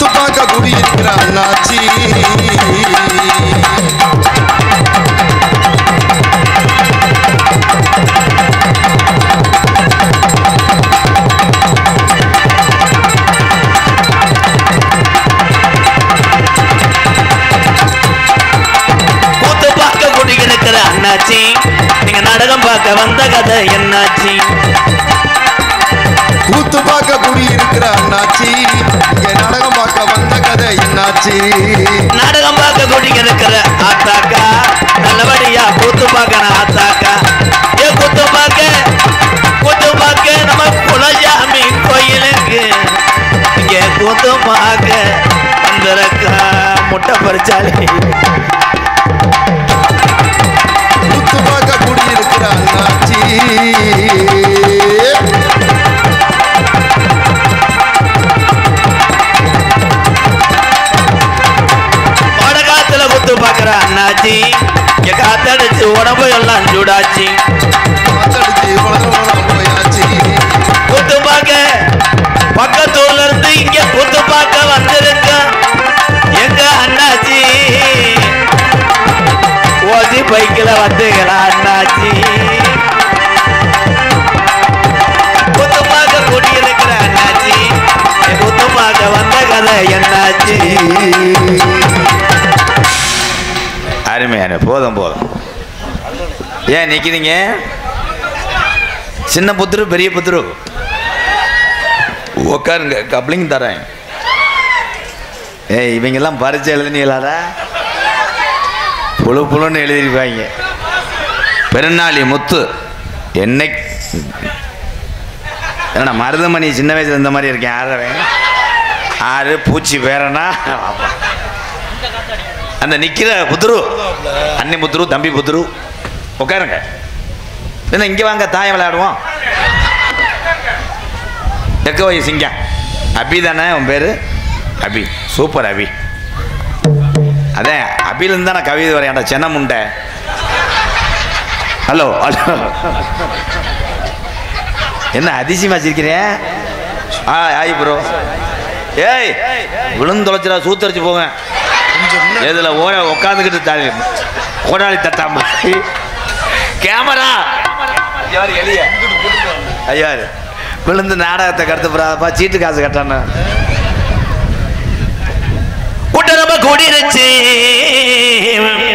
கூத்து பார்க்க குடியிருக்கிற அண்ணாச்சி அண்ணாச்சி நீங்க நாடகம் பார்க்க வந்த கதை என்னாச்சி கூத்து பார்க்க குடியிருக்கிற அண்ணாச்சி இங்க நாடகம் பார்க்க வந்த கதை என்னாச்சி நாடகம் பார்க்க குடியிருக்கிற ஆத்தாக்கா நல்லபடியா கூத்து பார்க்க ஆத்தாக்கா ஏ கூத்து பார்க்க நம்ம குலசாமி கோயிலுக்கு இங்க கூத்து பார்க்க வந்திருக்கா முட்டை பறிச்சாலே கூத்து பார்க்க குடியிருக்கிற அண்ணாச்சி வடகாத்துல குத்து பார்க்கிற அண்ணாச்சி இங்க காத்தடிச்சு உடம்பு எல்லாம் சூடாச்சு குத்து பார்க்க பக்கத்தூர்ல இருந்து இங்க குத்து பார்க்க வந்திருக்க எங்க அண்ணாச்சி ஓசி பைக்கில் வந்துங்களா அண்ணாச்சி குத்து பார்க்க குடியிருக்கிற அண்ணாச்சி குத்து பார்க்க வந்த கதை என்னாச்சு அருமையான போதும் ஏன் நிக்கிறீங்க சின்ன புத்துரு பெரிய புத்துரு உட்காருங்க கப்ளிங் தரேன் ஏய் இவங்கெல்லாம் பரிச்சை எழுதினீங்களாடா புழுன்னு எழுதிருப்பாங்க பெருநாளி முத்து என்னை என்னடா மருதமணி சின்ன வயசுல இந்த மாதிரி இருக்கேன் ஆறு பூச்சி பேரனா அந்த நிக்கிற புத்துரு அன்னி புத்துரு தம்பி புத்துரு உட்காருங்க என்ன இங்கே வாங்க தாயம் விளையாடுவோம் தெக்க வை சிங்கம் அபி தானே உன் பேர் அபி சூப்பர் அபி அதே அபிலேருந்து தானே கவிதை வரையாண்டா சென்னை முண்டை ஹலோ என்ன அதிசயமா வச்சிருக்கிறேன் ஆய் ப்ரோ ஏய் விழுந்து தொலைச்சிடா சூத்தரிச்சு போங்க எதுல உட்காந்துக்கிட்டு தாலி கோடாளி தட்டாம கேமரா எளிய ஐயா விழுந்து நாடகத்தை கடத்து போறாப்பா சீட்டு காசு கட்டான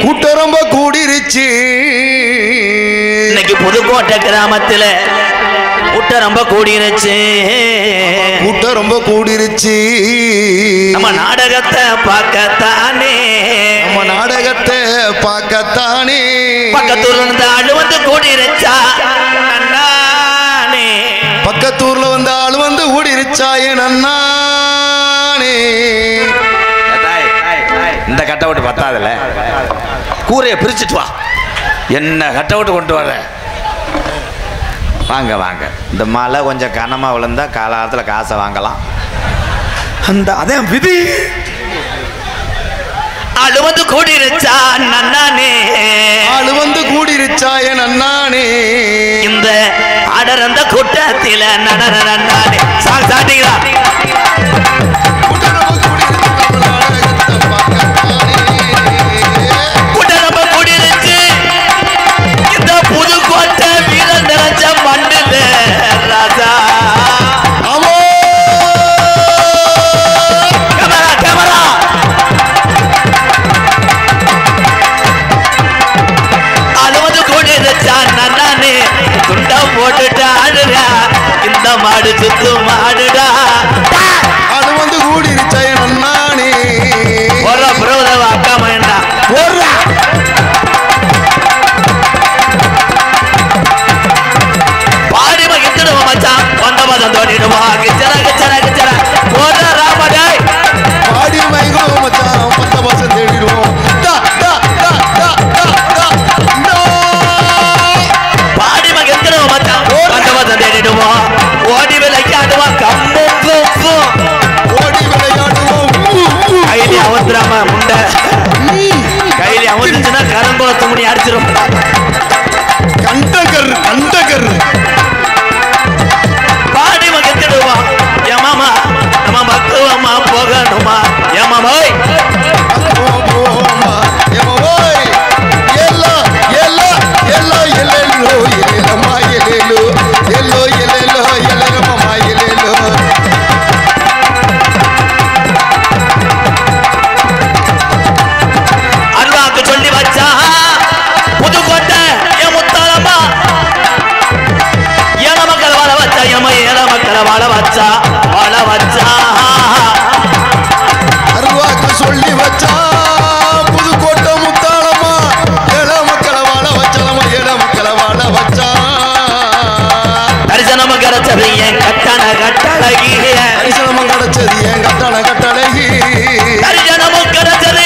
கூட்டம் ரொம்ப கூடிருச்சு இன்னைக்கு புதுக்கோட்டை கிராமத்துல கூட்டம் ரொம்ப கூடிருச்சு நம்ம நாடகத்தை பார்க்கத்தானே பக்கத்தூர்ல இருந்து ஆளு வந்து கூடிருச்சா பக்கத்தூர்ல வந்து ஆளு வந்து கூடிருச்சா நன்னானே இந்த கட்ட விட்டு பத்தாதுல கூரையை பிரிச்சுட்டு வா என்ன கட்ட விட்டு கொண்டு வர வாங்க வாங்க இந்த மழை கொஞ்சம் கனமாக விழுந்தா காலத்தில் காசை வாங்கலாம் அந்த அதே விதி ஆளு வந்து கூடிருச்சா நன்னானே இந்த ஆடர் அந்த கூட்டத்தில் நன்னானே சாட்டிங்களா புதுக்கோட்டை வீரன் நிறைஞ்ச மண்ணுல ராஜா கேமரா அழுவது கூடிருச்சா நன்னானே துண்டம் போட்டுட்டு ஆடுறா இந்த மாடு சுத்து மாடுடா போமா ஏமாமோய் அருவாக்கு சொல்லி வச்சா புதுக்கோட்டை என் முத்தாளம்மா ஏழ மக்கள் வாழ வச்சா எம ஏழ மக்களை வாழ வச்சா அருவாக்கு சொல்லி வச்சா புதுக்கோட்டை முத்தாளம்மா ஏழ மக்களை வாழ வச்சாலம்மா ஏழ மக்களை வாழ வச்சா தரிசனம் கிடைச்சது என் கட்டண கட்டழகி தரிசனம் கிடைச்சது என் கட்டண கட்டழகி தரிசனமும் கிடைச்சது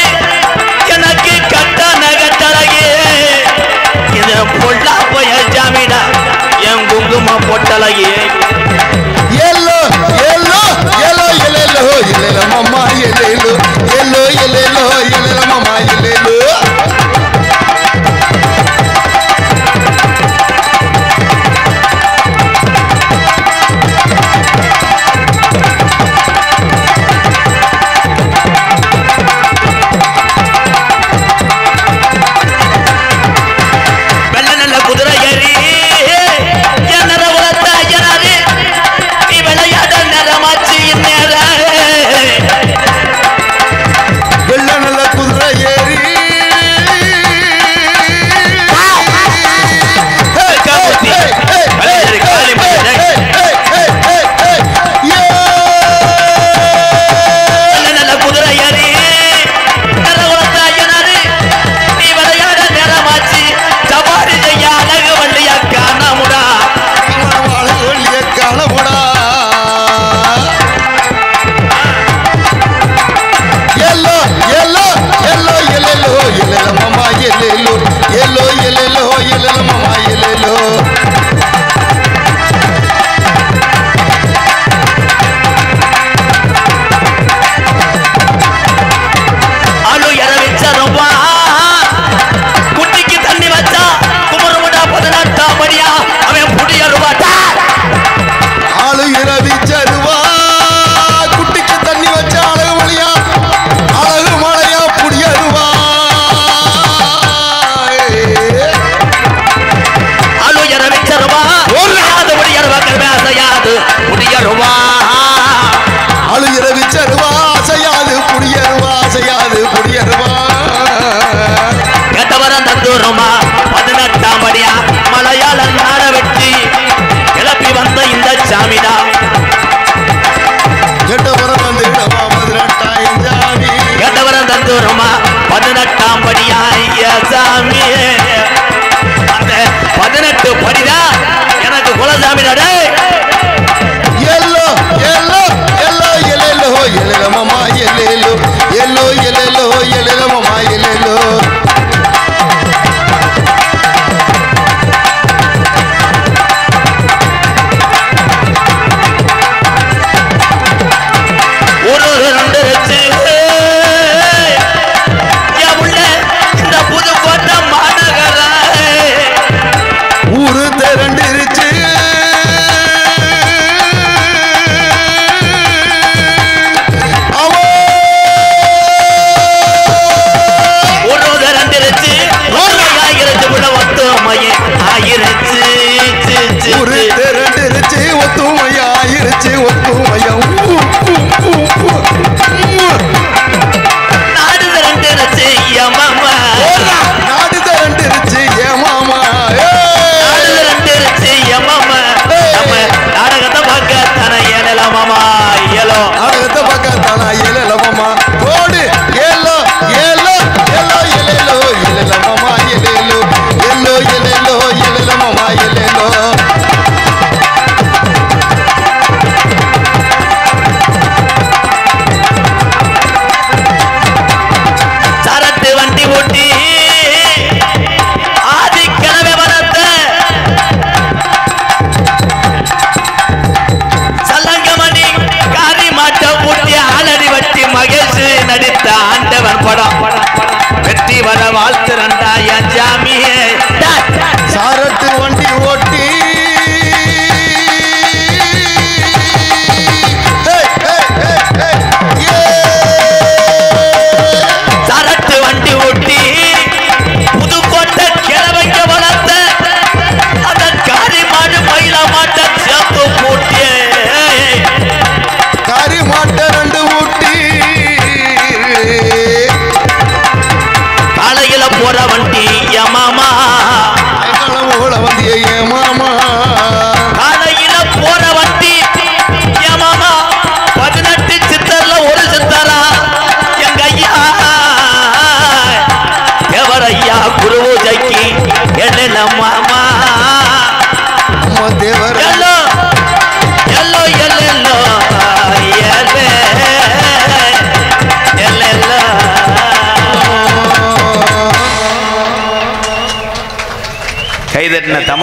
எனக்கு கட்டண கட்டழகி இது பொல்லா போய ஜாமீனா என் குங்கும பொட்டழகி எல்லோ எல்லோ எல்லோ எல்லோ எல்லோ மம்மா எல்லோ எல்லோ எல்லோ எல்லோ மம்மா எல்லோ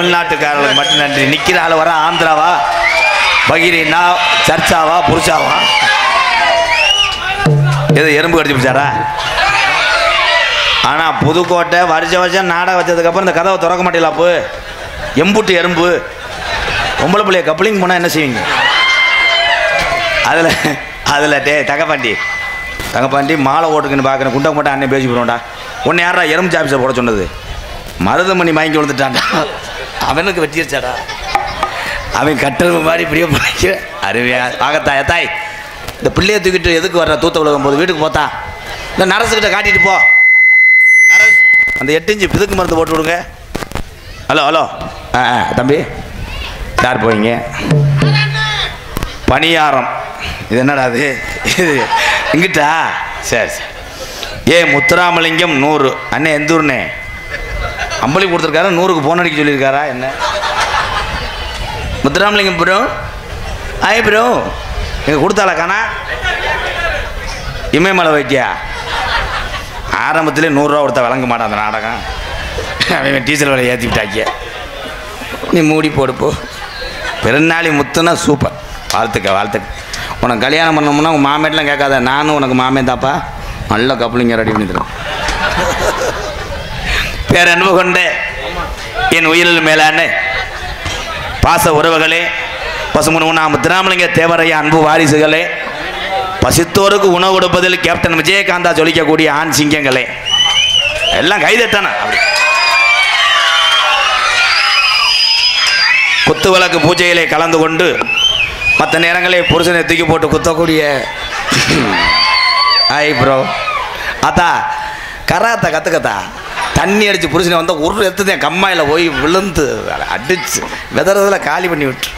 தமிழ்நாட்டுக்காரர்களுக்கு மட்டும் நன்றி. நிற்கிற ஆள் வர ஆந்திராவா, பகிரினா, சர்ச்சாவா, புருஷாவா, எது எறும்பு கடிச்சு பிடிச்சாரா? ஆனால் புதுக்கோட்டை வருஷம் நாடகம் வச்சதுக்கப்புறம் இந்த கதவை திறக்க மாட்டேங்களா? அப்போ எம்புட்டு எறும்பு. பொம்பளை பிள்ளைய கப்ளிங் போனால் என்ன செய்வீங்க? அதில் தங்கப்பாண்டி மாலை ஓட்டுக்குன்னு பார்க்குறேன். குண்டை மட்டும் அண்ணன் பேசி போடுவோம்டா. உன்னை யாரா எறும்பு சாப்பிஸை போட சொன்னது? மருதமணி வாங்கி விழுந்துட்டான்டா. அவனுக்கு வெட்டிடுச்சாடா. அவன் கட்டல் மாதிரி இப்படியே பாய்க்கிற அருமையா. ஆகத்தாய தாய், இந்த பிள்ளையை தூக்கிட்டு எதுக்கு வர்ற? தூத்த உலகம் போது வீட்டுக்கு போத்தா இந்த நரசுக்கிட்ட காட்டிட்டு போ. நரசு அந்த 8 இன்ச்சு பிதுக்கு மருந்து போட்டு விடுங்க. Hello hello. தம்பி யார் போவீங்க? பணியாரம். இது என்னடா அது? இது இங்கிட்டா? சரி சரி. முத்துராமலிங்கம் 100. அண்ணே எந்த ஊர்னே? அம்பளி கொடுத்துருக்காரு. 100க்கு போன் அடிக்க சொல்லியிருக்காரா என்ன? முத்துராமலிங்கம் ப்ரோ. ப்ரோ எங்க கொடுத்தால காணா? இமயமலை வைத்தியா? ஆரம்பத்திலே 100 ரூபா கொடுத்தா விளங்க மாட்டான் அந்த நாடகம். அவன் டீசல் விலை ஏற்றிக்கிட்டாக்கிய. நீ மூடி போடுப்போ. பெருநாளி முத்துனா சூப்பர். வாழ்த்துக்க. உனக்கு கல்யாணம் பண்ணோம்னா உங்கள் மாமேட்டெலாம் கேட்காத. நானும் உனக்கு மாமே தாப்பா. நல்ல கப்பலிங்க ரெடி பண்ணி தரும். பேரன்பு கொண்டு என் உயிரில் மேலான பாச உறவுகளே, பசுமன் முத்துராமலிங்க தேவரையா அன்பு வாரிசுகளே, பசித்தோருக்கு உணவு கொடுப்பதில் கேப்டன் விஜயகாந்தா சொல்லிக்கக்கூடிய ஆண் சிங்கங்களே, எல்லாம் கைதட்டான. குத்து விளக்கு பூஜையிலே கலந்து கொண்டு மற்ற நேரங்களே புருஷனை தூக்கி போட்டு குத்தக்கூடிய ப்ரோ அத்தா கராத்தா கற்றுக்கத்தா. தண்ணி அடித்து புருஷனை வந்தால் ஒரு எடுத்துதான் கம்மாயில் போய் விழுந்து அடிச்சு விதறதில் காலி பண்ணி விட்டு.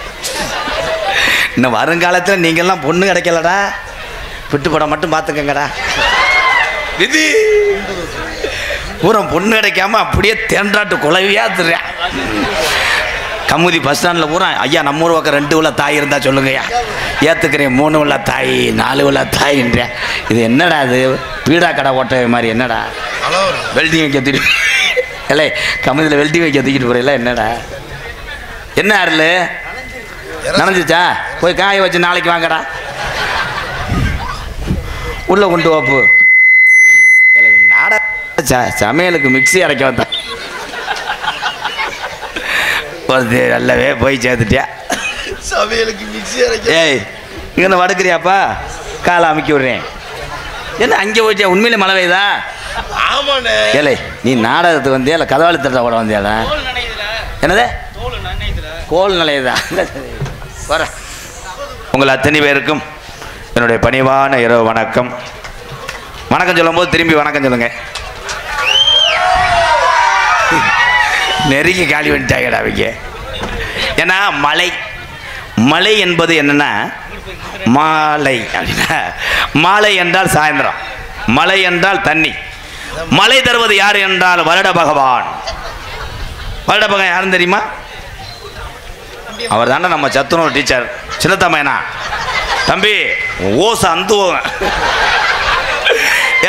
இன்னும் வருங்காலத்தில் நீங்கள்லாம் பொண்ணு கிடைக்கலடா. விட்டு படம் மட்டும் பார்த்துக்கங்கடா. விதி பூரா பொண்ணு கிடைக்காம அப்படியே தேன்றாட்டு குழவியா திருறேன். கமுதி பஸ் ஸ்டாண்டில் பூரா ஐயா நம்ம ஊர் பக்கம் 2 உள்ள தாய் இருந்தால் சொல்லுங்கய்யா, ஏற்றுக்கிறேன். 3 உள்ள தாய் 4 உள்ள தாயின்றேன். இது என்னடா? இது பீடா கடை ஓட்ட மாதிரி என்னடா? வெல்டிங் வைக்க தூக்கிட்டு இல்லை, கமுதியில் வெல்டிங் வைக்க தூக்கிட்டு போகிறீங்களா? என்னடா என்ன அருள் நனைஞ்சிச்சா? போய் காய வச்சு நாளைக்கு வாங்கடா. உள்ள கொண்டு வாப்பு. நாட சமையலுக்கு மிக்ஸி அரைக்க வந்தான். நல்லவே போய் சேர்த்துட்டியா சமையலுக்கு மிக்ஸி அரைக்க. இங்கே வடுக்கிறியாப்பா? காலை அமுக்கி விடுறேன். என்ன அங்கே போயிட்டியா? உண்மையிலே மழை பெய்யுதா? ஆமாண்ணே. ஏலே நீ நாடகத்துக்கு வந்தியா இல்லை கதவாளி தட்ட கூட வந்தியாடா? என்னது கோல் நிலையதா? வர உங்கள் அத்தனை பேருக்கும் என்னுடைய பணிவான இரவு வணக்கம். வணக்கம் சொல்லும்போது திரும்பி வணக்கம் சொல்லுங்க. நெருங்கி காலி பண்ணிட்டாங்கடா அவங்க. ஏன்னா மழை என்பது என்னன்னா மாலை அப்படின்னா, மாலை என்றால் சாயந்தரம், மழை என்றால் தண்ணி. மழை தருவது யார் என்றால் வருட பகவான். வருட பகவான் யாருன்னு தெரியுமா? அவர் தானே நம்ம சத்துணவு டீச்சர் சின்னத்தம்மையனா. தம்பி ஓச அந்த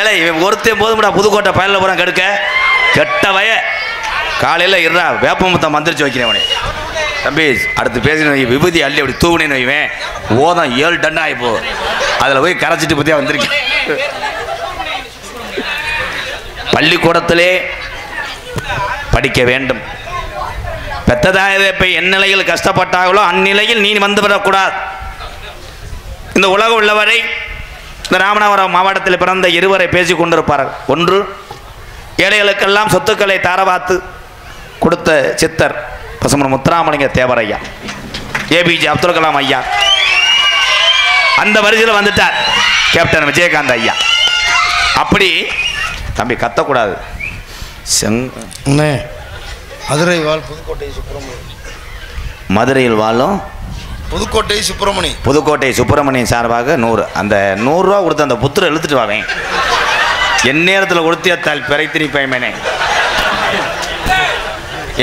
ஏழை ஒருத்தன் போதும்டா. புதுக்கோட்டை பயனில் போகிறான் கெடுக்க கெட்ட வய. காலையில் இருறா வேப்பமுத்தம் மந்திரிச்சு வைக்கிறேன் அவனே. தம்பி அடுத்து பேசின விபூதி அள்ளி அப்படி தூவுனேன்னு வைவேன். ஓதம் 7 டன் ஆகிப்போ. அதில் போய் கரைச்சிட்டு பற்றியா வந்திருக்கேன். பள்ளிக்கூடத்திலே படிக்க வேண்டும். பெத்ததாயதை போய் என் நிலையில் கஷ்டப்பட்டார்களோ அந்நிலையில் நீ வந்துவிடக்கூடாது. இந்த உலகம் உள்ளவரை இந்த ராமநாதபுரம் மாவட்டத்தில் பிறந்த 2 பேசிக் கொண்டிருப்பார்கள். ஒன்று, ஏழைகளுக்கெல்லாம் சொத்துக்களை தாரவாத்து கொடுத்த சித்தர் பசுமன் முத்துராமலிங்க தேவரையா, ஏபிஜே அப்துல் கலாம் ஐயா. அந்த வரிசையில் வந்துட்டார் கேப்டன் விஜயகாந்த் ஐயா. அப்படி தம்பி கத்தக்கூடாது. மதுரை வாழ் புதுக்கோட்டை சுப்பிரமணி. மதுரையில் வாழும் புதுக்கோட்டை சுப்பிரமணி. புதுக்கோட்டை சுப்பிரமணியன் சார்பாக 100. அந்த 100 ரூபா கொடுத்து அந்த புத்திர எழுத்துட்டு வாவேன். என் நேரத்தில் கொடுத்தியத்தால் பிறைத்திரி பயமேனே.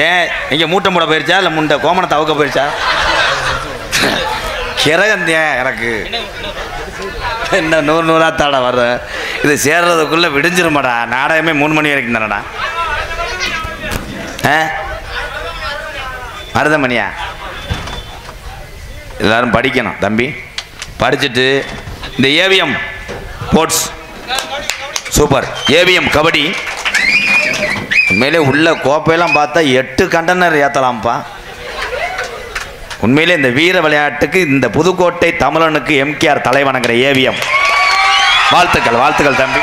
ஏன் இங்கே மூட்டை மூட போயிடுச்சா இல்லை முண்டை கோமணத்தை அவுக்க போயிடுச்சா? கிறகந்தியா எனக்கு என்ன 100 தாடா வர்றேன். இது சேர்றதுக்குள்ளே விடிஞ்சிருமாடா. நாடகமே 3 மணி வரைக்கும் தானடா. மருதமணியா எல்லாரும் படிக்கணும் தம்பி. படிச்சுட்டு இந்த AVM sports super AVM kabaddi உண்மையிலே உள்ள கோப்பையெல்லாம் பார்த்தா 8 கண்டனர் ஏற்றலாம்ப்பா. உண்மையிலே இந்த வீர விளையாட்டுக்கு இந்த புதுக்கோட்டை தமிழனுக்கு எம்கேஆர் தலைவணங்கிற ஏவிஎம் வாழ்த்துக்கள் வாழ்த்துக்கள் தம்பி.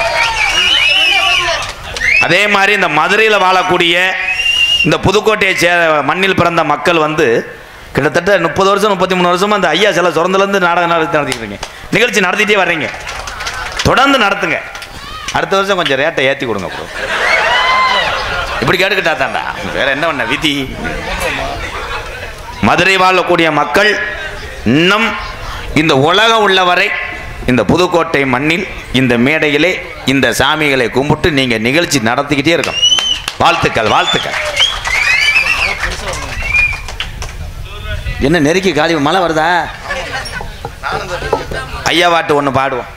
அதே மாதிரி இந்த மதுரையில் வாழக்கூடிய இந்த புதுக்கோட்டையை மண்ணில் பிறந்த மக்கள் வந்து கிட்டத்தட்ட 30 வருஷம் 33 வருஷமா அந்த ஐயா சில சுரந்துலேருந்து நாடகம் நடத்திக்கிறீங்க, நிகழ்ச்சி நடத்திட்டே வர்றீங்க. தொடர்ந்து நடத்துங்க. அடுத்த வருஷம் கொஞ்சம் ரேட்டை ஏற்றி கொடுங்க ப்ரோ. இப்படி கேட்டுக்கிட்டா தாண்டா வேற என்ன பண்ண விதி. மதுரை வாழக்கூடிய மக்கள் இன்னும் இந்த உலகம் உள்ளவரை இந்த புதுக்கோட்டை மண்ணில் இந்த மேடையிலே இந்த சாமிகளை கும்பிட்டு நீங்க நிகழ்ச்சி நடத்திக்கிட்டே இருக்கோம். வாழ்த்துக்கள் வாழ்த்துக்கள். என்ன நெருக்கி காலி மழை வருதா? ஐயா பாட்டு ஒன்று பாடுவோம்.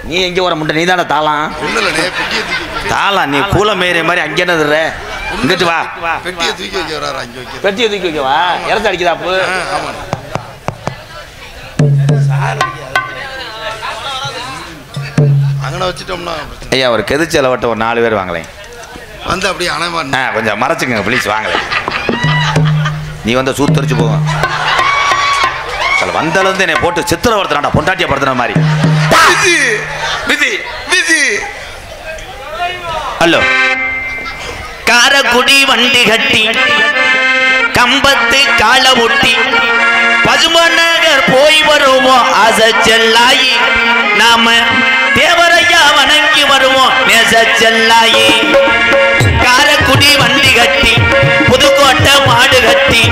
நீ எங்கே வர முட்டை? நீ தானே தாளாம் தாளாம். நீ கூலம் மேறிய மாதிரி அங்கே என்னதுற இங்கிட்டு வா. பெட்டியை தூக்கி வைக்கவா? இறந்து அடிக்குதாப்பு. அங்கே வச்சுட்டோம்னா ஐயா ஒரு கெதுச்சலை வட்ட ஒரு 4 பேர் வாங்கலேன் வந்து அப்படியே அணைமா கொஞ்சம் மறைச்சுங்க ப்ளீஸ். வாங்கலை நீ வந்து சூத்தரிச்சு போகும். வந்தாலேருந்து என்னை போட்டு சித்திரவர்த்தனாடா பொண்டாட்டியை படுத்துன மாதிரி. ஹலோ காரக்குடி வண்டி கட்டி கம்பத்து கால ஒட்டி பசுமநகர் போய் வருவோம் ஆசை செல்லாயி. நாம தேவரையா வணங்கி வருவோம் நேச செல்லாயி. காரக்குடி வண்டி கட்டி புதுக்கோட்டை மாடு கட்டி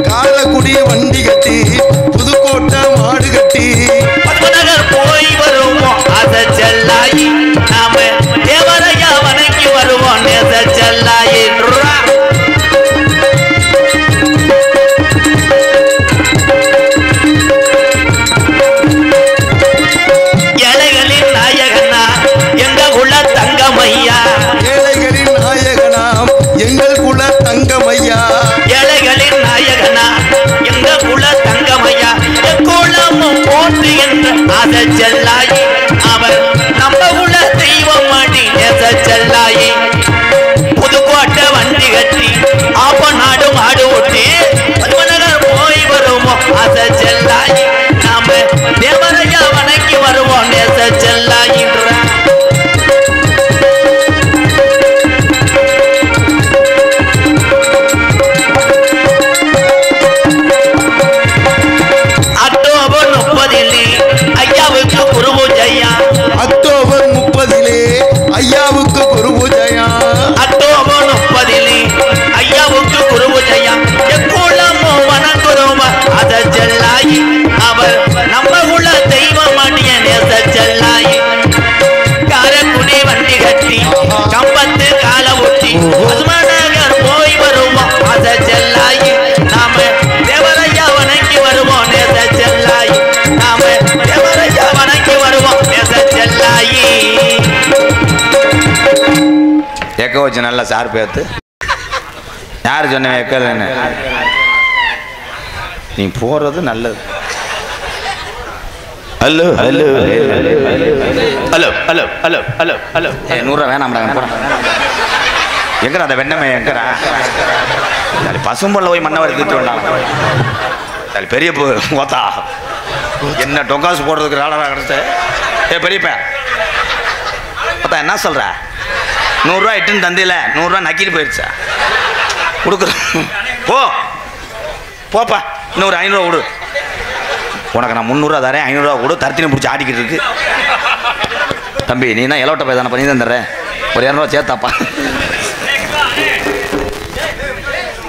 காரக்குடி வண்டி கட்டி புதுக்கோட்டை மாடு கட்டி பசுமநகர் போய் வருவோம் ஆசை செல்லாயி. நாம தேவரையா வணங்கி வருவோம் நேச செல்லாயி. ஏழைகளின் நாயகனா எங்க குல தங்கமையா. ஏழைகளின் நாயகனாம் எங்கள் குல தங்கமையா. ஏழைகளின் நாயகனா எங்க குல தங்கமையா. குலமும் போட்டு என்று ஆசை செல்லாயி. அவர் நம்ம குல தெய்வம் அடி நேச செல்லாயி. புதுக்கோட்டை வண்டி கட்டி ஆப்ப நாடு மாடு ஓட்டி பசுமநகர் போய் வருவோம் ஆசை செல்லாயி. நாம தேவரையா வணங்கி வருவோம் நேச செல்லாயின்ற. அக்டோபர் 30 ஐயாவுக்கு குரு பூஜையா. அக்டோபர் 30 ஐயாவுக்கு குரு பூஜையா. அக்டோபர் 30 ஐயாவுக்கு குரு பூஜையா. எக்குளமோ வணங்குறோம் அத செல்லாயி. அவர் நம்ம குல தெய்வம் அடிய நேச செல்லாயி. காரக்குடி வண்டி கட்டி கம்பத்து கால ஒட்டி பசுமநகர் போய் வருவோம் அத செல்லாயி. நாம தேவரையா வணங்கி வருவோம் நேச செல்லாயி. நாம தேவரையா வணங்கி வருவோம் நேச செல்லாயி. எக்க வச்சு நல்லா சார் பேத்து யார் சொன்ன எக்கலன்னு நீ போறது நல்லது. Hello hello hello hello hello hello hello 100 வேணாம்டா எங்கடா அந்த வெண்ணமை எங்கடா? பசும்பொல்ல போய் மண்ணை வரைக்கும் திட்டு பெரிய ஓத்தா என்ன டொங்காசு போடுறதுக்கு ராடா கிடச்ச. பெரியப்ப ஓத்தா என்ன சொல்ற? 100 ரூபா இட்டுன்னு தந்தையில் 100 ரூபா நக்கிட்டு போயிடுச்சா? கொடுக்குறேன் போ போப்பா. இன்னொரு 500 ரூபா கொடு. உனக்கு நான் 300 ரூபா தரேன், 500 ரூபா கொடு. தரத்தினை பிடிச்சி ஆடிக்கிட்டு இருக்கு தம்பி. நீ என்ன எலோட்ட போய் தானே பண்ணி தான் தர்றேன். ஒரு 200 ரூபா சேர்த்தாப்பா.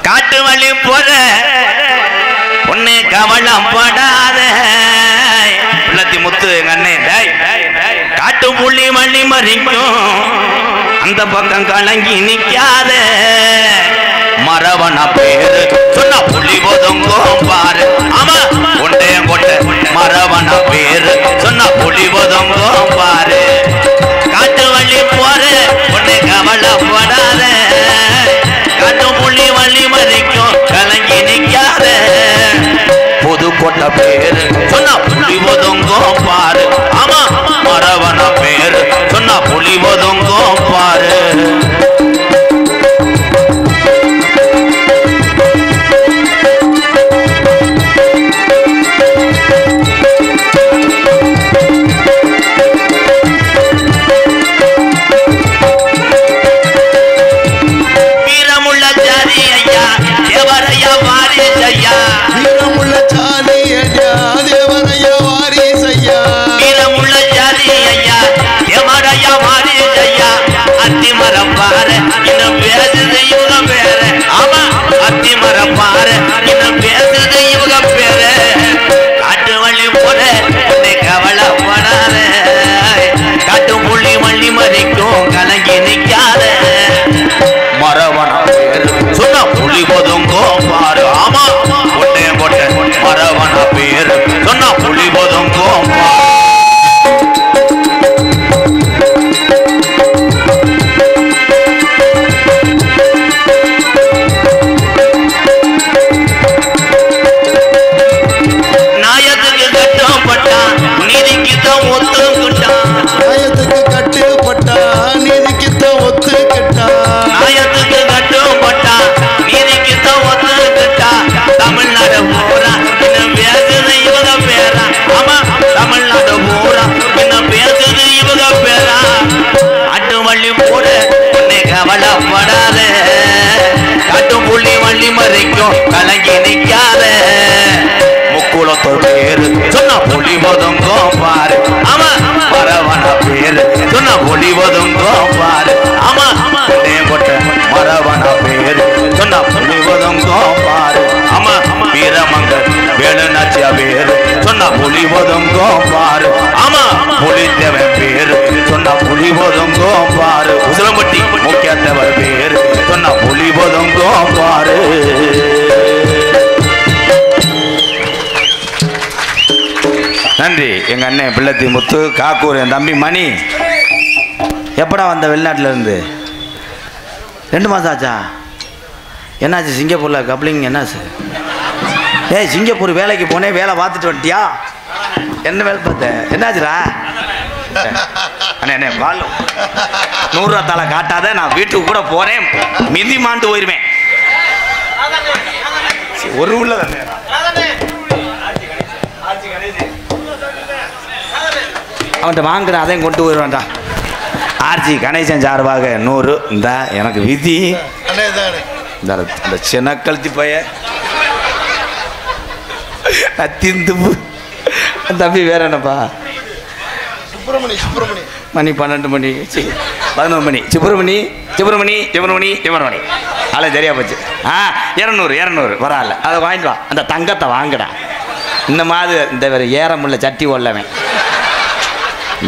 காட்டு வழி போற ஒன்னு கவனம் படாத பிள்ளத்தி முத்து எங்க அண்ணே. காட்டு புள்ளி வள்ளி மறிக்கும் அந்த பக்கம் கலங்கி நிக்காத. மரவன பேரு சொன்ன புள்ளி போதுங்கோ பாரு. ஆமா கொண்டே கொண்ட மரவன பேரு சொன்ன புள்ளி போதுங்கோ பாரு. காட்டு வள்ளி போற ஒன்னு கவலைப்படாத. பாரு இன்னும் பேசுது இவங்க பேரு காட்டு வள்ளி போல உன்னை கவலைப்படாத காட்டு புள்ளி வள்ளி மறிக்கும் கலங்கி நிக்காத மரவன பேரு சொன்ன புள்ளி போதுங்கோ பாரு ஆமா பொட்டே பொட்டை மரவன பேரு சொன்ன புள்ளி போதுங்கோ பாரு கவலைப்படாத காட்டும் புள்ளி வள்ளி மறைக்கும் கலங்கி நிக்காத முக்குளத்தோர் பேரு சொன்ன புலி ஒதுங்கோ பாரு ஆமா மரவன பேரு சொன்ன புலி ஒதுங்கோ பாரு ஆமா போட்ட மரவன பேரு சொன்ன புலி ஒதுங்கோ பாரு ஆமா வீரமங்க வேலுநாச்சியா பேரு சொன்ன புலி ஒதுங்கோ பாரு ஆமா புலித்தவன் பேரு சொன்ன புலி ஒதுங்கோ பாரு உசிலம்பட்டி முக்கியத்தவர் பேரு சொன்ன புலி ஒதுங்கோ பாரு நன்றி எங்க அண்ணன் பிள்ளத்தி முத்து காக்கூர் என் தம்பி மணி எப்படா வந்த வெளிநாட்டில இருந்து 2 மாசம் ஆச்சா என்னாச்சு சிங்கப்பூர்ல கப்ளிங் என்னாச்சு ஏய் சிங்கப்பூர் வேலைக்கு போனேன் வேலை பார்த்துட்டு வந்துட்டியா என்ன வேலை பார்த்த என்னாச்சுடா அண்ணே வாழ் 100 ரூபா தாளை காட்டாத நான் வீட்டுக்கு கூட போறேன் மிதி மாண்டு போயிருவேன் ஒரு உள்ள அவன்கிட்ட வாங்குறேன் அதையும் கொண்டு போயிடுவான்டா ஆர்ஜி கணேசன் சார்பாக 100 இந்த எனக்கு விதி இந்த சின்ன கழுத்தி பைய திந்து தம்பி வேற என்னப்பா மணி 12 மணி 11 மணி சுப்பிரமணி அலை சரியா போச்சு 200 பரவாயில்ல அதை வாங்கிட்டு வா அந்த தங்கத்தை வாங்கடா இந்த மாதிரி இந்த வேற ஏற முடியல சட்டி ஓடலவன்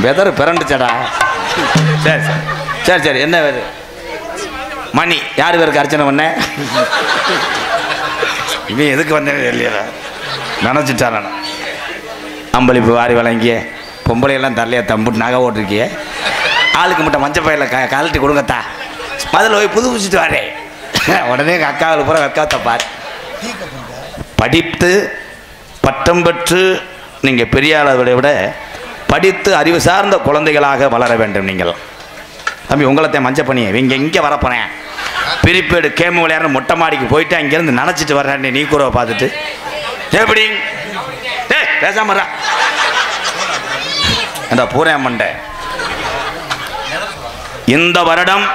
வெதர் பிறண்டுச்சடா சரி என்ன வேறு மணி யார் பேருக்கு அர்ச்சனை பண்ண இவன் எதுக்கு வந்தேன் இல்லையா நினச்சிட்டான அம்பளிப்பு வாரி வழங்கிய பொம்பளையெல்லாம் தரலையா தம்புட்டு நகை ஓட்டிருக்கிய ஆளுக்கு மட்டும் மஞ்சள் பையில கழட்டி கொடுங்கத்தா முதல்ல போய் புதுப்பிச்சுட்டு வரேன் உடனே எங்கள் அக்காவில் பூரா அக்காத்தை பாரு படித்து பட்டம் பெற்று நீங்கள் பெரிய அளவை விட படித்து அறிவு சார்ந்த குழந்தைகளாக வளர வேண்டும் நீங்கள் தம்பி உங்களத்தை மஞ்சள் பண்ணியே இங்கே வரப்போனேன் பிரிப்பேடு கேமு விளையாடுற மொட்டை மாடிக்கு போயிட்டு அங்கேருந்து நினச்சிட்டு வர்றேன் நீ கூறவை பார்த்துட்டு எப்படி பேசாம அந்த பூரா மண்டை இந்த வருடம்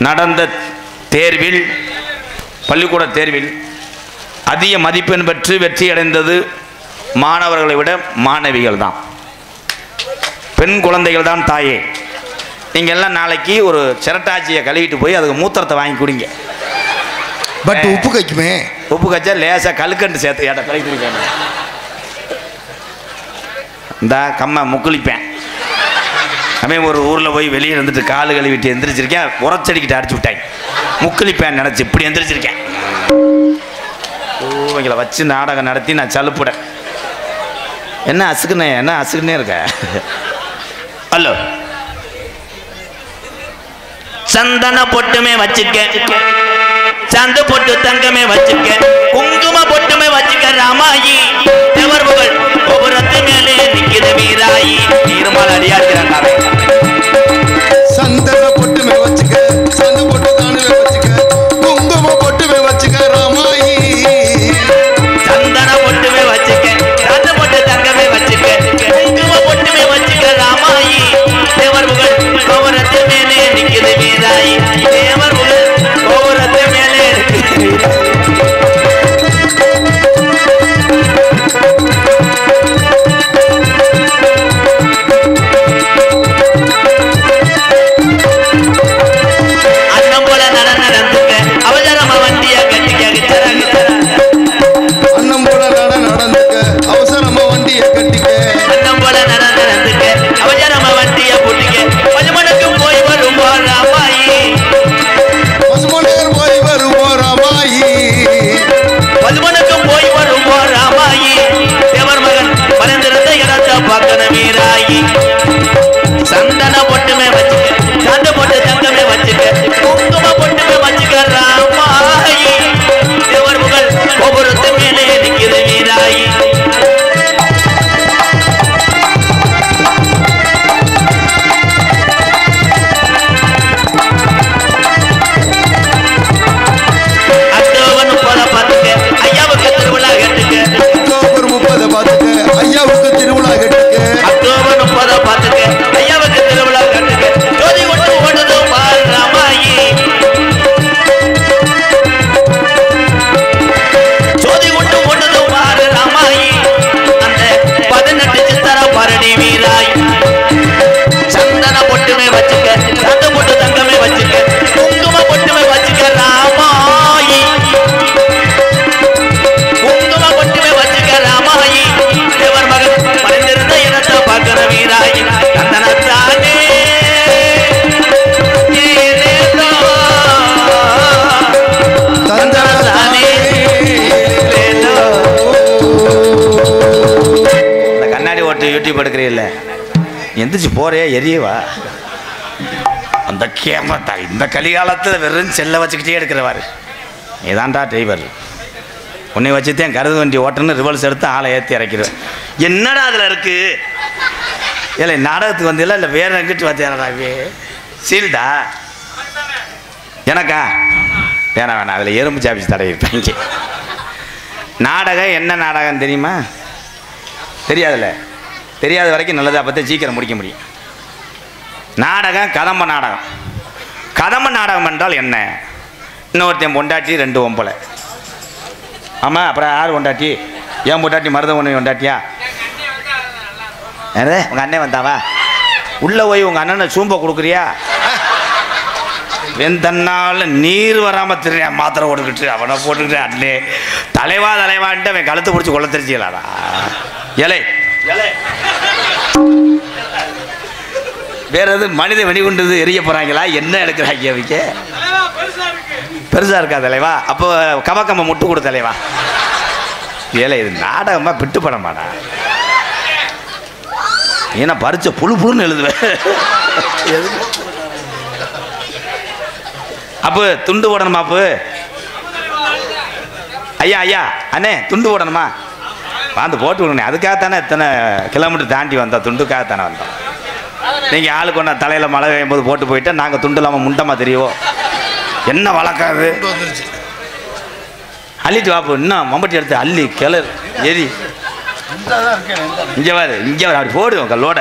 நடந்த தேர்வில் பள்ளிக்கூட தேர்வில் அதிக மதிப்பெண் பெற்று வெற்றி அடைந்தது மாணவர்களை விட மாணவிகள் தான் பெண் குழந்தைகள் தான் தாயே நீங்கள் எல்லாம் நாளைக்கு ஒரு சிரட்டாச்சியை கழுவிட்டு போய் அதுக்கு மூத்திரத்தை வாங்கி குடிங்க பட் உப்பு கைக்குமே உப்பு கச்சா லேசாக கழுக்கண்டு சேர்த்து ஏட்ட கழிக்கிறீங்க இந்த கம்மா முக்குளிப்பேன் அவன் ஒரு ஊரில் போய் வெளியே இருந்துட்டு காலு கழுவிட்டு எந்திரிச்சிருக்கேன் உரச்சடிக்கிட்டு அடிச்சு விட்டாங்க முக்குளிப்பேன் நினச்சி இப்படி எந்திரிச்சிருக்கேன் இவங்களை வச்சு நாடகம் நடத்தி நான் சலுப்புடேன் என்ன அசுக்குன்னே இருக்க ஹலோ சந்தன பொட்டுமே வச்சுக்க சந்து பொட்டு தங்கமே வச்சுக்க குங்கும பொட்டுமே வச்சுக்க ராமாயி தேவர் புகழ் கோபுரத்து மேலே நிக்கிற வீராயி நீர்மல் அடியா இருக்கிறாங்க சந்தன பொட்டுமே வச்சுக்க சந்து பொட்டு தானுமே வச்சுக்க குங்கும பொட்டுமே வச்சுக்க ராமாயி சந்தன பொட்டுமே வச்சுக்க சந்து பொட்டு தங்கமே வச்சுக்க குங்கும பொட்டுமே வச்சுக்க ராமாயி தேவர் புகழ் கோபுரத்து மேலே நிக்கிற வீராயி தேவர் புகழ் கோபுரத்து மேலே நிக்கிற பார்க்கணும் வீராயி சந்தன பொட்டுமே வச்சுக்க சாந்து பொட்டு தங்கமே வச்சுக்க குங்கும பொட்டுமே வச்சுக்க ராமாயி தேவர் புகழ் கோபுரத்து மேலே நிற்கிறது வீராயி அக்டோபர் 30 பார்த்துக்க ஐயாவுக்கு திருவிழா கேட்டுக்க அக்டோபர் 30 பார்த்துக்க ஐயாவுக்கு திருவிழா கேட்டுக்க அக்டோபர் 30 பார்த்துக்க ஐயாவுக்கு திருவிழா கேட்டுக்க ஜோதி கொண்டு ஓடுது பால் ராமாயி ஜோதி கொண்டு ஓடுது பால் ராமாயி அந்த 18 சித்தர பரணி வீராய் சந்தன பொட்டுமே வச்சுக்க சந்த பொட்டு தங்கமே வச்சுக்க குங்கும பொட்டுமே வச்சுக்க ராமாயி குங்கும பொட்டுமே வச்சுக்க ராமாயி தேவர் மகன் மறைந்திருந்த இடத்தை பார்க்கிற வீராயி தந்தனத்தானே ஏனேதோ தந்தனத்தானே ஏனேதோ. இந்த கண்ணாடி ஓட்டு யூடியூப் எடுக்கிறீல்ல எந்திரிச்சு போறே எரியவா அந்த கேமரா இந்த கலிகாலத்தில் வெறும் செல்லை வச்சுக்கிட்டே எடுக்கிறவாரு இதான்டா டிரைவர் உன்னை வச்சுதான் கருது வண்டி ஓட்டணும்னு ரிவல்ஸ் எடுத்து ஆளை ஏற்றி இறக்கிறேன் என்னடா அதில் இருக்கு இல்லை நாடகத்துக்கு வந்தில்ல இல்லை வேற எங்கிட்டு வந்தியாடாவே சீல்டா எனக்கா வேணாம் அதில் எறும்பு சாப்பிச்சு தடவிருப்பாங்க நாடகம் என்ன நாடகம் தெரியுமா தெரியாதுல்ல தெரியாத வரைக்கும் நல்லதாக பார்த்து சீக்கிரம் முடிக்க முடியும் நாடகம் கதம்ப நாடகம் கதம்ப நாடகம் என்றால் என்ன இன்னொருத்தன் பொண்டாட்டி 2 ஒம்பளை ஆமாம் அப்புறம் யார் பொண்டாட்டி ஏன் பொண்டாட்டி மருத ஒன்று பொண்டாட்டியா யாரு உங்கள் அண்ணன் வந்தாவா உள்ளே போய் உங்கள் அண்ணனை சூம்பை கொடுக்குறியா வெந்தன்னால நீர் வராமல் தெரியா மாத்திரை கொடுக்கிட்டு அவனை போட்டுக்கிட்டு அண்ணே தலைவான்ட்டு அவன் கழுத்து பிடிச்சி கொள்ள தெரிஞ்சிக்கலாடா இலை இலை வேற எது மனித வெடிகுண்டது எரிய போகிறாங்களா என்ன எடுக்கிறாங்க அவங்க பெருசாக இருக்கா தலைவா அப்போ கவக்கம்ப முட்டு கொடு தலைவா ஏழை இது நாடகமாக பிட்டு படமாடா ஏன்னா பறிச்ச புழு புழுன்னு எழுதுவேன் அப்போ துண்டு போடணுமா அப்போ ஐயா ஐயா அண்ணே துண்டு போடணுமா வந்து போட்டு விடுங்க அதுக்காகத்தானே இத்தனை கிலோமீட்டர் தாண்டி வந்தோம் துண்டுக்காகத்தானே வந்தோம் நீங்கள் ஆளுக்கு ஒன்றா தலையில் மழை பெய்யும் போது போட்டு போயிட்டா நாங்கள் துண்டு இல்லாமல் முண்டமாக தெரியும் என்ன வளர்க்காது அள்ளிட்டு வாப்பு இன்னும் மம்பட்டி எடுத்து அள்ளி கிளறு எரி இங்கே வாரு அப்படி போடுவோம் கல்லோட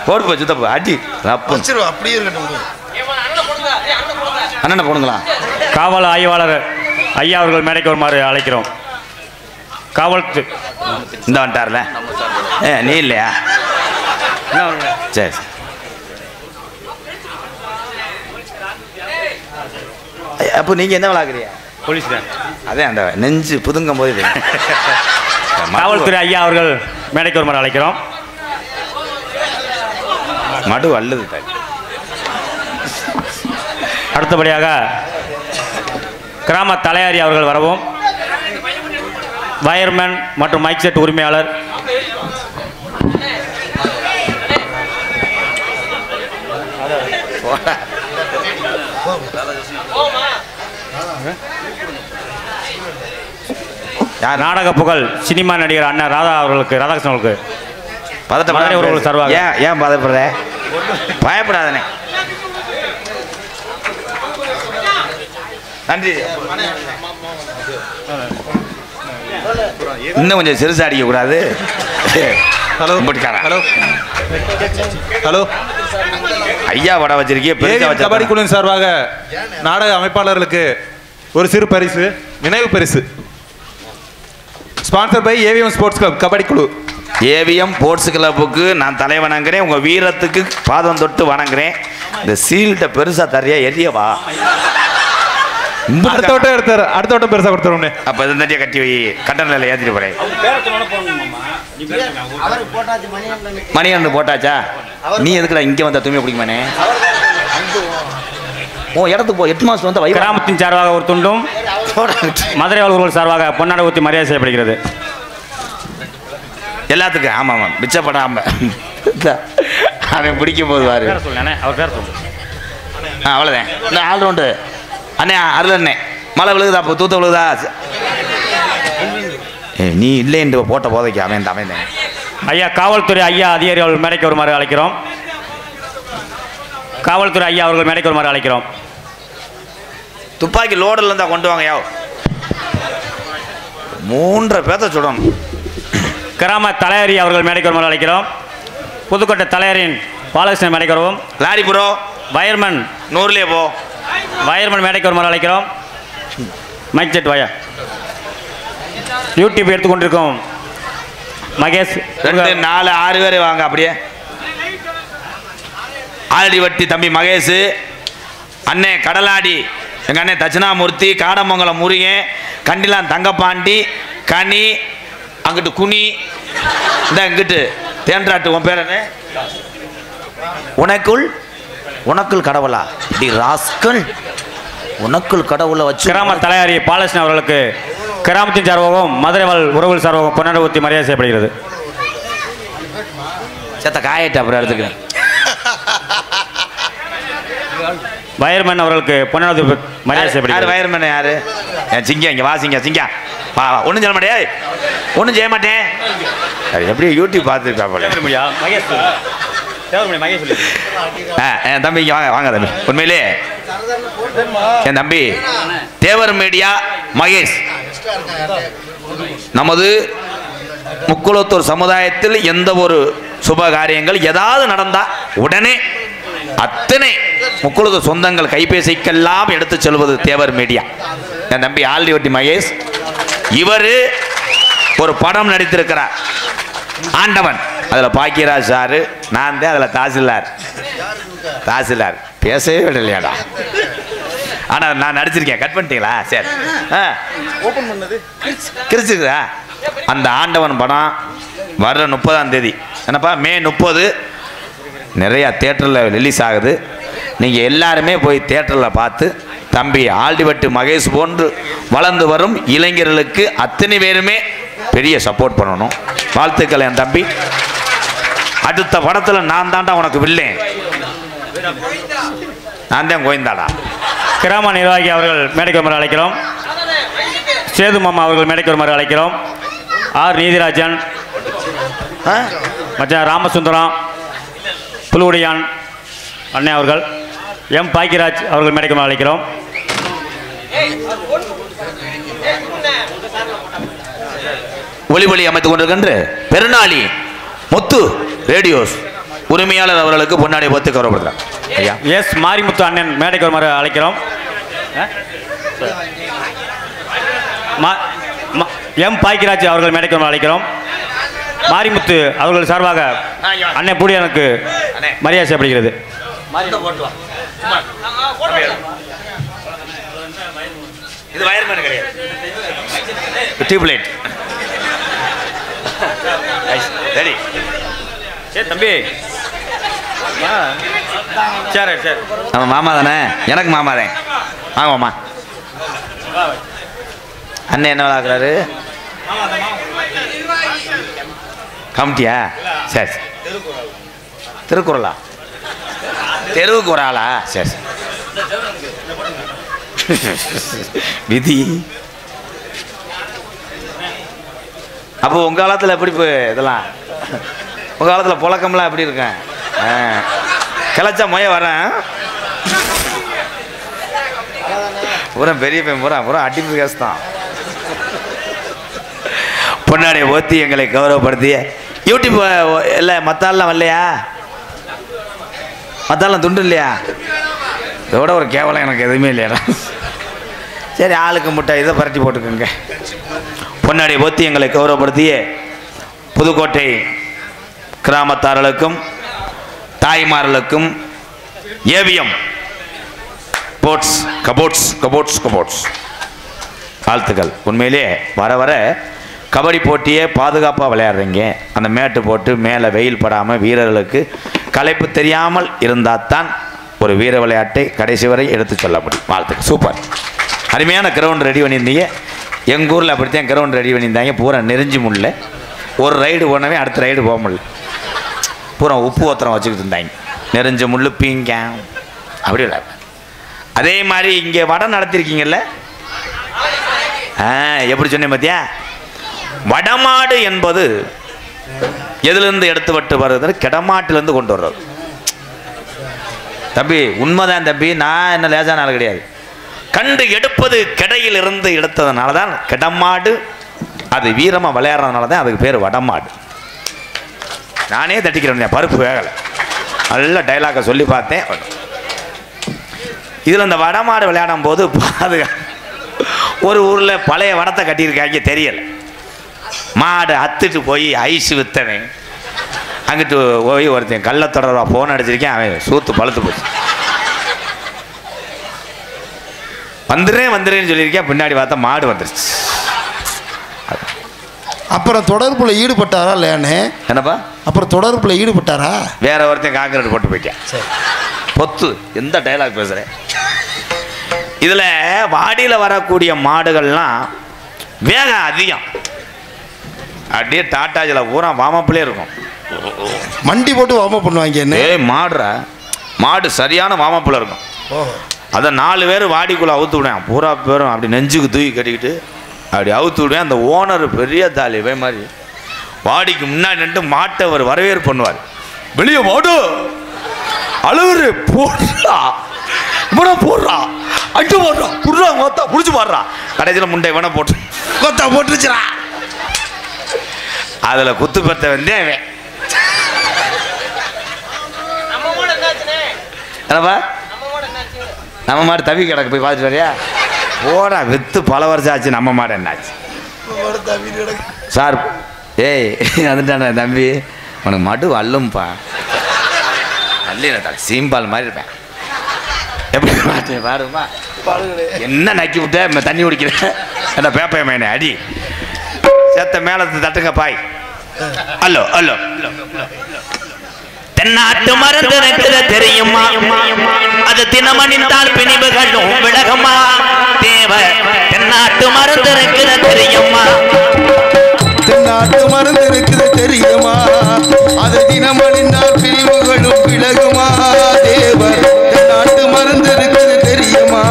போடு போய் சுத்தப்போ அடி ரப்பு அப்படியே இருக்கட்டும் அண்ணனை போடுங்களா காவல் ஆய்வாளர் ஐயா அவர்கள் மேடைக்கு வருமாறு அழைக்கிறோம் காவல் இந்த வந்துட்டார்ல நீ இல்லையா சரி அப்போ நீங்கள் என்ன விளாக்குறியா போலீஸ் தான் அதே அந்த நெஞ்சு புதுங்கும் போது காவல்துறை ஐயா அவர்கள் மேடைக்கு வருமாறு அழைக்கிறோம் மடு அல்லது அடுத்தபடியாக கிராம தலையாரி அவர்கள் வரவும் வயர்மேன் மற்றும் மைக் செட் உரிமையாளர் நாடக புகழ் சினிமா நடிகர் அண்ணன் ராதாகிருஷ்ணன் அவர்களுக்கு பதட்டம் சார்பாக ஏன் பதப்படுற பயப்படாதனே நன்றி இன்னும் கொஞ்சம் சிறுசா அடிக்க கூடாது ஹலோ ஹலோ ஹலோ ஐயா வடை வச்சிருக்கீங்க பெரிய கபடி குழுவின் சார்பாக நாடக அமைப்பாளர்களுக்கு ஒரு சிறு பரிசு நினைவு பரிசு sponsor by AVM sports club kabaddi குழு ஏவிஎம் ஸ்போர்ட்ஸ் கிளப்புக்கு நான் தலை வணங்குறேன் உங்கள் வீரத்துக்கு பாதம் தொட்டு வணங்குறேன் இந்த சீல்கிட்ட பெருசாக தரையா எரியவா அடுத்த வட்டம் பெருசாக கொடுத்துருவோம் அப்போ இந்த தட்டியை கட்டி வை கட்டணில் ஏற்றிட்டு போகிறேன் மணிகண்டன் போட்டாச்சா நீ எதுக்குடா இங்கே வந்தா தூய்மை பிடிக்குமானே ஓ இடத்துக்கு போ 8 மாதம் வந்து கிராமத்தின் சார்பாக ஒரு துண்டும் மதுரை வாழ்வுகள் சார்பாக பொன்னாடை ஊற்றி மரியாதை செய்யப்படுகிறது எல்லாத்துக்கும் ஆமாம் ஆமாம் மிச்சப்படாமல் அவன் பிடிக்கும் போது வாரு பேர சொல்லுண்ணே, அவர் பேர சொல்லு. அவ்வளோதான் இந்த ஆல்ரவுண்டு அண்ணே அருள் அண்ணே மழை விழுகுதா இப்போ தூத்த விழுகுதா நீ இல்லைன்னு போட்ட போதைக்கு அவன் தான் ஐயா காவல்துறை ஐயா அதிகாரி அவர்கள் மேடைக்கு வருமாறு அழைக்கிறோம். காவல்துறை ஐயா அவர்கள் மேடைக்கு வருமாறு அழைக்கிறோம். துப்பாக்கி லோடில் இருந்தால் கொண்டு வாங்க யோ 3 பேர்த்த சுடணும். கிராம தலையரி அவர்கள் மேடைக்கு வருமாறு அழைக்கிறோம். புதுக்கோட்டை தலையரின் பாலகிருஷ்ணன் மேடைக்கு வருவோம். லாரி ப்ரோ வயர்மன் நூறுலேயே போ வயர்மன் மேடைக்கு வருமாறு அழைக்கிறோம். மைக் செட் வாயா. யூடியூப் எடுத்துக்கொண்டிருக்கோம் மகேஷ் 2 4 6 பேர் வாங்க அப்படியே. ஆலடி வட்டி தம்பி மகேஷ், அண்ணே கடலாடி எங்கள் அண்ணே தட்சிணாமூர்த்தி, காடமங்கலம் முருகன், கண்டிலான் தங்கப்பாண்டி, கனி, அங்கிட்டு குனி, இந்த இங்கிட்டு தேன்றாட்டு. உன் பேர் என்ன? உனக்குள் கடவுளா டி ராஸ்கல், உனக்குள் கடவுளை வச்சு. கிராம தலையாரி பாலகிருஷ்ணன் அவர்களுக்கு கிராமத்தின் சார்பாகவும் மதுரை வாழ் உறவுகள் சார்பாகவும் பொன்னாடை ஊற்றி மரியாதை செய்யப்படுகிறது. செத்த காயட்டு அப்புறம் எடுத்துக்கிறேன். வயர்மன் அவர்களுக்கு பொன்னாடை மரியாதை யார் செய்யப்படுகிறது. வயர்மேன் யாரு? என் சிங்க இங்கே வாசிங்க சிங்க வா வா. ஒன்றும் சொல்ல மாட்டே, ஒன்றும் செய்ய மாட்டேன். அது எப்படி யூடியூப் பார்த்துருக்கா போல. என் தம்பி இங்கே வாங்க வாங்க தம்பி. உண்மையிலே என் தம்பி தேவர் மீடியா மகேஷ் நமது முக்குளத்தூர் சமுதாயத்தில் எந்த ஒரு சுப காரியங்கள் ஏதாவது நடந்தா உடனே அத்தனை முக்குளத்தூர் சொந்தங்கள் கைபேசிக்கெல்லாம் எடுத்து செல்வது தேவர் மீடியா. என் தம்பி ஆல்டிவட்டி மகேஷ் இவர் ஒரு படம் நடித்திருக்கிறார் ஆண்டவன். அதில் பாக்கியராஜ் சாரு, நான் தான் அதில் தாசில்தார் பேசவே விடலையாடா. ஆனால் நான் நடிச்சிருக்கேன். கட் பண்ணிட்டீங்களா? சரி. ஓப்பன் பண்ணது கிறிஸ்துதா. அந்த ஆண்டவன் படம் வர்ற 30ஆம் தேதி என்னப்பா மே 30 நிறையா தேட்டரில் ரிலீஸ் ஆகுது. நீங்கள் எல்லாருமே போய் தேட்டரில் பார்த்து தம்பி ஆல்டிவட்டு மகேஷ் போன்று வளர்ந்து வரும் இளைஞர்களுக்கு அத்தனை பேருமே பெரிய சப்போர்ட் பண்ணணும். வாழ்த்துக்கள் என் தம்பி. அடுத்த படத்தில் நான் தாண்டா உனக்கு வில்லேன், நான் தான் கோயந்தாடா. கிராம நிர்வாகி அவர்கள் மேடைக்கு வருமாறு அழைக்கிறோம். சேது மாமா அவர்கள் மேடைக்கு வருமாறு அழைக்கிறோம். ஆர் நீதிராஜன் மற்றும் ராமசுந்தரம் புலுவுடையான் அண்ணே அவர்கள், எம் பாக்கியராஜ் அவர்கள் மேடைக்கு வருமாறு அழைக்கிறோம். ஒளிபொலி அமைத்துக் கொண்டிருக்கின்ற பெருநாளி முத்து ரேடியோஸ் உரிமையாளர் அவர்களுக்கு பொன்னாடை போத்து கௌரவப்படுத்துறார். ஐயா எஸ் மாரிமுத்து அண்ணன் மேடைக்கு வருமாறு அழைக்கிறோம். எம் பாக்கியராஜ் அவர்கள் மேடைக்கு வருமாறு அழைக்கிறோம். மாரிமுத்து அவர்கள் சார்பாக அண்ணன் பூடியானுக்கு மரியாதை செய்யப்படுகிறது. இது வயர்மேன் கிடையாது, டியூப்லைட். சரி சரி தம்பி, சரி சரி நம்ம மாமா தானே, எனக்கு மாமா தான். ஆமாம்மா அண்ணன் என்ன விளாக்குறாரு? கமிட்டியா? சரி சரி. திருக்குறளா? தெருவுக்கு ஒரு ஆளா? சரி சரி. விதி. அப்போ உங்க காலத்தில் எப்படி இதெல்லாம் உங்க காலத்தில் புழக்கம்லாம் எப்படி இருக்கேன்? கிளச்சா மொய வரேன் பூரா பெரிய பையன் பூரா அடிப்பு கேஸ் தான். பொன்னாடியை ஓத்தி எங்களை கௌரவப்படுத்திய யூடியூப் இல்லை மத்தாலாம் வரலையா? மத்தாலாம் துண்டு இல்லையா? இதோட ஒரு கேவலம் எனக்கு எதுவுமே இல்லையா? சரி ஆளுக்கு முட்டை இதை பரட்டி போட்டுக்கோங்க. பொன்னாடியை ஓத்தி எங்களை கௌரவப்படுத்திய புதுக்கோட்டை கிராமத்தார்களுக்கும் தாய்மார்களுக்கும் ஏவிஎம் போட்ஸ் கபோட்ஸ் வாழ்த்துக்கள். உண்மையிலே வர வர கபடி போட்டியே பாதுகாப்பாக விளையாடுறீங்க. அந்த மேட்டு போட்டு மேலே வெயில் படாமல் வீரர்களுக்கு களைப்பு தெரியாமல் இருந்தால் தான் ஒரு வீர விளையாட்டை கடைசி வரை எடுத்து சொல்ல முடியும். வாழ்த்துக்கள், சூப்பர். அருமையான கிரவுண்ட் ரெடி பண்ணியிருந்தீங்க. எங்கள் ஊரில் அப்படித்தான் கிரவுண்ட் ரெடி பண்ணியிருந்தாங்க. பூரா நெறிஞ்சி முள்ள ஒரு ரைடு போனவே அடுத்த ரைடு போக முடியல. பூரா உப்பு ஒத்தரம் வச்சுக்கிட்டு இருந்தாங்க. நெறிஞ்ச முள்ளு பீங்க அப்படி இல்லை. அதே மாதிரி இங்கே வடம் நடத்திருக்கீங்கல்ல, எப்படி சொன்னேன் பார்த்தியா? வடமாடு என்பது எதுலேருந்து எடுத்து வருது? கிடமாட்டிலேருந்து கொண்டு வர்றது. தம்பி உண்மைதான் தம்பி, நான் என்ன லேசான ஆள் கிடையாது. கண்டு எடுப்பது கிடையில் இருந்து எடுத்ததுனால தான் கிடமாடு. அது வீரமாக விளையாடுறதுனால தான் அதுக்கு பேர் வடமாடு. நானே தட்டிக்கிறேன், பருப்பு வேகலை. நல்ல டைலாக்கை சொல்லி பார்த்தேன். இதில் இந்த வடமாடு விளையாடும் போது ஒரு ஊரில் பழைய வடத்தை கட்டியிருக்காங்க, தெரியலை. மாடு அத்துட்டு போய் ஐஸு வித்தவன் அங்கிட்டு போய் ஒருத்தன் கள்ளத்தொடர்பா ஃபோன் அடிச்சிருக்கேன். அவன் சூத்து பழுத்து போச்சு. வந்துடுறேன்னு சொல்லியிருக்கேன். பின்னாடி பார்த்தா மாடு வந்துருச்சு. அப்புறம் தொடர்புல ஈடுபட்டாரா இல்லையானே? என்னப்பா அப்புறம் தொடர்புல ஈடுபட்டாரா? வேற ஒருத்தன் காங்கிரீட் போட்டு போயிட்டேன். பொத்து எந்த டைலாக் பேசுகிறேன். இதில் வாடியில் வரக்கூடிய மாடுகள்லாம் வேகம் அதிகம். அப்படியே டாட்டாஜில் பூரா வாமப்பிலே இருக்கும். மண்டி போட்டு வார்ம் பண்ணுவாங்க. மாடு சரியான வாமப்பில் இருக்கும். அதை 4 பேர் வாடிக்குள்ளே அவுத்து விடுவேன். பூரா பேரும் அப்படி நெஞ்சுக்கு தூக்கி கட்டிக்கிட்டு அப்படி அவுத்து விடுவேன். அந்த ஓனர் பெரிய தாலி வே மாதிரி வாடிக்கு முன்னாடி நின்று மாட்டை அவர் வரவேற்பு பண்ணுவார். வெளியே மாடு அழுவுரு போடுறா, இவனை போடுறா, அட்டு போடுறா, புடுறா, மொத்தா புடிச்சு போடுறா. கடைசியில் முண்டை இவனை போட்டு கொத்தா போட்டுருச்சுரா. அதில் குத்து பத்த வந்தே அவன். என்னப்பா நம்ம மாடு தவி கிடக்கு போய் பார்த்துட்டு வரையா? போடா வித்து பல வருஷம் ஆச்சு. நம்ம மாடு என்னாச்சு சார்? ஏய் வந்துட்டான தம்பி, உனக்கு மடு அள்ளும்பா. அல்ல சீம்பால் மாதிரி இருப்பேன். எப்படி மாட்டு பாருமா? என்ன நக்கி விட்ட தண்ணி குடிக்கிறேன். என்ன பேப்பைய மேனே அடி செத்த மேல தட்டுங்க பாய். அல்லோ அல்லோ. தென்னாட்டு மருந்து இருக்கிற தெரியுமா? அது தினமணிந்தால் பிணிவுகளும் விலகுமா? தேவ தென்னாட்டு மருந்து இருக்கிற தெரியுமா? தென்னாட்டு மருந்து இருக்குது தெரியுமா? அது தினமணிந்தால் பிணிவுகளும் விலகுமா? தேவர் தென்னாட்டு மருந்து இருக்குது தெரியுமா?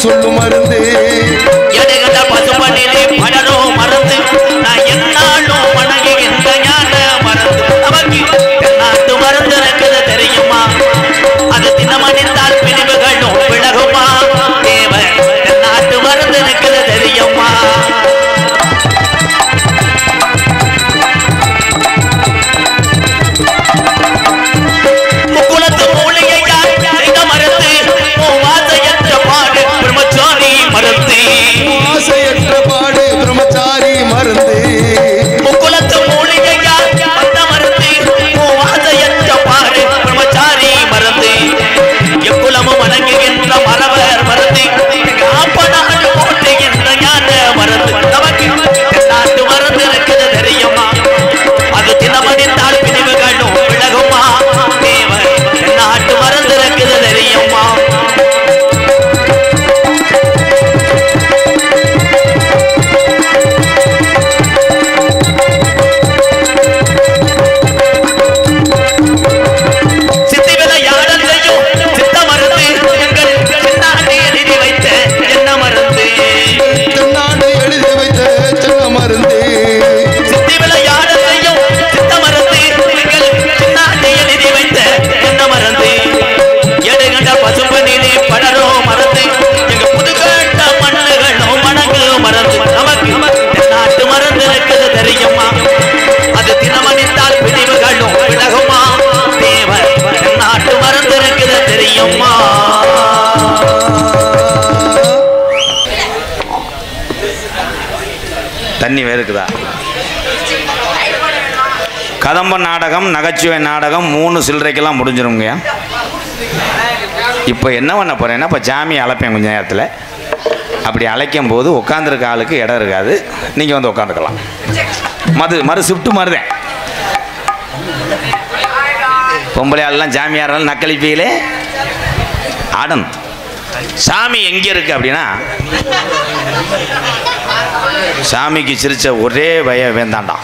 சொல்லும் மருந்து எடைகட்ட பசுமணிலே படரும் மருந்து. நான் என்னாலும் வணங்குகின்ற ஞான மருந்து. நமக்கு தென்னாட்டு மருந்து இருக்குது தெரியுமா? அது தினமணிந்தால் பிணிவுகளும் விலகுமா? தேவ தென்னாட்டு மருந்து இருக்குது தெரியுமா? முக்குளத்து மூலிகையா செய்த மருந்து. ஆசையற்ற பாடு பிரம்மச்சாரி மருந்து. முக்குளத்து மூலிகையா வந்த மருந்து. ஆசையற்ற பாடு பிரம்மச்சாரி மருந்து. எக்குளமும் வணங்குகின்ற மரவர் மருந்து. காப்பனாடு போட்டுகின்ற ஞான மருந்து. நமக்கு தென்னாட்டு மருந்து இருக்குது தெரியுமா? அது தினமணிந்தால் பிரிவுகளும் விலகுமா? தேவ தென்னாட்டு மருந்து இருக்குது தெரியுமா? தண்ணி வேறுக்குதா? கதம்ப நாடகம், நகைச்சுவை நாடகம் 3 சில்லறைக்கெல்லாம் முடிஞ்சிருங்க. இப்போ என்ன பண்ண போறேன்னா, இப்போ ஜாமி அழைப்பேன் கொஞ்ச நேரத்தில். அப்படி அழைக்கும் போது உட்காந்துருக்க ஆளுக்கு இடம் இருக்காது, நீங்கள் வந்து உட்காந்துக்கலாம். மறு ஷிஃப்ட் மாதிரிதான். பொம்பளை ஆள்லாம் ஜாமியாரெல்லாம் நக்களிப்பையிலே ஆடணும். சாமி எங்கே இருக்கு அப்படின்னா, சாமிக்கு சிரிச்ச ஒரே வேந்தாண்டான்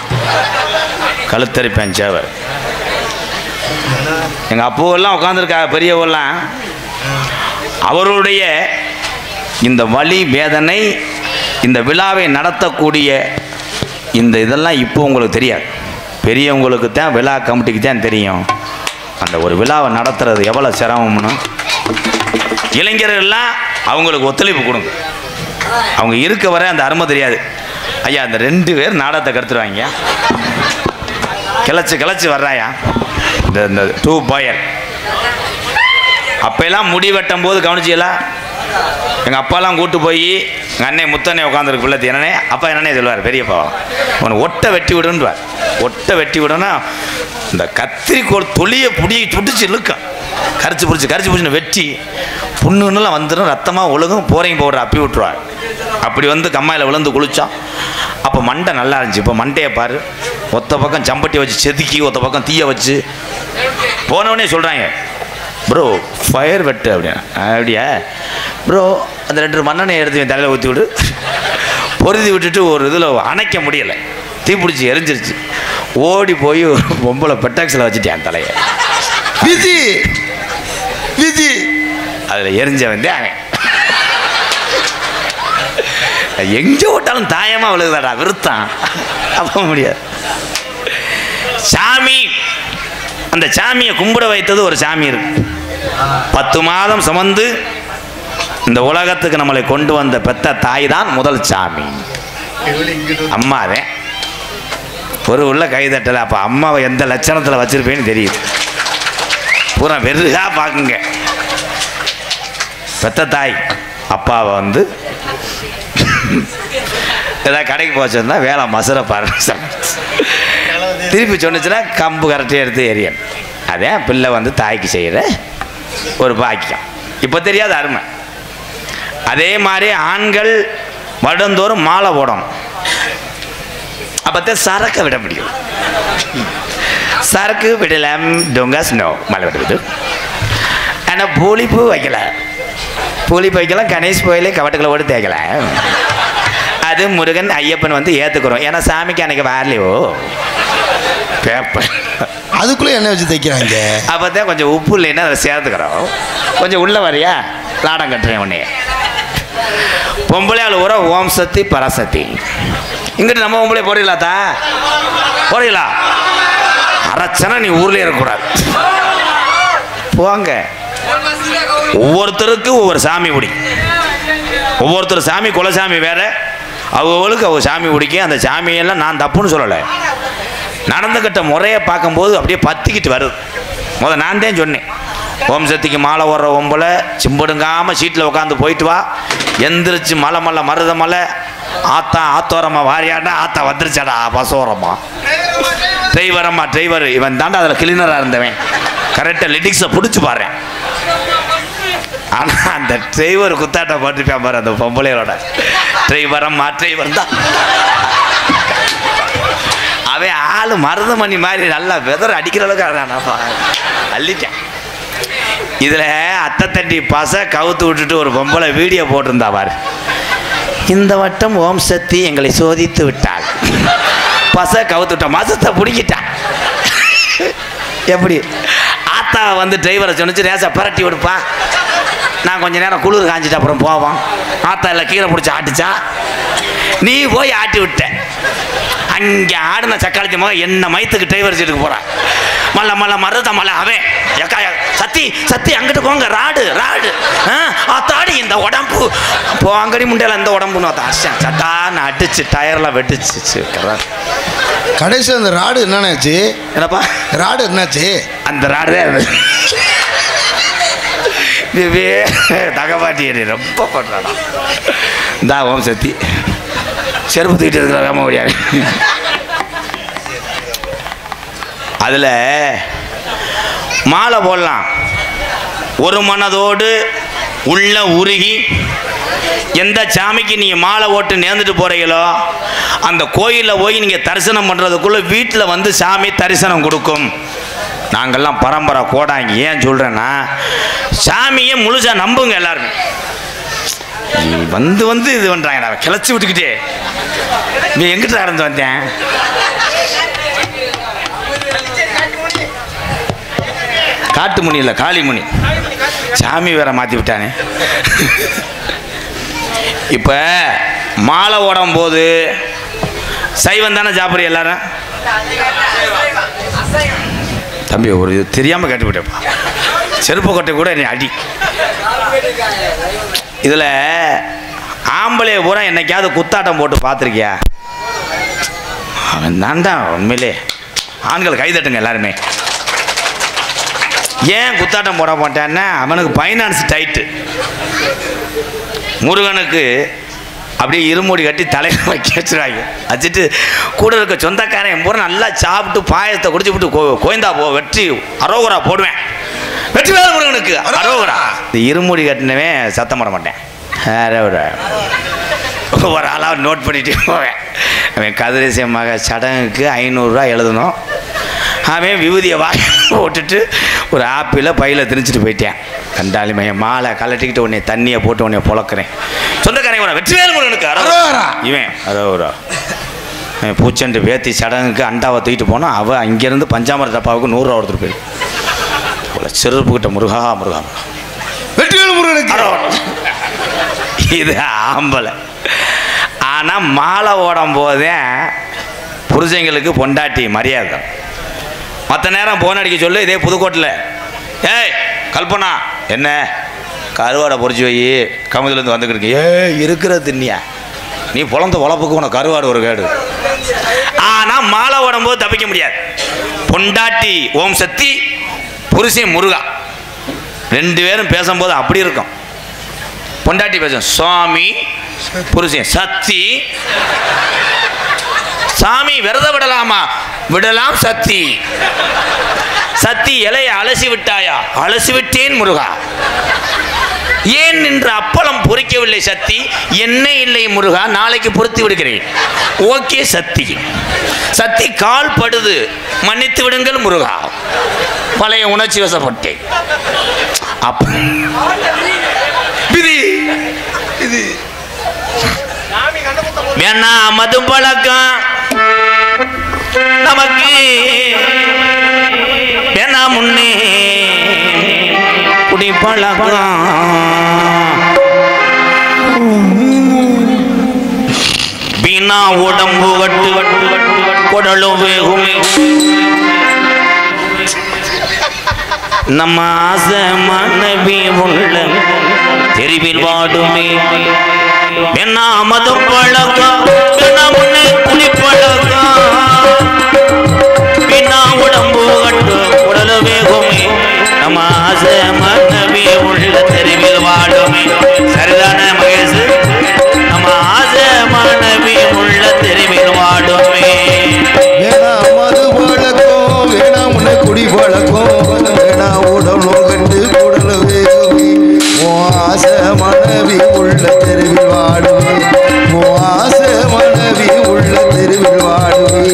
கழுத்தரிப்பேன் சேவர். எங்கள் அப்போவெல்லாம் உட்காந்துருக்காங்க பெரியவெல்லாம். அவருடைய இந்த வலி வேதனை, இந்த விழாவை நடத்தக்கூடிய இந்த இதெல்லாம் இப்போ உங்களுக்கு தெரியாது. பெரியவங்களுக்கு தான், விழா கமிட்டிக்கு தான் தெரியும் அந்த ஒரு விழாவை நடத்துறது எவ்வளோ சிரமம்னு. இளைஞர்கள்லாம் அவங்களுக்கு ஒத்துழைப்பு கொடுங்க. அவங்க இருக்க வர அந்த அருமை தெரியாது. ஐயா அந்த 2 பேர் நாடகத்தை கெடுத்துருவாங்க, கிளச்சி வர்றாயா இந்த 2 பாயர். அப்பெல்லாம் முடி வெட்டும் போது கவனிச்சியெல்லாம் எங்கள் அப்பாலாம் கூட்டு போய் எங்கள் அண்ணே முத்தண்ணே உட்காந்துருக்கு பிள்ளை என்னன்னே அப்பா என்னன்னே சொல்லுவார், பெரியப்பா உன்னை ஒட்டை வெட்டி விடுன்றார். ஒட்டை வெட்டி விடுன்னா இந்த கத்திரிக்கோள் தொலியை பிடிச்சி இழுக்கும், கரிச்சு பிடிச்சின்னு வெட்டி புண்ணுன்னெலாம் வந்துடும், ரத்தமாக ஒழுகும், போரையும் பவுடர் அப்பி விட்டுருவார். அப்படி வந்து கம்மாயில் விழுந்து குளித்தான். அப்போ மண்டை நல்லா இருந்துச்சு. இப்போ மண்டையை பாரு, ஒத்த பக்கம் சம்பட்டி வச்சு செதுக்கி, ஒத்த பக்கம் தீய வச்சு. போனவனே சொல்கிறாங்க, ப்ரோ ஃபயர் வெட்டு அப்படின்னா. அப்படியா ப்ரோ, அந்த 2 மண்ணெண்ணெய் எடுத்து என் தலையில் ஊற்றி விடு. பொருதி விட்டுட்டு ஒரு இதில் அணைக்க முடியலை, தீப்பிடிச்சி எரிஞ்சிருச்சு. ஓடி போய் ஒரு பொம்பளை பெட்டாக்ஸில் வச்சுட்டேன் தலையை. விதி விதி அதில் எரிஞ்ச வந்து அவன் எங்கே விட்டாலும் தாயமாக விழுகுதாடா, விருத்தான் அப்ப முடியாது. சாமி, அந்த சாமியை கும்பிட வைத்தது ஒரு சாமி இருக்கு. 10 மாதம் சுமந்து இந்த உலகத்துக்கு நம்மளை கொண்டு வந்த பெத்த தாய் தான் முதல் சாமி. அம்மாவே ஒரு உள்ள கைதட்டலை. அப்போ அம்மாவை எந்த லட்சணத்தில் வச்சிருப்பேன்னு தெரியுது. பூரா வெறுகா பார்க்குங்க. பெத்த தாய் அப்பாவை வந்து ஏதாவது கடைக்கு போச்சுன்னா வேலை மசுரை பாருங்க, திருப்பி சொன்னிச்சுன்னா கம்பு கரெக்டாக எடுத்து எரியன். அதே பிள்ளை வந்து தாய்க்கு செய்கிற ஒரு பாக்கியம். இப்போ தெரியாத அருமை. அதே மாதிரி ஆண்கள் வருடந்தோறும் மாலை போடணும். அப்போத்தான் சரக்கை விட முடியும். சரக்கு விடலாம், டொங்காஸ் நோ மழை விடுவது. ஆனால் பூலிப்பூ வைக்கல, பூலிப்பூ வைக்கலாம், கணேஷ் கோயிலே கவட்டுக்களை ஓடி தேய்க்கல. அது முருகன் ஐயப்பன் வந்து ஏற்றுக்கிறோம், ஏன்னா சாமிக்கு அன்னைக்கு வரலையோ பேப்பர், அதுக்குள்ளே என்ன வச்சு தைக்கிறாங்க. அப்போ தான் கொஞ்சம் உப்பு இல்லைன்னா அதை சேர்த்துக்கிறோம். கொஞ்சம் உள்ள வரையா லாடம் கட்டுறேன் உடனே. பொம்பளையால் ஊற ஓம் சக்தி பராசக்தி. இங்கிட்டு நம்ம பொம்பளை போறீங்களாத்தா, போறீங்களா? அரைச்சனா நீ ஊர்லேயே இருக்கக்கூடாது, போங்க. ஒவ்வொருத்தருக்கு ஒவ்வொரு சாமி பிடிக்கும். ஒவ்வொருத்தர் சாமி குலசாமி வேற, அவங்களுக்கு அவங்க சாமி பிடிக்கும். அந்த சாமியெல்லாம் நான் தப்புன்னு சொல்லலை, நடந்துக்கிட்ட முறையை பார்க்கும்போது அப்படியே பத்திக்கிட்டு வருது. நான் தான் சொன்னேன், ஓம் சக்திக்கு மாலை ஓடுற ஒம்பளை சிம்படுங்காமல் சீட்டில் உட்காந்து போயிட்டு வா, எந்திரிச்சு மலை மருத மலை ஆத்தோரமா வாரியாடா, ஆத்தா வந்துருச்சாடா பசோரமா, டிரைவர் இவன் தாண்டா அதில் கிளீனராக இருந்தவன், கரெக்டாக லிட்டிக்ஸை பிடிச்சி பாரு. ஆனால் அந்த டிரைவர் குத்தாட்ட போட்டுருப்பான் பாரு, அந்த பொம்பளையோட டிரைவர் தான் அவன் ஆளு மருதமணி மாதிரி நல்லா வெதர் அடிக்கிற அளவுக்கு அள்ளிட்டேன். இதில் அத்தை தண்டி பச கவுத்து விட்டுட்டு ஒரு பொம்பளை வீடியோ போட்டிருந்தா பாரு, இந்த வட்டம் ஓம் சக்தி எங்களை சோதித்து விட்டாள், பச கவுத்து விட்டான், மசத்தை பிடிக்கிட்டான். எப்படி ஆத்தாவை வந்து டிரைவரை சொன்னிச்சு, ரேசா பரட்டி விடுப்பா, நான் கொஞ்ச நேரம் குளிர் காஞ்சிட்டு அப்புறம் போவோம். ஆத்தா இல்லை கீரை பிடிச்சி ஆட்டுச்சா, நீ போய் ஆட்டி விட்ட. அங்கே ஆடின சக்காலத்தி மகன் என்ன மயத்துக்கு டிரைவர் சீட்டுக்கு போகிறான். மல்ல மருத மலை அவன் எக்கா சத்தி அங்கிட்டு போங்க, ராடு ஆத்தாடி இந்த உடம்பு போங்கடி முண்டையில் இந்த உடம்புன்னு அடிச்சேன். சட்டான்னு அடிச்சு டயர்லாம் வெட்டுச்சு. கடைசி அந்த ராடு என்னன்னாச்சு? என்னப்பா ராடு என்னாச்சு? அந்த ராடு தான் தகப்பாட்டி ரொம்ப பண்ணுறாடா. இந்தா ஓம் சக்தி செருப்பு தூக்கிட்டு இருக்கிற வேம முடியாது. அதில் மாலை போடலாம், ஒரு மனதோடு உள்ள உருகி எந்த சாமிக்கு நீங்கள் மாலை ஓட்டு நேர்ந்துட்டு போகிறீங்களோ அந்த கோயிலில் போய் நீங்கள் தரிசனம் பண்ணுறதுக்குள்ளே வீட்டில் வந்து சாமி தரிசனம் கொடுக்கும். நாங்கள்லாம் பரம்பரை கோடாங்க. ஏன் சொல்கிறேன்னா சாமியை முழுசாக நம்புங்க எல்லாருமே. வந்து வந்து இது பண்ணுறாங்க, நான் கிளச்சி விட்டுக்கிட்டே நீ எங்கிட்ட நடந்து வந்தேன். காட்டுமுனி இல்லை காளிமுனி, சாமி வேற மாற்றி விட்டானே. இப்போ மாலை ஓடும் போது சைவம் தானே சாப்பிட்ற எல்லாரும்? தம்பி ஒரு இது தெரியாமல் கேட்டுவிட்டேப்பா, செருப்பு கொட்டை கூட என்னை அடி. இதில் ஆம்பளைய பூரா என்னைக்காவது குத்தாட்டம் போட்டு பார்த்துருக்கியா? அவன் தான்டா உண்மையிலே. ஆண்கள் கைதட்டுங்க எல்லாருமே. ஏன் குத்தாட்டம் போட மாட்டான்னா அவனுக்கு ஃபைனான்ஸ் டைட்டு. முருகனுக்கு அப்படியே இருமூடி கட்டி தலையில் வைக்க வச்சுருவாங்க. வச்சுட்டு கூட இருக்க சொந்தக்காரன் பூரா நல்லா சாப்பிட்டு பாயசத்தை குடிச்சு விட்டு கோயந்தா வெற்றி அரோகரா போடுவேன். வெற்றி வேறு முருகனுக்கு அரோகரா. இந்த இருமூடி கட்டினவே சத்தம் போட மாட்டேன். அரோகரா ஒரு ஆளாக நோட் பண்ணிட்டு போவேன். அவன் கதிரேசியமாக சடங்குக்கு 500 ரூபா எழுதணும். அவன் விபூதியை வாங்கி போட்டுட்டு ஒரு ஆப்பிளை பையில் திரிச்சிட்டு போயிட்டேன். கண்டாலி மையம் மாலை கலட்டிக்கிட்டு உடனே தண்ணியை போட்டு உடனே புழக்கிறேன். சொந்தக்காரங்க கூட வெற்றி வேறு முருகனுக்கு அரோகரா. இவன் அரோகரா. பூச்செண்டு வேத்தி சடங்குக்கு அண்டாவை தூக்கிட்டு போனால் அவள் அங்கேருந்து பஞ்சாமர டப்பாவுக்கு 100 ரூபா கொடுத்துட்டு போயிடும். செருப்புக்கிட்ட முருகா முருகா வெற்றி வேறு முருகனுக்கு. இது ஆம்பளை. ஆனால் மாலை ஓடும் போதே புருஷங்களுக்கு பொண்டாட்டி மரியாதை. மற்ற நேரம் போன் அடிக்க சொல்லு. இதே புதுக்கோட்டில் ஏய் கல்பனா என்ன கருவாடை பொறிச்சு வை கமுதுலேருந்து வந்துக்கிட்டு இருக்கிற தின்னியா நீ பொழந்த உழப்புக்கு உனக்கு கருவாடு ஒரு கேடு. ஆனால் மாலை ஓடும்போது தப்பிக்க முடியாது. பொண்டாட்டி ஓம் சக்தி, புருஷன் முருகா, 2 பேரும் பேசும்போது அப்படி இருக்கும். பொண்டாட்டி பேசும் சுவாமி, புருஷன் சக்தி. சாமி விரத விடலாமா? விடலாம் சக்தி. சக்தி இலையை அலசி விட்டாயா? அலசி விட்டேன் முருகா. ஏன் என்று அப்பளம் பொறிக்கவில்லை சக்தி. எண்ணெய் இல்லை முருகா, நாளைக்கு பொறுத்து விடுகிறேன். ஓகே சக்தி. சக்தி கால் படுது, மன்னித்து விடுங்கள் முருகா. பழைய உணர்ச்சி வசப்பட்டேன். அப்ப இது வேணா மது பழக்கம் நமக்கு வேணா முன்னே குடி பழக்கம். வீணா உடம்பு வட்டு குடலும் வேகுமே. நம்ம ஆசை மனைவி உள்ள தெருவில் வாடுமே. வேணா மது பழக்கம் வேணா முன்னே குடி பழக்கம். வீணா உடம்பு வட்டு குடலு வேகுமே. நம்ம ஆசை மனைவி உள்ள தெருவில் வாடுமே. சரிதானே மகேஷ்? நம்ம ஆசை மனைவி உள்ள தெருவில் வாடுமே. வேணா மது பழக்கம் வேணா முன்ன குடி பழக்கம் வேணா உடம்பு கண்டு குடல் வேகுமே. ஆசை மனைவி உள்ள தெருவில் வாடுவே. ஆசை மனைவி உள்ள தெருவில் வாடுவே.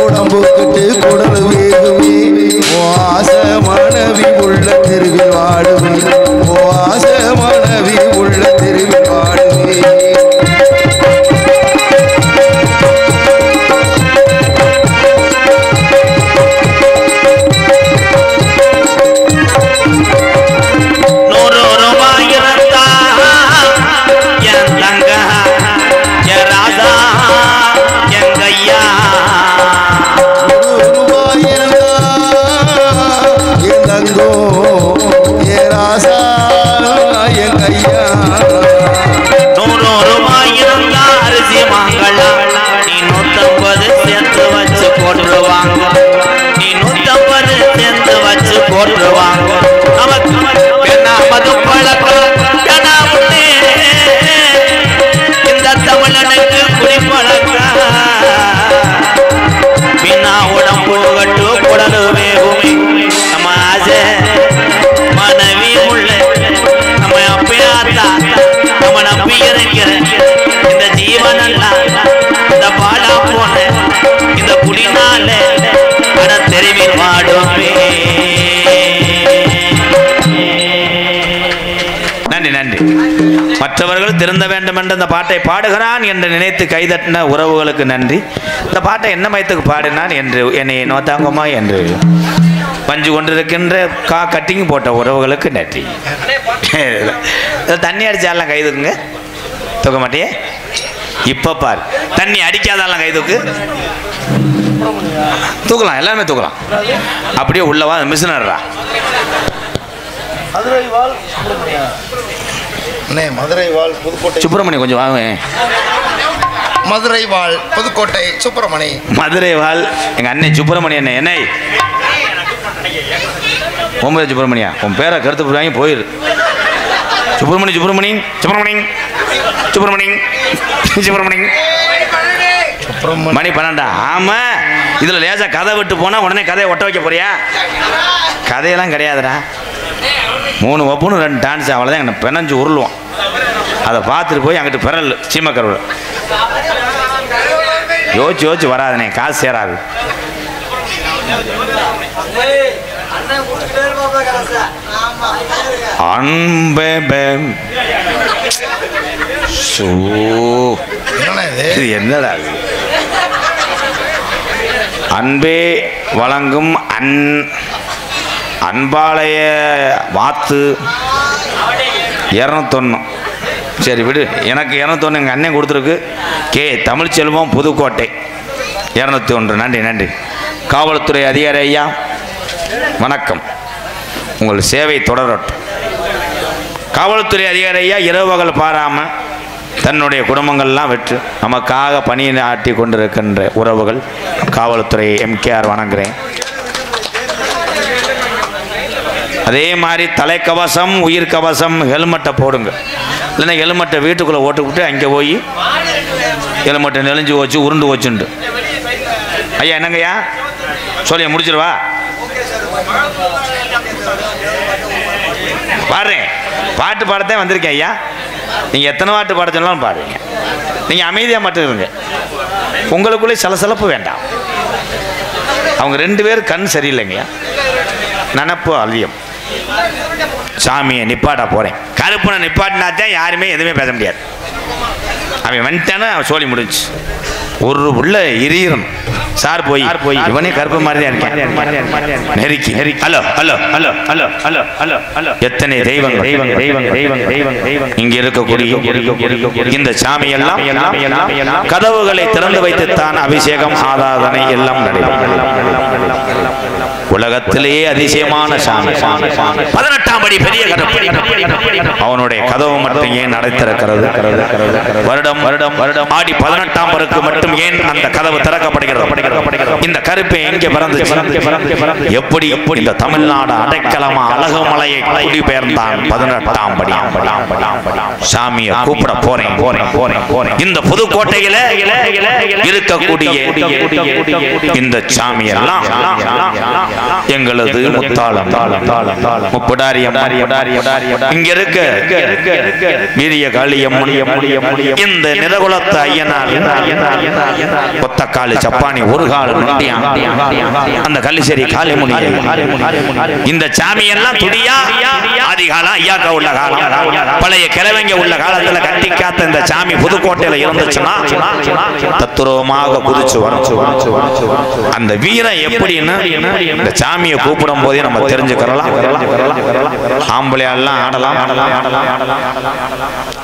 உடம்புக்கிட்டு குடல் வேகுமே. ஆசை மனைவி உள்ள தெருவில் வாடுவே. ஆசை மனைவி மற்றவர்கள் திருந்த வேண்டும் என்று இந்த பாட்டை பாடுகிறான் என்று நினைத்து கைதட்டின உறவுகளுக்கு நன்றி. இந்த பாட்டை என்ன மயத்துக்கு பாடினான் என்று என்னை நோத்தாங்கம்மா என்று பஞ்சு கொண்டிருக்கின்ற கட்டிங் போட்ட உறவுகளுக்கு நன்றி. தண்ணி அடிச்சாலாம் கை தூக்குங்க, தூக்க மாட்டியே. இப்ப பார், தண்ணி அடிக்காதாலாம் கை தூக்கு, தூக்கலாம், எல்லாருமே தூக்கலாம். அப்படியே உள்ளவா மிஷினர்ரா. மதுரை வாழ் புதுக்கோட்டை சுப்பிரமணி கொஞ்சம் வாங்க. மதுரை வாழ் புதுக்கோட்டை சுப்பிரமணி. மதுரை வாழ் எங்க அண்ணன் சுப்பிரமணி அண்ணன். என்ன ஓம்பது சுப்பிரமணியா, உன் பேரை கருத்து வாங்கி போயிரு. சுப்பிரமணி சுப்பிரமணி சுப்பிரமணி சுப்பிரமணி சுப்பிரமணி மணி 12. ஆமா, இதுல லேசா கதை விட்டு போனா உடனே கதையை ஒட்ட வைக்க போறியா? கதையெல்லாம் கிடையாதுடா. 3 ஒப்புன்னு 2 டான்ஸ், அவ்வளோதான். என்ன பெனஞ்சு உருளுவோம். அதை பார்த்துட்டு போய் அங்கிட்டு பிறல் சீமக்கருவில் யோசிச்சு யோசிச்சு வராதுனே, காசு சேராது. இது என்னடா? அன்பே வழங்கும் அன்பாலய வாத்து 201. சரி விடு, எனக்கு 201 எங்கள் அண்ணன் கொடுத்துருக்கு. கே தமிழ்ச்செல்வம் புதுக்கோட்டை 201. நன்றி நன்றி. காவல்துறை அதிகாரி ஐயா வணக்கம், உங்கள் சேவை தொடரட்டும். காவல்துறை அதிகாரி ஐயா இரவு பகல் பாராமல் தன்னுடைய குடும்பங்கள்லாம் விட்டு நமக்காக பணியாற்றி கொண்டிருக்கின்ற உறவுகள் காவல்துறை MKR வணங்குகிறேன். அதே மாதிரி தலைக்கவசம், உயிர் கவசம், ஹெல்மெட்டை போடுங்க. இல்லைன்னா ஹெல்மெட்டை வீட்டுக்குள்ளே ஓட்டுக்கிட்டு அங்கே போய் ஹெல்மெட்டை நெளிஞ்சு வச்சு உருண்டு வச்சுண்டு. ஐயா என்னங்கய்யா சொல்லி முடிச்சிருவா பாடுறேன். பாட்டு பாடத்தான் வந்திருக்கேன் ஐயா. நீங்கள் எத்தனை பாட்டு பாட சொன்னாலும் பாடுவீங்க. நீங்கள் அமைதியாக மட்டும் இருங்க, உங்களுக்குள்ளே சலசலப்பு வேண்டாம். அவங்க 2 பேர் கண் சரியில்லைங்கய்யா, நினப்பு அழியம். சாமியை நிப்பாட்ட போகிறேன். கருப்பனை நிப்பாட்டினாத்தான் யாருமே எதுவுமே பேச முடியாது. அவன் வந்துட்டானா சொல்லி முடிஞ்சு. ஒரு உள்ள எரியணும் சார் போய் இவனே கருப்பு மாதிரி தான் இருக்கேன். நெருக்கி hello hello hello hello hello hello hello எத்தனை தெய்வங்கள் தெய்வங்கள் தெய்வங்கள் தெய்வங்கள் தெய்வங்கள் தெய்வங்கள் இங்கே இருக்கக்கூடிய இந்த சாமி எல்லாம் கதவுகளை திறந்து வைத்துத்தான் அபிஷேகம் ஆராதனை எல்லாம் நடைபெறும். உலகத்திலேயே அதிசயமான சாமி 18ஆம் படி பெரிய அவனுடைய கதவு மட்டும் ஏன் அடைத்திருக்கிறது? வருடம் வருடம் வருடம் ஆடி 18ஆம் பருக்கு மட்டும் ஏன் அந்த கதவு திறக்கப்படுகிறது? இந்த கருப்பை எங்கே பிறந்துச்சு? எப்படி இந்த தமிழ்நாடு அடைக்கலமா அழகுமலையை குடிபெயர்ந்தான் 18ஆம் படி. சாமியை கூப்பிட போறேன் போறேன் போறேன் போறேன். இந்த புதுக்கோட்டையில இருக்கக்கூடிய இந்த சாமி எல்லாம் எங்களது முத்தாளம் முப்படாரியம் இங்க இருக்க வீரிய காளியம்மன், இந்த நிலகுலத்து ஐயனார் கொத்தக்காலு சப்பானி ஒரு கால நொண்டியான் அந்த கள்ளிசேரி காளிமுனி. இந்த சாமி எல்லாம் துடியா ஆதிகாலம் ஐயாக்கா உள்ள காலம், பழைய கிழவங்க உள்ள காலத்துல கட்டி காத்த இந்த சாமி புதுக்கோட்டையில இருந்துச்சுன்னா தத்துரமாக குதிச்சு வரும். அந்த வீரம் எப்படின்னு இந்த சாமியை கூப்பிடும் போதே நம்ம தெரிஞ்சுக்கிறலாம். ஆம்பளையெல்லாம் ஆடலாம்.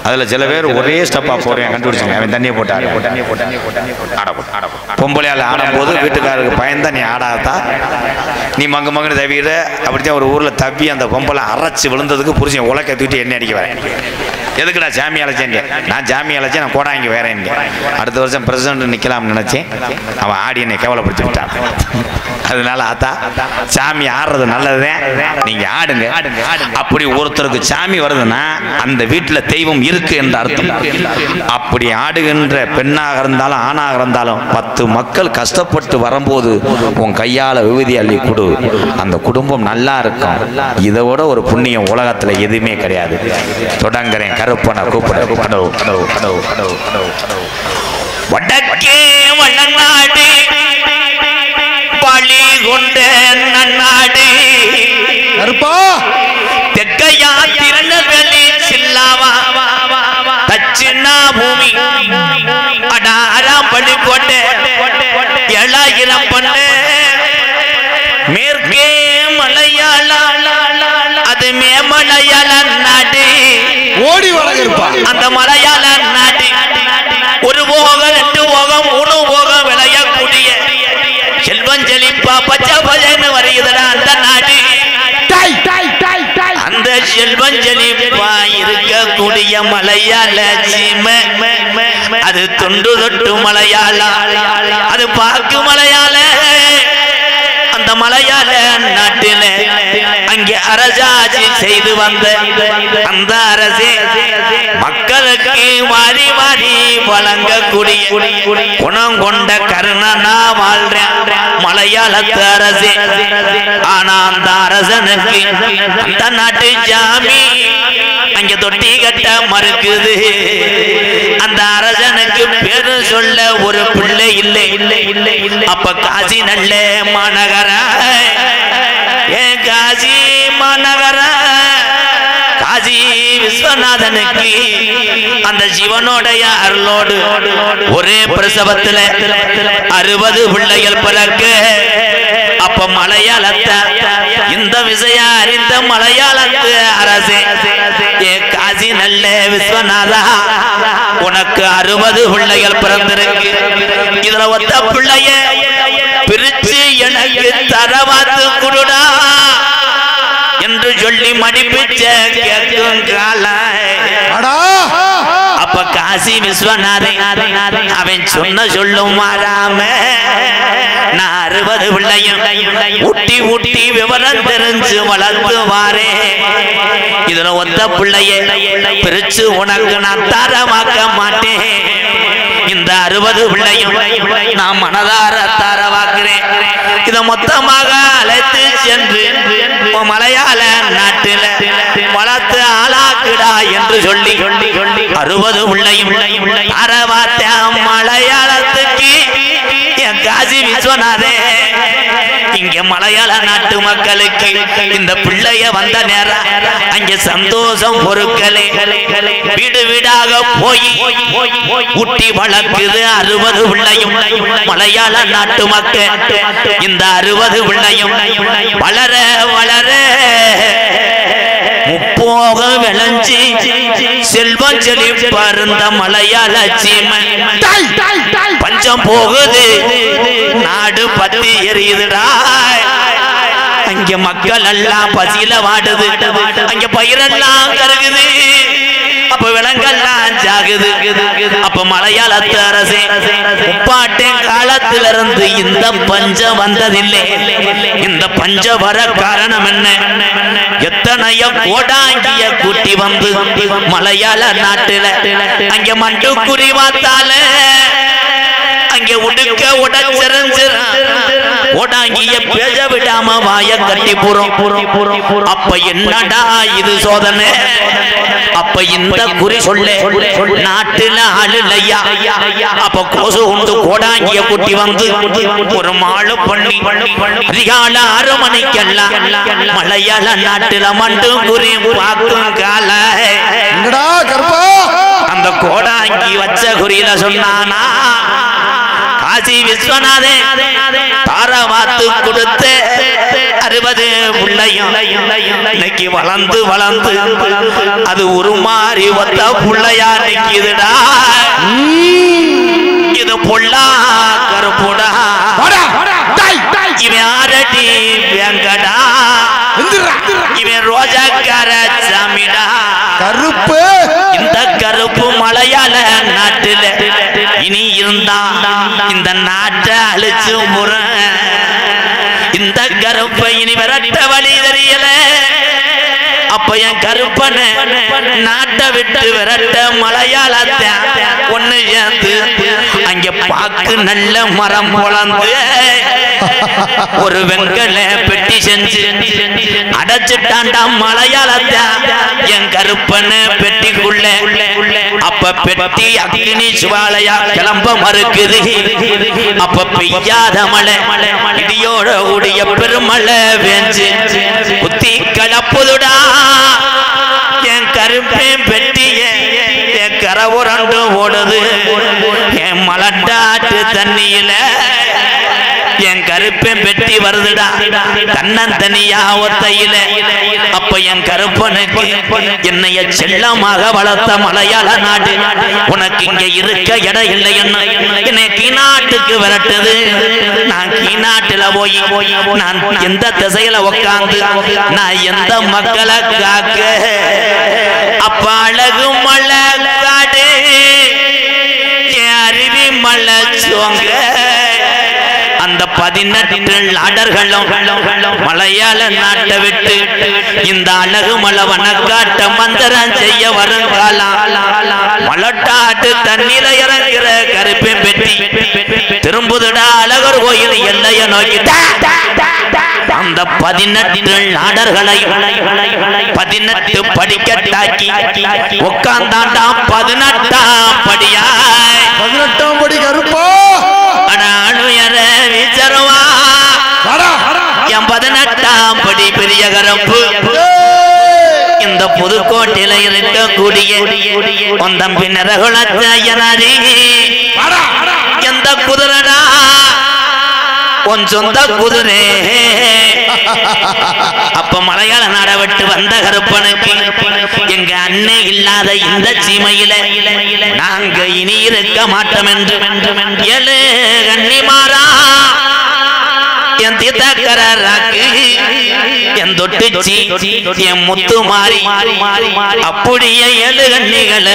அதுல சில பேர் ஒரே ஸ்டெப்பா போறேன் கண்டுபிடிச்சுங்க. அவன் தண்ணியை போட்டாரு. பொம்பளையால் ஆடும் போது வீட்டுக்காரருக்கு பயந்தா நீ ஆடாதா, நீ மங்கு மங்குன்னு தவிர அப்படித்தான் ஒரு ஊர்ல தப்பி அந்த பொம்பளை அரைச்சு விழுந்ததுக்கு புரிச்சு உலக்க தூக்கிட்டு என்ன அடிக்க வரேன். எதுக்குடா சாமி அழைச்சேன்? நான் சாமி அழைச்சேன், நான் கோடாங்கி வேற. அடுத்த வருஷம் பிரசிடண்ட் நிக்கலாம்னு நினைச்சேன். அவன் ஆடி என்னை கேவலப்படுத்தி விட்டான். அதனால ஆத்தா சாமி ஆடுறது நல்லதுதான், நீங்க ஆடுங்க. அப்படி ஒருத்தருக்கு சாமி வருதுன்னா அந்த வீட்டுல தெய்வம் இருக்கு என்ற அர்த்தம். அப்படி ஆடுகின்ற பெண்ணாக இருந்தாலும் ஆணாக இருந்தாலும் 10 மக்கள் கஷ்டப்பட்டு வரும்போது உன் கையால விபூதி அள்ளி கொடு, அந்த குடும்பம் நல்லா இருக்கும். இதை விட ஒரு புண்ணியம் உலகத்துல எதுவுமே கிடையாது. தொடங்குறேன். கருப்பனை கூப்பிட கடவு கடவு கடவு கடவு கடவு கடவு வடக்கே வளநாடு பழி கொண்ட நன்னாடு கருப்பா தெற்கையா திருநெல்வேலி சில்லாவா 7000 பண்ணு மேற்கே மலையாள அது மேமலையாள நாடு ஓடி வளர்ப்பா அந்த மலையாள நாடு ஒரு போகம் 2 போகம் 3 போகம் விளையக்கூடிய செல்வம் செழிப்பா பச்சை பச்சைன்னு வருகிறதா அந்த நாடு அந்த செல்வம் செழிப்பா இருக்கக்கூடிய மலையாள சீமை அது தொண்டு தொட்டு மலையாள அது பாக்கு மலையாள அந்த மலையாள நாட்டில அங்கே அரசாட்சி செய்து வந்த அந்த அரசே மக்களுக்கு மாறி மாறி வழங்கக்கூடிய குணம் கொண்ட கருணனா வாழ்றேன் மலையாளத்து அரசே. ஆனா அந்த அரசனுக்கு அந்த நாட்டு ஜாமி அங்க தொட்டி கட்ட மறுக்குது. அந்த அரசனுக்கு பேரு சொல்ல ஒரு பிள்ளை இல்லை. அப்ப காசி நல்ல மாநகர காசி மாநகர காசி விஸ்வநாதனுக்கு அந்த சிவனுடைய அருளோடு ஒரே பிரசவத்துல 60 பிள்ளைகள் பிறக்க அப்ப மலையாளத்த இந்த விஷயம் அறிந்த மலையாளத்து அரசே காசி நல்ல விஸ்வநாதா உனக்கு 60 பிள்ளைகள் பிறந்திருக்கு. இதுல ஒத்த பிள்ளைய பிரிச்சு எனக்கு தரவாத்து குடுடா என்று சொல்லி மடிப்பிச்ச கேட்கும் கால அப்ப காசி விஸ்வநாதன் அவன் சொன்ன சொல்லும் மாறாம நான் 60 பிள்ளையும் ஊட்டி ஊட்டி விவரம் தெரிஞ்சு வளர்ந்து வாரே. இதுல ஒத்த பிள்ளைய பிரிச்சு உனக்கு நான் தரமாக்க மாட்டேன். இந்த 60 பிள்ளையும் நான் மனதார தரவாக்குறேன். இத மொத்தமாக அழைத்து சென்று மலையாள நாட்டில வளர்த்து ஆளாக்குடா என்று சொல்லி 60 பிள்ளையும் தரவாத்த மலையாளத்துக்கு என் காசி விஸ்வநாதே இங்க மலையாள நாட்டு மக்களுக்கு இந்த பிள்ளைய வந்த நேரம் அங்க சந்தோஷம் பொருட்களே வீடு வீடாக போய் ஊட்டி வளர்க்குது 60 பிள்ளையும் மலையாள நாட்டு மக்கள் இந்த 60 பிள்ளையும் வளர வளர முப்போக விளைஞ்சி செல்வம் செழிப்பருந்த மலையாள சீமை பஞ்சம் போகுது நாடு பத்தி எரியுதுடா. அங்க மக்கள் எல்லாம் பசியில வாடுது. அங்க பயிரெல்லாம் கருகுது. அப்ப விலங்கெல்லாம் ஜாகுது. அப்ப மலையாளத்து அரசே முப்பாட்டின் காலத்திலிருந்து இந்த பஞ்சம் வந்ததில்லை. இந்த பஞ்ச வர காரணம் என்ன? எத்தனைய கோடாங்கிய கூட்டி வந்து மலையாள நாட்டுல அங்க மண்டு குறி வாத்தால அங்க உடுக்க உடச்சிருந்து ஓடாங்கிய பேச விடாம வாய கட்டி போறோம். அப்ப என்னடா இது சோதனை? அப்ப இந்த குறி சொல்ல நாட்டுல ஆளுலையா. அப்ப கோசு உண்டு கோடாங்கிய குட்டி வந்து ஒரு மாடு பண்ணி அதிகால 6 மணிக்கெல்லாம் மலையாள நாட்டுல மண்டு குறி பார்க்கும் கால அந்த கோடாங்கி வச்ச குறியில சொன்னானா காசி விஸ்வநாதே தாரவாத்து கொடுத்து 60 பிள்ளையும் இன்னைக்கு வளர்ந்து வளர்ந்து அது உருமாறி ஒத்த பிள்ளையா நிக்குதுடா. இது பொல்லா கருப்புடா. இவன் ஆரடி வெங்கடா. இவன் ரோஜாக்கார சாமிடா. கருப்பு இந்த கருப்பு மலையாள நாட்டுல இனி இருந்தா இந்த நாட்டை அழிச்சு முற. இந்த கருப்பை இனி விரட்ட வழி தெரியல. அப்ப என் கருப்பனை நாட்டை விட்டு விரட்ட மலையாளத்தை ஒண்ணு சேர்ந்து அங்க பாக்கு நல்ல மரம் பொழந்து ஒரு வெங்கல பெட்டி செஞ்சு அடைச்சிட்டாண்டா மலையாளத்தை என் கருப்பனை பெட்டிக்குள்ள. அப்ப பெட்டி அக்னி சுவாலையா கிளம்ப மறுக்குது. அப்ப பெய்யாத மழை இடியோட கூடிய பெருமழை வேஞ்சு குத்தி கலப்புதுடா. என் கருப்பேன் பெட்டிய என் கரவுரண்டு ஓடுது. என் மலட்டாட்டு தண்ணியில என் கருப்பன் வெட்டி வருதுடா தன்னந்தனியா ஒத்தையில. அப்ப என் கருப்பனுக்கு என்னைய செல்லமாக வளர்த்த மலையாள நாடு உனக்கு இங்க இருக்க இடம் இல்லை என்னை கீநாட்டுக்கு விரட்டுது. நான் கீநாட்டுல போய் நான் எந்த திசையில உட்கார்ந்து நான் எந்த மக்களை காக்க. அப்ப அழகு மலை காடு அருவி மலை சோங்க அந்த 18 நாடர்களும் மலையாள நாட்டை விட்டு இந்த அழகு மலை வனக்காட்ட மந்திரம் செய்ய வருங்காலம். மலட்டாட்டு தண்ணீர இறங்குற கருப்பேன் பெட்டி திரும்புதுடா அழகர் கோயில் எல்லைய நோக்கிட்ட. அந்த 18 நாடர்களை 18 படிக்கட்டாக்கி உட்கார்ந்தாண்டா 18ஆம் படியாய். 18ஆம் படி கருப்பா வீச்சருவா என் 18ஆம் படி பெரிய கருப்பு. இந்த புதுக்கோட்டையில இருக்கக்கூடிய ஒந்தம்பி நிறகுலத்தையனாரி எந்த குதிரடா உன் சொந்த குதிரை. அப்ப மலையாள நாட விட்டு வந்த கருப்பனுக்கு எங்க அண்ணே இல்லாத இந்த சீமையில நாங்க இனி இருக்க மாட்டோம் என்று ஏழு கன்னிமாரா என் தீர்த்தக்கராக்கு என் தொட்டுச்சி என் முத்து மாறி அப்படியே 7 கன்னிகள்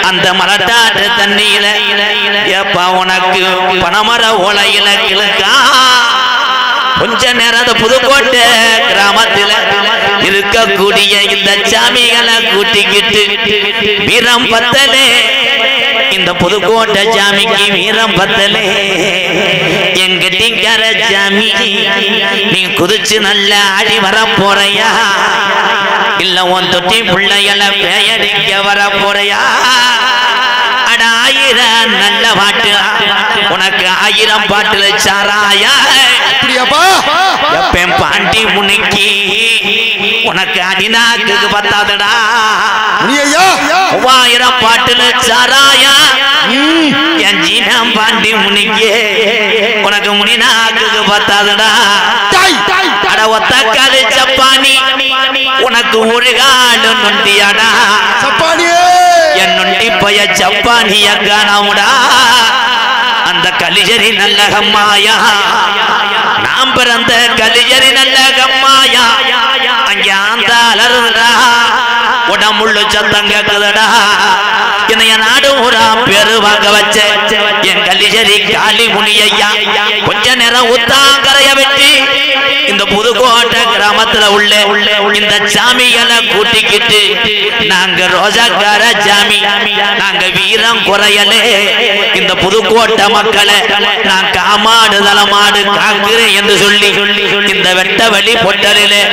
அந்த மலட்டாட்டு தண்ணியில ஏப்பா உனக்கு பனமர ஓலையில கிழக்கா. கொஞ்ச நேரம் புதுக்கோட்டை கிராமத்துல இருக்கக்கூடிய இந்த சாமிகளை கூட்டிக்கிட்டு வீரம் பத்தலே. இந்த புதுக்கோட்டை சாமிக்கு வீரம் பத்தலே. எங்க டிங்கர சாமி நீ குதிச்சு நல்ல ஆடி வர போறையா இல்ல உன் தொட்டி பிள்ளைகளை பேயடிக்க வர போறையா? அட 1000 நல்ல பாட்டு உனக்கு 1000 பாட்டுல சாராயா. எப்பன் பாண்டி முனிக்கி உனக்கு அடிநாக்கு பத்தாதடா 3000 பாட்டுல சாராயா. என் ஜீனம் பாண்டி முனிக்கி உனக்கு முனிநாக்கு பத்தாதடா. அட ஒத்தக்காலு சப்பானி உனக்கு ஒரு காலு நொண்டியாடா. என் நொண்டி பய சப்பானிய காணாமுடா. அந்த கலிஜரி நல்ல கம்மாயா நாம் பிறந்த கலிஜரி நல்ல கம்மாயா. அங்க அந்த அலறுதா உடம்புள்ள சத்தம் கேக்குதடா. என்னைய நாடு ஊரா பேரு வாங்க வச்ச என் கலிஜரி காளி முனியா கொஞ்ச நேரம் உத்தாங்கரைய வெட்டி இந்த புதுக்கோட்டை கிராமத்துல உள்ள இந்த சாமிகளை கூட்டிக்கிட்டு நாங்க ரோஜாக்கார சாமி நாங்க வீரம் குறையலே. இந்த புதுக்கோட்டை மக்களை நான் காமாடு தலமாடு காக்குறேன் என்று சொல்லி இந்த வெட்ட வழி பொட்டலிலே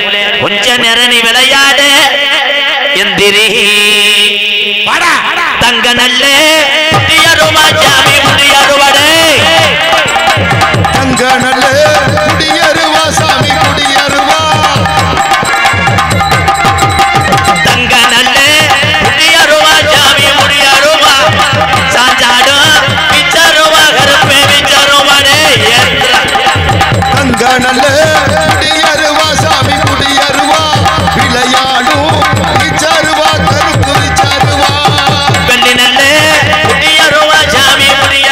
கொஞ்ச நேரம் நீ விளையாடு எந்திரி தங்க நல்ல குடியருமா சாமி குடியருவடே. தங்க நல்ல குடியருவா சாமி குடியருவா. தங்க நல்ல குடியருவா சாமி குடியருவா. சாஞ்சாடு விச்சருவா கருப்பே விச்சருவடே. தங்க நல்ல குடியருவா சாமி குடியருவா. விளையாடும் விச்சருவா கருப்பு விச்சருவா. வெள்ளி நல்ல குடியருவா சாமி குடிய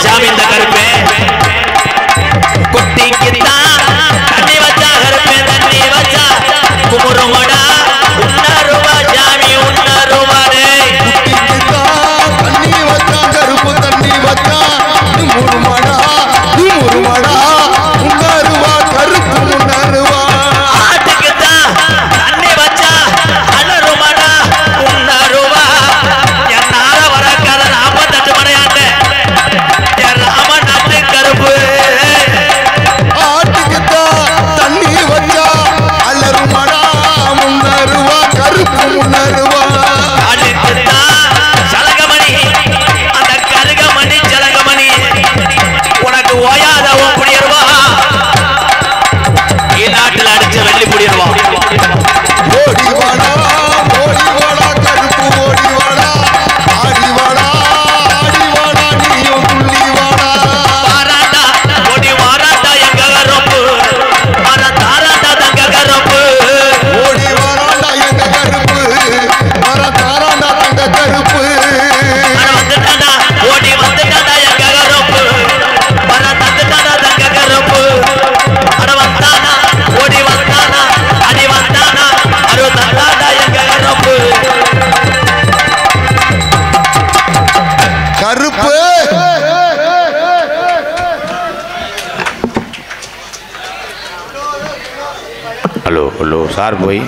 சாமி இந்த கருப்பே குட்டிக்குத்தான் தண்ணி வச்சா கருப்பே தண்ணி வச்சா குமுறுமடா உன்னருவா சாமி உன்னருவாரே தண்ணி வச்சா கருப்பு தண்ணி வச்சா முருமடா முருமடா உன்னருவா கருப்பு முன்னருவா ஆட்டுக்குத்தான் தண்ணி வச்சா அலருமடா உன்னருவா என்னால வர கதை 48 மடையாண்டு என் ராமநாட்டு கருப்பு ஆட்டுக்குத்தான் தண்ணி வச்சா அலருமடா முன்னருவா கருப்பு முன்னருவா ஆட்டுக்குத்தான் சலகமணி அந்த கருகமணி சலகமணி உனக்கு ஓயாத புடியருவா நாட்டில் அடிச்ச வெள்ளி புடியருவா ஓடி வாடா கருப்பு ஓடி வாடா ஆடி வாடா நீயும் துள்ளி வாடா பாராட்டா ஓடி வாராட்டா எங்க கருப்பு மர தாராட்டா தங்க கருப்பு ஓடி வாராண்டா எங்க கருப்பு வர தாராண்டா தங்க கருப்பு அட வந்துட்டாடா ஓடி வந்துட்டாடா எங்க கருப்பு மர தந்துட்டாடா தங்க கருப்பு அட வந்தானா ஓடி வந்தானா அடி வந்தானா அரு தந்தாடா எங்க கருப்பு கருப்பு ஹலோ ஹலோ சார் போய்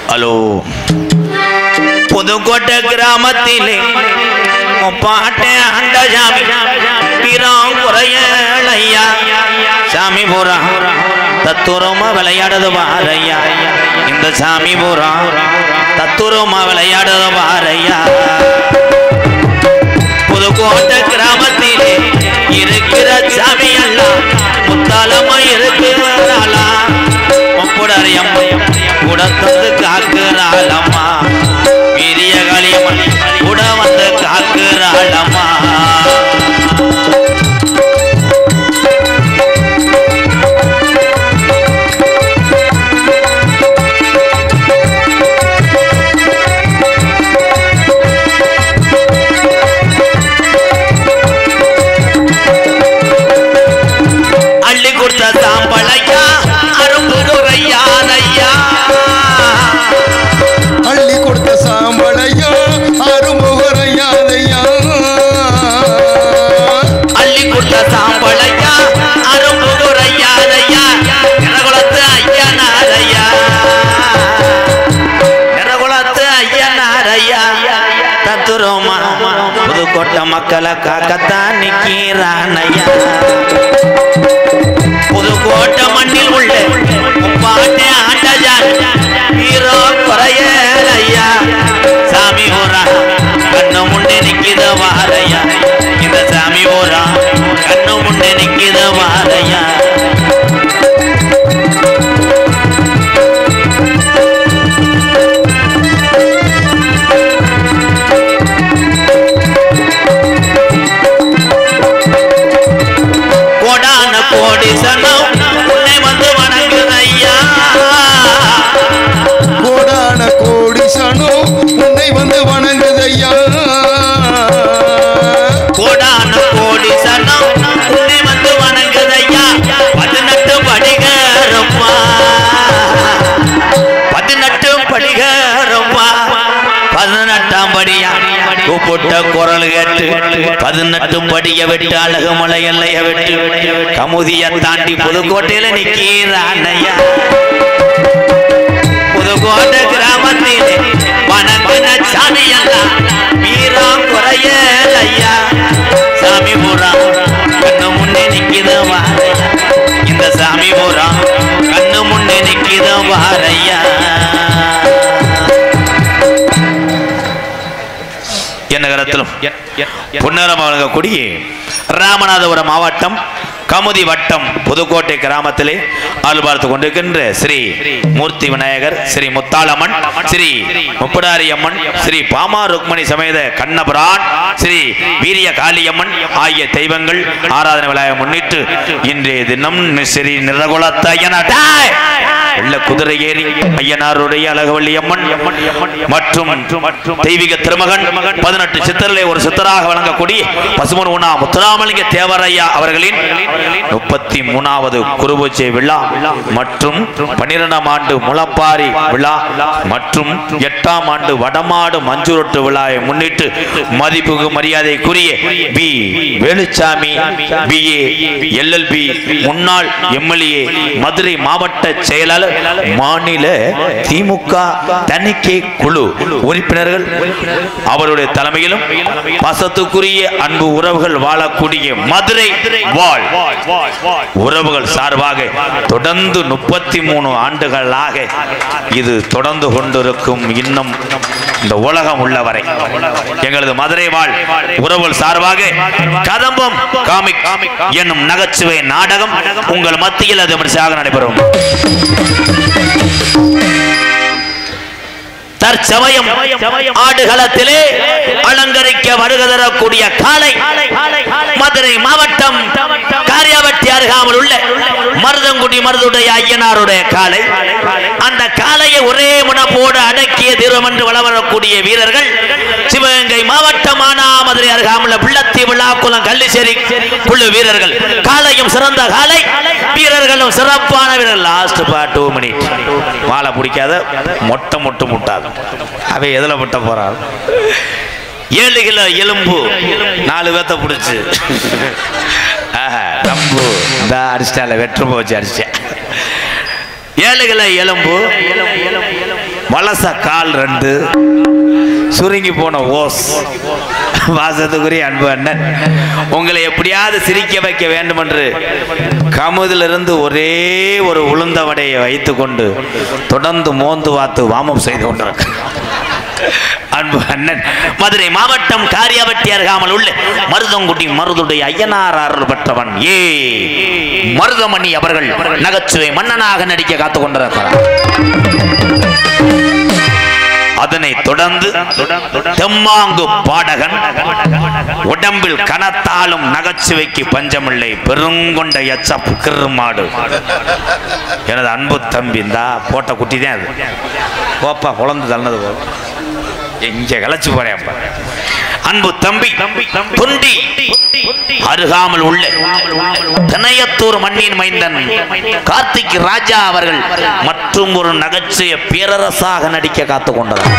ஹலோ புதுக்கோட்டை கிராமத்திலே பாட்டை ஆண்ட சாமி பிறம் குறையலையா சாமி பூரா தத்துரமா விளையாடுது பாரையா இந்த சாமி பூரா தத்துரமா விளையாடுது பாரையா புதுக்கோட்டை கிராமத்திலே இருக்கிற சாமி எல்லாம் முத்தாலமா இருக்கிறாளா முப்புடறியம்மா கூட தந்து காக்குறாளம்மா வீரிய காளியம்மன் கூட வந்து காக்குறாளம்மா அள்ளி கொடுத்த சாம்பளையா அரும்பு குறையாதையா அள்ளி கொடுத்த சாம்பளையா அருமுகரையாதையா அள்ளி கொடுத்த சாம்பளையா அரும்பு குறையாதையா நிறகுலத்து ஐயனாரையா நிறகுலத்து ஐயனாரையா தத்துரோமா புதுக்கோட்டை மக்களை காக்கத்தான் நிக்கிறானையா புதுக்கோட்டை மண்ணில் உள்ள முப்பாட்டை ஆண்டஜான் ஹீரோ குறையலையா சாமி ஊரா கண்ணு முன்னே நிக்கித வாரையா இந்த சாமி ஊரா கண்ணு முன்னே நிக்கித வாரையா கோடான கோடி சனம் உன்னை வந்து வணங்குதையா கோடான கோடி சனோ உன்னை வந்து வணங்குதையா கோடான கோடி சனம் உன்னை வந்து வணங்குதையா 18 படிகரம்மா 18 படிகரம்மா 18ஆம் படியா கூப்பிட்ட குரல் கேட்டு 18 படிய விட்டு அழகு மலை எல்லைய விட்டு கமுதிய தாண்டி புதுக்கோட்டையில நிக்கிறானையா புதுக்கோட்டை கிராமத்திலே வணங்கின சாமி எல்லாம் வீரம் குறையலையா சாமி பூரா கண்ணு முன்னே நிக்கித வாரையா இந்த சாமி பூரா கண்ணு முன்னே நிக்கித வாரையா என்ன கரத்திலும் புன்னரம் வழங்கக்கூடிய ராமநாதபுரம் மாவட்டம் கமுதி வட்டம் புதுக்கோட்டை கிராமத்திலே ஆள்பார்த்து கொண்டிருக்கின்ற ஸ்ரீ மூர்த்தி விநாயகர், ஸ்ரீ முத்தாளம்மன், ஸ்ரீ முப்படாரியம்மன், ஸ்ரீ பாமா ருக்மணி சமேத கண்ணபுரான், ஸ்ரீ வீரிய காளியம்மன் ஆகிய தெய்வங்கள் ஆராதனை விழாவை முன்னிட்டு இன்றைய தினம் ஸ்ரீ நிறகுலத்தையன வெள்ள குதிரை ஏறி ஐயனாருடைய அழகவள்ளி அம்மன் மற்றும் தெய்வீக திருமகன் 18 சித்தரிலே ஒரு சித்தராக வழங்கக்கூடிய பசுமன் உணா முத்துராமலிங்க தேவரையா அவர்களின் 33வது குருபூஜை விழா மற்றும் 12ஆம் ஆண்டு முளப்பாரி விழா மற்றும் 8ஆம் ஆண்டு வடமாடு மஞ்சுரொட்டு விழாவை முன்னிட்டு மதிப்புக்கு மரியாதைக்குரிய பி வேலுச்சாமி BA LLB முன்னாள் MLA மதுரை மாவட்ட செயலாளர் மாநில திமுக தணிக்கை குழு உறுப்பினர்கள் அவருடைய தலைமையிலும் பாசத்துக்குரிய அன்பு உறவுகள் வாழக்கூடிய மதுரை வாழ் உறவுகள் சார்பாக தொடர்ந்து 33 ஆண்டுகளாக இது தொடர்ந்து கொண்டிருக்கும். இன்னும் இந்த உலகம் உள்ளவரை எங்களது மதுரை வாழ் உறவுகள் சார்பாக கதம்பம் காமிக் என்னும் நகைச்சுவை நாடகம் உங்கள் மத்தியில் அது விமர்சையாக நடைபெறும். தற்சமயம் ஆடுகளத்திலே அலங்கரிக்க வருகை தரக்கூடிய காளை மதுரை மாவட்டம் காரியாவட்டி அருகாமல் உள்ள மருதங்குடி மருதுடைய ஐயனாருடைய காளை. அந்த காளையை ஒரே முனப்போடு அடக்கிய தீர்வம் என்று வளம் வரக்கூடிய வீரர்கள் சிவகங்கை மாவட்டம் மதுரை அருகாமல் பிள்ளத்தி விழாக்குளம் கள்ளிச்சேரி குழு வீரர்கள். காளையும் சிறந்த காளை, வீரர்களும் சிறப்பான வீரர்கள். லாஸ்ட் 2 மினிட் மாலை பிடிக்காத மொட்டை மொட்டு முட்டாது அவை எதுல முட்ட போறாரு. 7 கிலோ எலும்பு 4 பேத்த பிடிச்சு தம்பு இந்த அடிச்சிட்டால வெற்று போச்சு அடிச்சேன். 7 கிலோ எலும்பு வலச கால் 2 சுருங்கி போன ஓஸ். வாசத்துக்குரிய அன்பு அண்ணன் உங்களை எப்படியாவது சிரிக்க வைக்க வேண்டும் என்று கமுதிலிருந்து ஒரே ஒரு உளுந்த வடையை வைத்துக் கொண்டு தொடர்ந்து மோந்து வாத்து வாமம் செய்து கொண்டிருக்க அன்பு அண்ணன் மதுரை மாவட்டம் காரியாவட்டி அருகாமல் உள்ள மருதங்குடி மருதுடைய ஐயனார் அருள் பெற்றவன் மருதமணி அவர்கள் நகைச்சுவை மன்னனாக நடிக்க காத்துக் கொண்டிருக்கிறார். அதனை தொடர்ந்து தெம்மாங்கு பாடகன் உடம்பில் கனத்தாலும் நகைச்சுவைக்கு பஞ்சமில்லை பெருங்கொண்ட எச்சப்பு கிருமாடு எனது அன்பு தம்பி இந்தா போட்ட குட்டி தான் அது. போப்பா குழந்தை தள்ளது போ எங்க கலைச்சு போறேன். அன்பு தம்பி தொண்டி அருகாமல் உள்ள திணையத்தூர் மண்ணின் மைந்தன் கார்த்திக் ராஜா அவர்கள் மற்றும் ஒரு நகைச்சுவை பேரரசாக நடிக்க காத்துக் கொண்டனர்.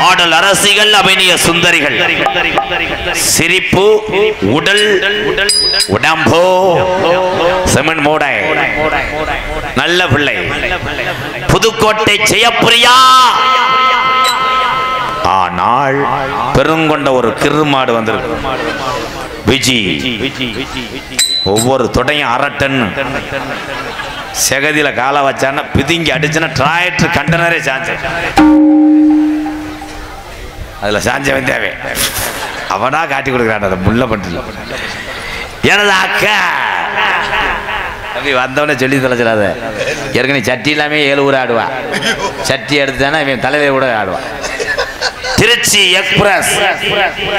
ஆடல் அரசிகள் அபிநய சுந்தரிகள் சிரிப்பு உடல் உடம்போ செமன் மூடை நல்ல பிள்ளை புதுக்கோட்டை ஜெயப்பிரியா. ஆனால் பெருங்கொண்ட ஒரு கிருமாடு வந்திருக்கு விஜி. ஒவ்வொரு தொடையும் 1/2 டன் செகதியில கால வச்சான பிதுங்கி அடிச்சுன்னா டிராக்டர் கண்டனரே சாஞ்ச அதுல சாஞ்சவன் தேவை அவனா காட்டி கொடுக்குறான். அதை முள்ள பண்ணிடல எனது அக்கா தம்பி வந்தவனே சொல்லி தொலைச்சிடாத. ஏற்கனவே சட்டி இல்லாமே 7 ஊர் ஆடுவா. சட்டி எடுத்துட்டானா இவன் தலையில கூட ஆடுவான். திருச்சி எக்ஸ்பிரஸ்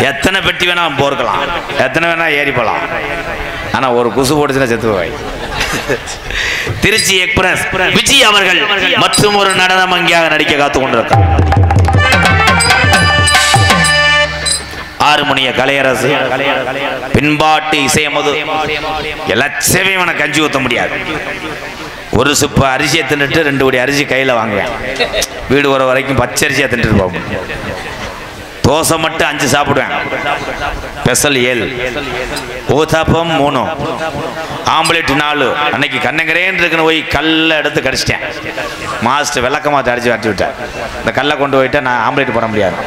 எத்தனை பெட்டி வேணா போர்க்கலாம், எத்தனை வேணா ஏறி போலாம். ஆனா ஒரு குசு போட்டுச்சுன்னா செத்து போய். திருச்சி எக்ஸ்பிரஸ் விஜய் அவர்கள் மற்றும் ஒரு நடனம் அங்கேயாக நடிக்க காத்துக் கொண்டிருக்கார். 6 மணிய கலையரசு பின்பாட்டு இசையமது எல்லாச்சேவையும் கஞ்சி ஊற்ற முடியாது. ஒரு சிப்ப அரிசியை தின்னுட்டு 2 கோடி அரிசி கையில் வாங்குவேன். வீடு வர வரைக்கும் பச்சரிசியாக தின்னுட்டு போவோம். தோசை மட்டும் 5 சாப்பிடுவேன். ஸ்பெஷல் 7, ஊத்தாப்பம் 3, ஆம்புலேட் 4. அன்னைக்கு கண்ணங்கரேன்னு இருக்குன்னு போய் கல்லை எடுத்து கடிச்சிட்டேன். மாஸ்டர் விளக்கமாத்த அடிச்சு வச்சு விட்டேன். இந்த கல்லை கொண்டு போயிட்டா நான் ஆம்புலேட் போட முடியாது.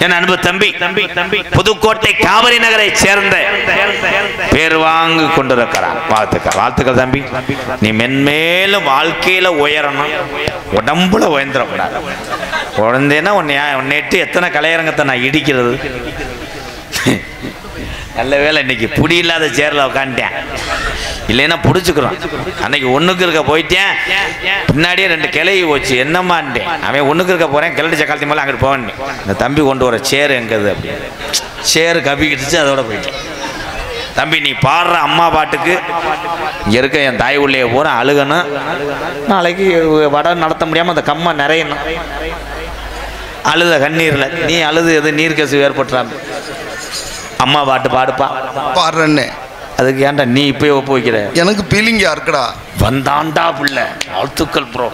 என் அன்பு தம்பி புதுக்கோட்டை காவிரி நகரை சேர்ந்த பேர் வாங்கி கொண்டிருக்கிறார். வாழ்த்துக்கள் தம்பி. நீ மென்மேலும் வாழ்க்கையில உயரணும், உடம்புல உயர்ந்துடக்கூடாது. உடந்தேன்னா உன்னைட்டு எத்தனை கலையரங்கத்தை நான் இடிக்கிறது. நல்ல வேலை இன்னைக்கு புடி இல்லாத சேர்ல உட்காந்துட்டேன், இல்லைன்னா பிடிச்சிக்கிறோம். அன்னைக்கு ஒண்ணுக்கு இருக்க போயிட்டேன், பின்னாடியே 2 கிளை போச்சு. என்னம்மான்ட்டேன். அவன் ஒண்ணுக்கு இருக்க போறேன், கிளடி சக்காலத்தி மேலே அங்கிட்டு போவேன். இந்த தம்பி கொண்டு வர சேர் எங்கது அப்படின்னு சேரு கப்பிக்கிட்டுச்சு, அதோட போயிட்டேன். தம்பி நீ பாடுற அம்மா பாட்டுக்கு இங்க இருக்க என் தாய் உள்ளே பூரா அழுகணும், நாளைக்கு வடை நடத்த முடியாம அந்த கம்மா நிறையணும். அழுத கண்ணீர்ல நீ அழுது எது நீர் கசிவு ஏற்பட்டுறாம அம்மா பாட்டு பாடுப்பா. பாடுறேன்னு அதுக்கு ஏன்டா நீ இப்பயே ஒப்பு வைக்கிற? எனக்கு பீலிங்கா இருக்குடா. வந்தாண்டா புள்ள. வாழ்த்துக்கள் ப்ரோ.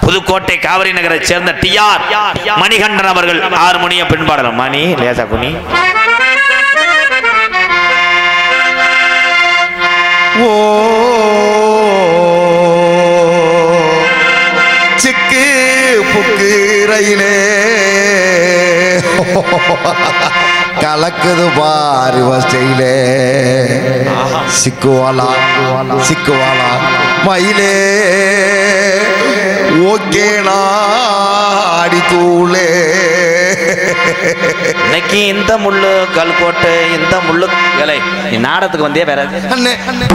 புதுக்கோட்டை காவிரி நகரை சேர்ந்த டிஆர் மணிகண்டன் அவர்கள் ஹார்மோனிய பின்பாடலாம். மணி லேசா குனி. ஓ சிக்கு புக்கு ரயிலே கலக்குது பாரு ஸ்டைலே, சிக்குவாலா சிக்குவாலா மயிலே ஓகே நாடி தூளே. இன்னைக்கு இந்த முள்ளு கல்கோட்டை இந்த முள்ளு வேலை. நீ நாடத்துக்கு வந்தே வேற அண்ணே அண்ணே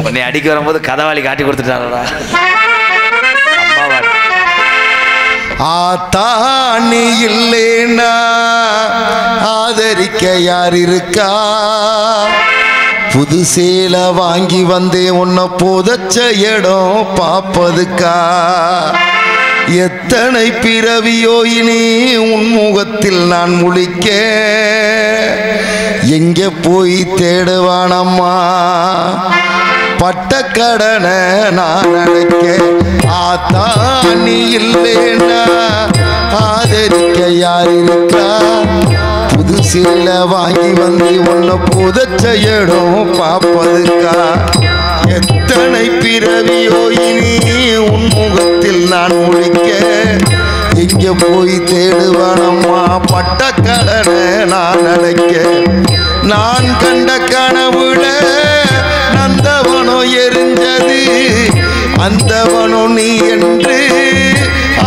உன்னை அடிக்க வரும்போது கதவாளி காட்டி கொடுத்துட்டாரா? ஆத்தாணி இல்லைன்னா ஆதரிக்க யார் இருக்கா? புது சேல வாங்கி வந்தே உன்னை புதைச்ச இடம் பாப்பதுக்கா? எத்தனை பிறவியோ இனி உன் முகத்தில் நான் முழிக்க, எங்கே போய் தேடுவானம்மா பட்டக்கடனை நான் அடைக்க? ஆத்தா நீ இல்லைன்னா ஆதரிக்க யார் இருக்கா? புது சீல வாங்கி வந்து உன்னை புதைச்ச இடம் பாப்பதுக்கா? எத்தனை பிறவியோ இனி உன் முகத்தில் நான் முழிக்க, எங்கே போய் தேடுவானம்மா பட்டக்கடனை நான் அடைக்க? நான் கண்ட கனவுல நந்தவனோ எரிஞ்சது, அந்தவனோ நீ என்று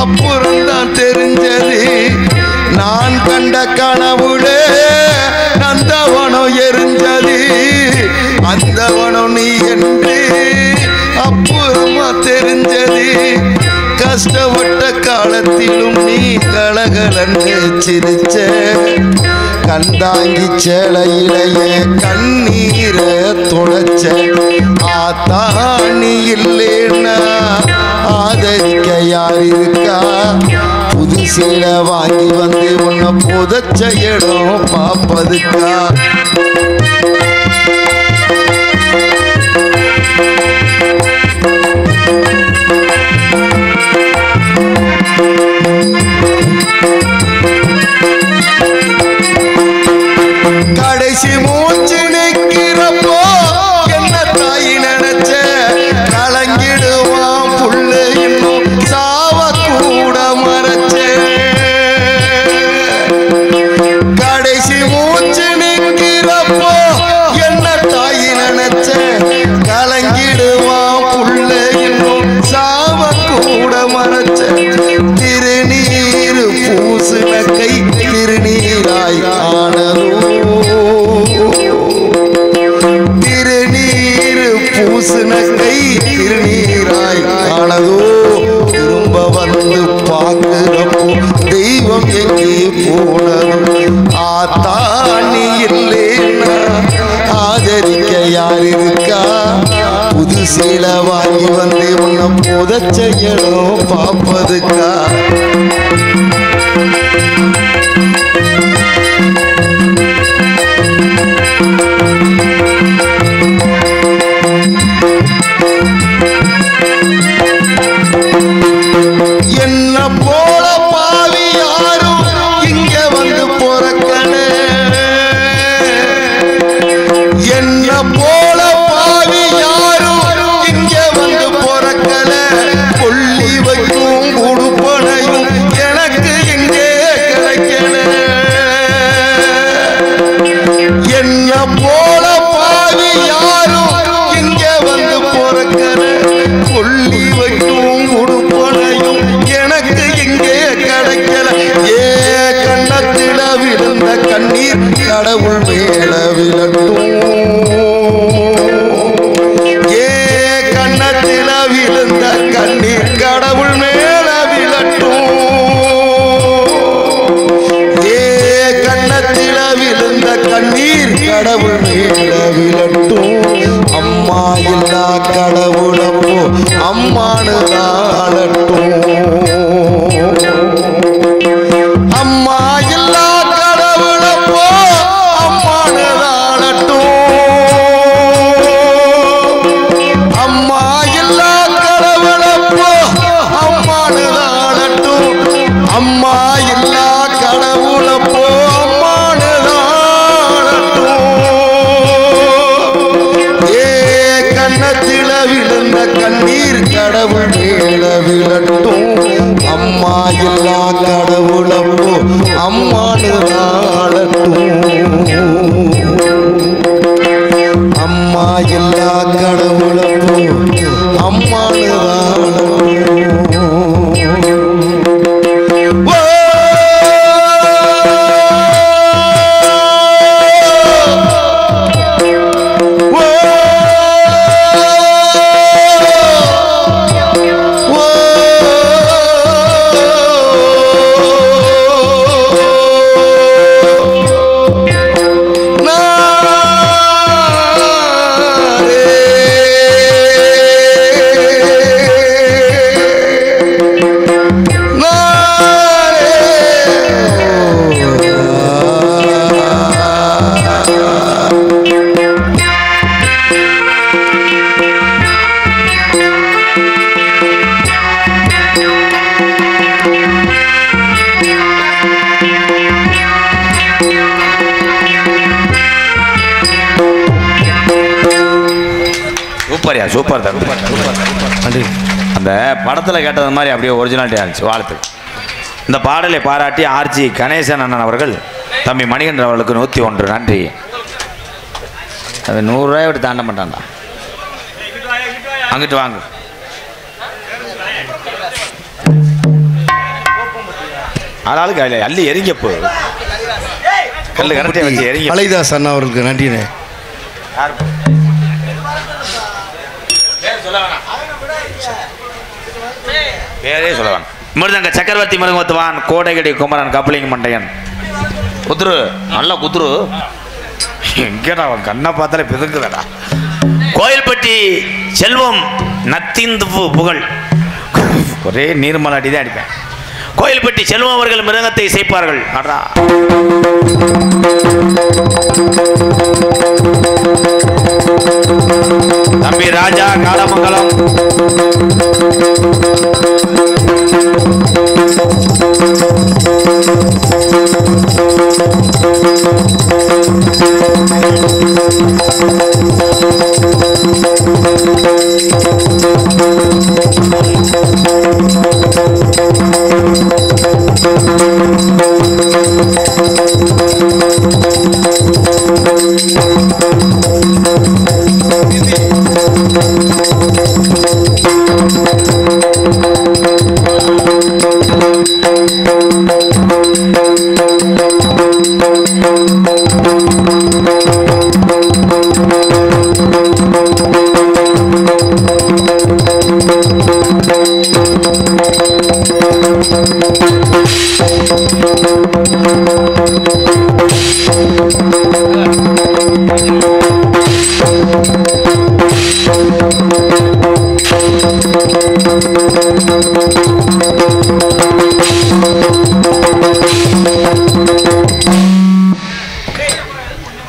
அப்புறம்தான் தெரிஞ்சது. நான் கண்ட கனவுல நந்தவனோ எரிஞ்சது, அந்தவனோ நீ என்று அப்புறமா தெரிஞ்சது. கஷ்டப்பட்ட காலத்திலும் நீ கலகலன்னு சிரிச்ச, கண்டாங்கி சேலையிலேயே கண்ணீரை துடைச்ச. ஆத்தா நீ இல்லைன்னா ஆதரிக்க யார் இருக்கா? புது சேலை வாங்கி வந்து உன்னை புதைச்ச இடம் பாப்பதுக்கா? கடைசி மூச்சு நிற்கிறப்போ என்ன தாய் நினைச்ச, கலங்கிடுவான் புள்ள இன்னும் சாவ கூட மறைச்ச. கடைசி மூச்சு நிற்கிறப்போ என்ன தாய் நினைச்ச, கலங்கிடுவான் புள்ள இன்னும் சாவ கூட மறைச்ச. திருநீர் பூசுன கை திருநீராய் ஆனதோ, திருநீர் பூசுன கை திருநீராய் ஆனதோ. திரும்ப வந்து பார்க்கிறப்போ தெய்வம் எங்கே போனதோ? ஆத்தா நீ இல்லைன்னா ஆதரிக்க யார் இருக்கா? புது சீலை வாங்கி வந்து உன்னை புதைச்ச இடம் பாப்பதுக்கா? என்ன போல பாவி யாரும் இங்க வந்து பொறக்கல, என்ன போல பாவி யாரும் இங்க வந்து பொறக்கல. கொல்லி வைக்கும் உடுப்பனையும் என அம்மா இல்லா கடவுளப்போ அம்மானு ஆளட்டும். அம்மா இல்லா கடவுளப்போ அம்மானு ஆளட்டும். அம்மா இல்லா கடவுளப்போ அம்மானு ஆளட்டும். அம்மா இல்லா கடவுளப்போ அம்மானு ஆளட்டும். ஏ கண்ணத்தில விழுந்த கண்ணீர் கடவுள் மேல விழட்டும். அம்மா இல்லா கடவுளப்போ அம்மானு ஆளட்டும். அம்மா இல்லா கடவுளப்போ அம்மானு ஆளட்டும். ஓ சூப்பர்யா, சூப்பர் தான். அந்த படத்தில் கேட்டது மாதிரி அப்படியே ஒரிஜினாலிட்டி ஆச்சு. வாழ்த்து. இந்த பாடலை பாராட்டி ஆர்ஜி கணேசன் அண்ணன் அவர்கள் தம்பி மணிகண்டன் அவர்களுக்கு 101 நன்றி. அது 100 ரூபாய் விட்டு தாண்ட மாட்டான்டா. அங்கிட்டு வாங்க. ஆளாளுக்கு அதில் அள்ளி எரிங்க போ. கல்லு கரெக்டாக வச்சு எரிங்க. அலைதாஸ் அண்ணா அவர்களுக்கு நன்றினே. பேரே சொல்லவான். மிருதங்க சக்கரவர்த்தி மருங்கத்துவான் கோடைகடி குமரன் கப்பலிங்க மண்டையன் குத்துரு நல்ல குத்துரு. எங்கடா அவன் கண்ணை பார்த்தாலே பிதுங்குதடா. கோயில்பட்டி செல்வம் நத்திந்து புகழ் ஒரே நீர்மலாட்டி தான் அடிப்பேன். கோயில்பட்டி செல்வம் அவர்கள் மிருகத்தை இசைப்பார்கள். அடா தம்பி ராஜா காலமங்கலம்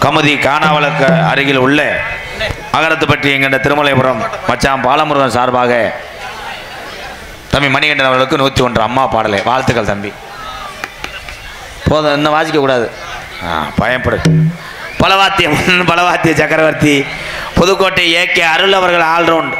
கமுதி காணாவளுக்கு அருகில் உள்ள அகரத்துப்பட்டி என்கின்ற திருமலைபுரம் மச்சான் பாலமுருகன் சார்பாக தம்பி மணிகண்டன் அவர்களுக்கு 101 அம்மா பாடலை வாழ்த்துக்கள் தம்பி. போதும், இன்னும் வாசிக்க கூடாது. பயப்படு. பலவாத்திய சக்கரவர்த்தி புதுக்கோட்டை ஏகே அருள் அவர்கள் ஆல்ரவுண்ட்.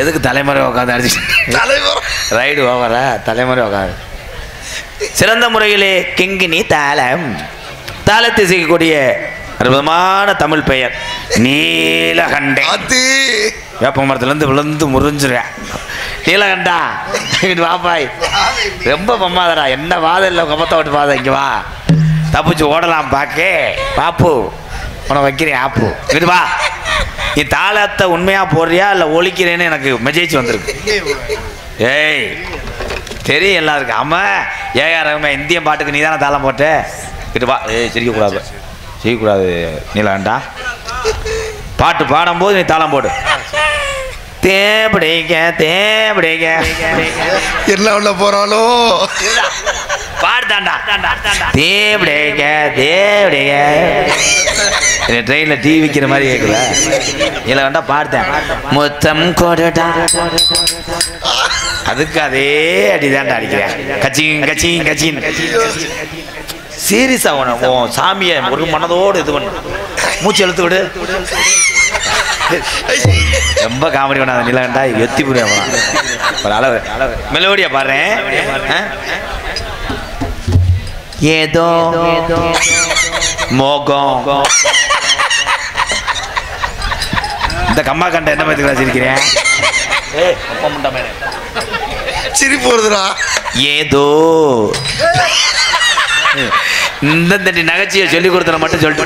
எதுக்கு தலைமுறை உட்காந்து அடிச்சு ரைடு ஓவரா தலைமுறை உட்காந்து சிறந்த முறையிலே கிங்கினி தாளம் தாளத்தை செய்யக்கூடிய அற்புதமான தமிழ் பெயர் நீலகண்டை. வேப்ப மரத்துலேருந்து விழுந்து முறிஞ்சிருவேன். நீலகண்டா இங்கிட்டு வாப்பாய், ரொம்ப பம்மாதடா, என்ன வாதம் இல்லை கப்பத்தை விட்டு வாதம், இங்கே வா, தப்பிச்சு ஓடலாம் பாக்கே பாப்பு, உன வைக்கிறேன் ஆப்பு, இங்கிட்டு வா. நீ தாளத்தை உண்மையாக போடுறியா இல்லை ஒழிக்கிறேன்னு எனக்கு மெசேஜ் வந்திருக்கு. ஏய் தெரியும் எல்லாருக்கும். ஆமாம் ஏஆர் இந்திய பாட்டுக்கு நீ தானே தாளம் போட்ட, கிட்ட வா. ஏய் சிரிக்கக்கூடாது, செய்யக்கூடாது நீலகண்டா. பாட்டு பாடும்போது நீ தாளம் போடு. தேபடிங்க தேபடிங்க என்ன உள்ள போறாளோ பாடுதாண்டா. தேபடிங்க தேபடிங்க ட்ரெயின்ல டீ விற்கிற மாதிரி கேட்கல. நீலகண்டா பாடுதேன். மொத்தம் கொடடா, அதுக்கு அதே அடிதாண்டா அடிக்கிறேன். கச்சிங் கச்சிங் கச்சிங். சீரியஸா உன் சாமியை ஒரு மனதோடு இது பண்ணு, மூச்சு எழுத்து விடு. ரொம்ப காமெடி பண்ணாத நீலகண்டா, எத்தி போடுவேன். ஒரு அளவு மெலோடியா பாடுறேன். ஏதோ மோகம் இந்த கம்மா கண்ட என்ன மாதிரி வச்சிருக்கிறேன். சிரி போறதுடா. ஏதோ இந்த நகைச்சியை சொல்லி கொடுத்தன மட்டும் சொல்லிட்டு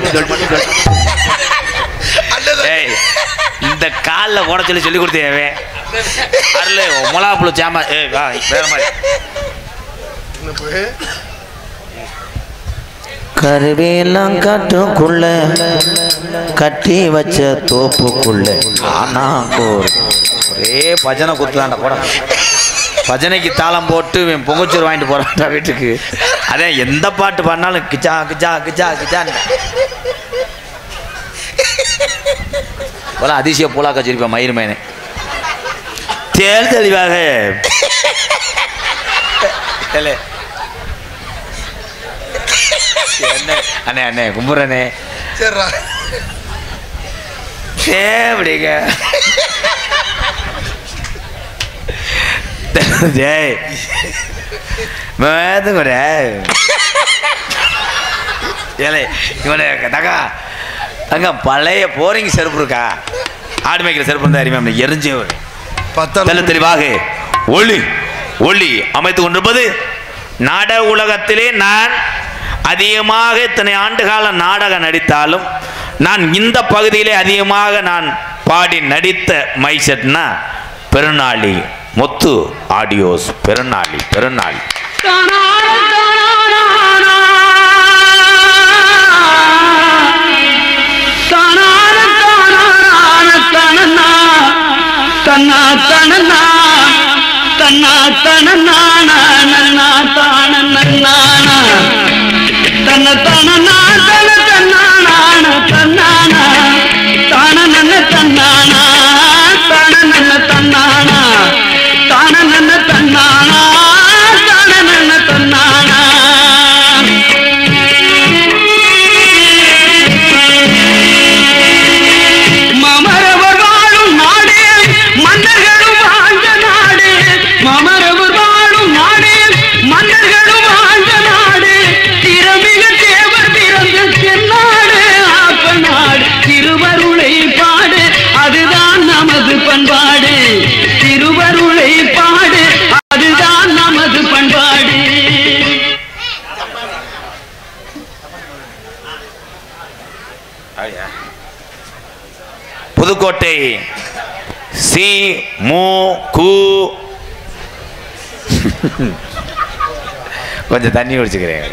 இந்த காலில் ஓட சொல்லி கொடுத்தேவே அருள் மொளாப்புழு சாமா. வேற மாதிரி கருவேலாம் காட்டுக்குள்ள கட்டி வச்ச தோப்புக்குள்ள ஆனா ஒரே பஜனை குத்துதாண்டா போட. பஜனைக்கு தாளம் போட்டு பொங்கச்சோறு வாங்கிட்டு போறான்டா வீட்டுக்கு. அதே எந்த பாட்டு பாடினாலும் கிச்சா கிச்சா கிச்சா கிச்சான் போல அதிசய போலாக்க வச்சிருப்பேன். மயிர் மேனே தேல் தெளிவாக அண்ணே அண்ணே கும்புறனே எப்படிங்க ஜெய் கூட ஏலே இவனே தங்கா தங்க பழைய போரிங் செருப்பு இருக்கா, ஆடு மேய்க்கிற செருப்பு இருந்தா அறிமை எரிஞ்சு தெளிவாக ஒளி ஒளி அமைத்துக் கொண்டிருப்பது நாடக உலகத்திலே. நான் அதிகமாக இத்தனை ஆண்டுகால நாடகம் நடித்தாலும் நான் இந்த பகுதியிலே அதிகமாக நான் பாடி நடித்த மைசெட்னா பெருநாளி முத்து ஆடியோஸ். பெருநாளி பெருநாளி தன்னா தனனா தன்னா தனனா நன்னா தான நன்னானா தன்ன தனனா தன தன்னானா தன்னானா தான நன்ன தன்னானா தான நன்ன தன்னானா தான நன்ன தன்னானா தான நன்ன தன்னானா. மமரவர் வாழும் நாடு மன்னர்களும் வாழ்ந்த நாடு, மமரவர் வாழும் நாடு மன்னர்களும் வாழ்ந்த நாடு, திறமிக தேவர் பிறந்த தென்னாடு ஆப்ப நாடு. திருவருளை பாடு அதுதான் நமது பண்பாடு, திருவருளை பாடு அதுதான் நமது பண்பாடு. புதுக்கோட்டை சி மு கு கொஞ்சம் தண்ணி குடிச்சுக்கிறேன்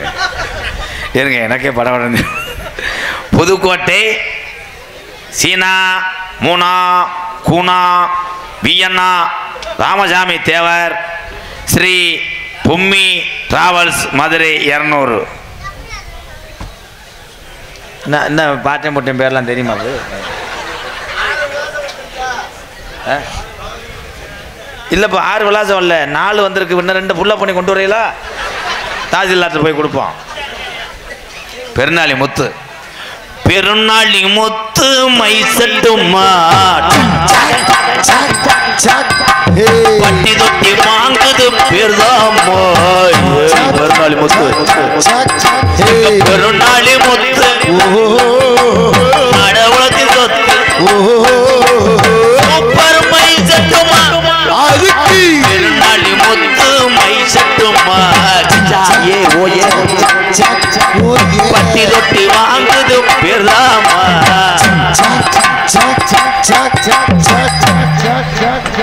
இருங்க, எனக்கே படம் உடனே. புதுக்கோட்டை சீனா மூனா கூனா வியன்னா ராமசாமி தேவர் ஸ்ரீ பொம்மி டிராவல்ஸ் மதுரை 200. என்ன பாட்டை முட்டையும் பேர்லாம் தெரியுமா? அது இல்லைப்பா 6 விலாசம் இல்லை, 4 வந்திருக்கு. இன்னும் 2 புள்ள பண்ணி கொண்டு வரீங்களா? தாசில்தார்ட்ட போய் கொடுப்போம். பெருநாளி முத்து பெருநாளி முத்து மைசட்டுமா பட்டி தொட்டி வாங்குது பேர்தாமா பெருநாளி முத்து பெருநாளி முத்து அடவுளத்தி சொத்து சூப்பர் மைசட்டுமா பெருநாளி முத்து மைசட்டுமா பட்டி தொட்டி வாங்குது பேர்தாமா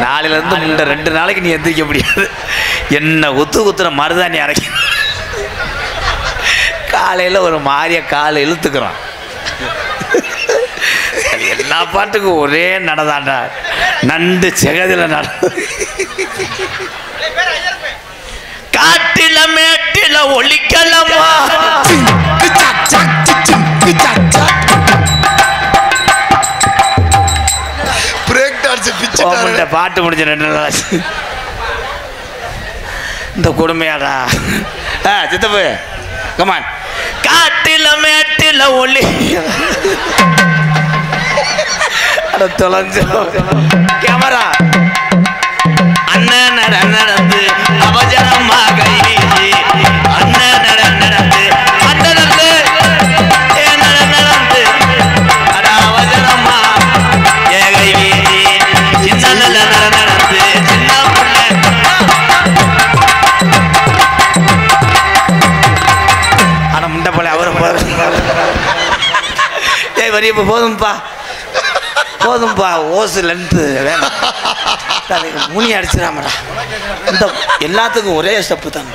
நாளையில இருந்து இந்த 2 நாளைக்கு நீ எந்திரிக்க முடியாது. என்ன குத்துற மருதாணி அரைக்க காலையில ஒரு மாறிய காலை இழுத்துக்கிறான். எல்லா பாட்டுக்கும் ஒரே நடதாண்டா நண்டு செகதில நட காட்டில மேட்டில ஒலிக்கலமா பாட்டு முடிஞ்ச 2 நாள் இந்த கொடுமையாடா சித்தப்பு கமான் காட்டில மேட்டில ஒலி தொலைஞ்சு கேமரா அண்ணன் நடந்து அவசரமாக அண்ணன் நடந்து இப்ப போதும்பா ஓசு லென்த்து வேணும் முனி அடிச்சிடாமடா இந்த எல்லாத்துக்கும் ஒரே ஸ்டெப்பு தான்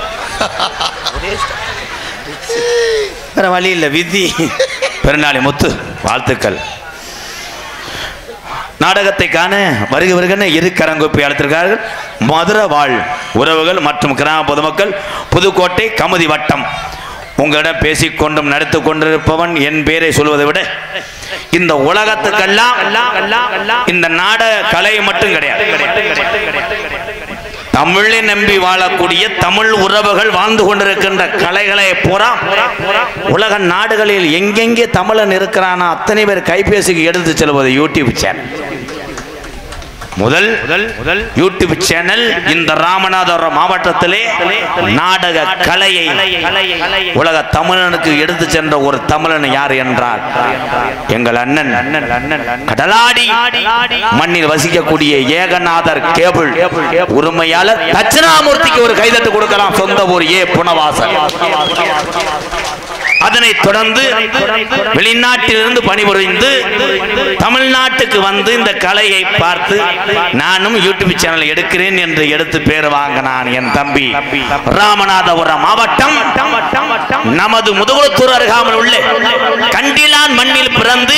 வேற வழி இல்லை விதி. பெருநாளி முத்து வாழ்த்துக்கள். நாடகத்தை காண வருகிறவர்கள் 2 கரங்கொப்பி அழைத்திருக்கிறார்கள். மதுரை வாழ் உறவுகள் மற்றும் கிராம பொதுமக்கள், புதுக்கோட்டை கமுதி வட்டம். உங்களிடம் பேசிக்கொண்டும் நடித்து கொண்டிருப்பவன் என் பேரை சொல்வதை விட இந்த உலகத்துக்கெல்லாம் இந்த நாடக கலை மட்டும் கிடையாது, தமிழை நம்பி வாழக்கூடிய தமிழ் உறவுகள் வாழ்ந்து கொண்டிருக்கின்ற கலைகளை பூரா உலக நாடுகளில் எங்கெங்கே தமிழன் இருக்கிறானா அத்தனை பேர் கைபேசிக்கு எடுத்து செல்வது யூடியூப் சேனல். முதல் யூடியூப் சேனல் இந்த ராமநாதபுரம் மாவட்டத்திலே நாடக கலையை உலக தமிழனுக்கு எடுத்து சென்ற ஒரு தமிழன் யார் என்றால் எங்கள் அண்ணன் கடலாடி மண்ணில் வசிக்கக்கூடிய ஏகநாதர் கேபிள் உரிமையாளர் தட்சிணாமூர்த்திக்கு ஒரு கைதட்டு கொடுக்கலாம். சொந்த ஊர் புனவாசல். அதனைத் தொடர்ந்து வெளிநாட்டிலிருந்து பணிபுரிந்து தமிழ்நாட்டுக்கு வந்து இந்த கலையை பார்த்து நானும் யூடியூப் சேனல் எடுக்கிறேன் என்று எடுத்து பேர் வாங்கினான் என் தம்பி. ராமநாதபுரம் மாவட்டம் நமது முதுகுளத்தூர் அருகாமல் உள்ள கண்டிலான் மண்ணில் பிறந்து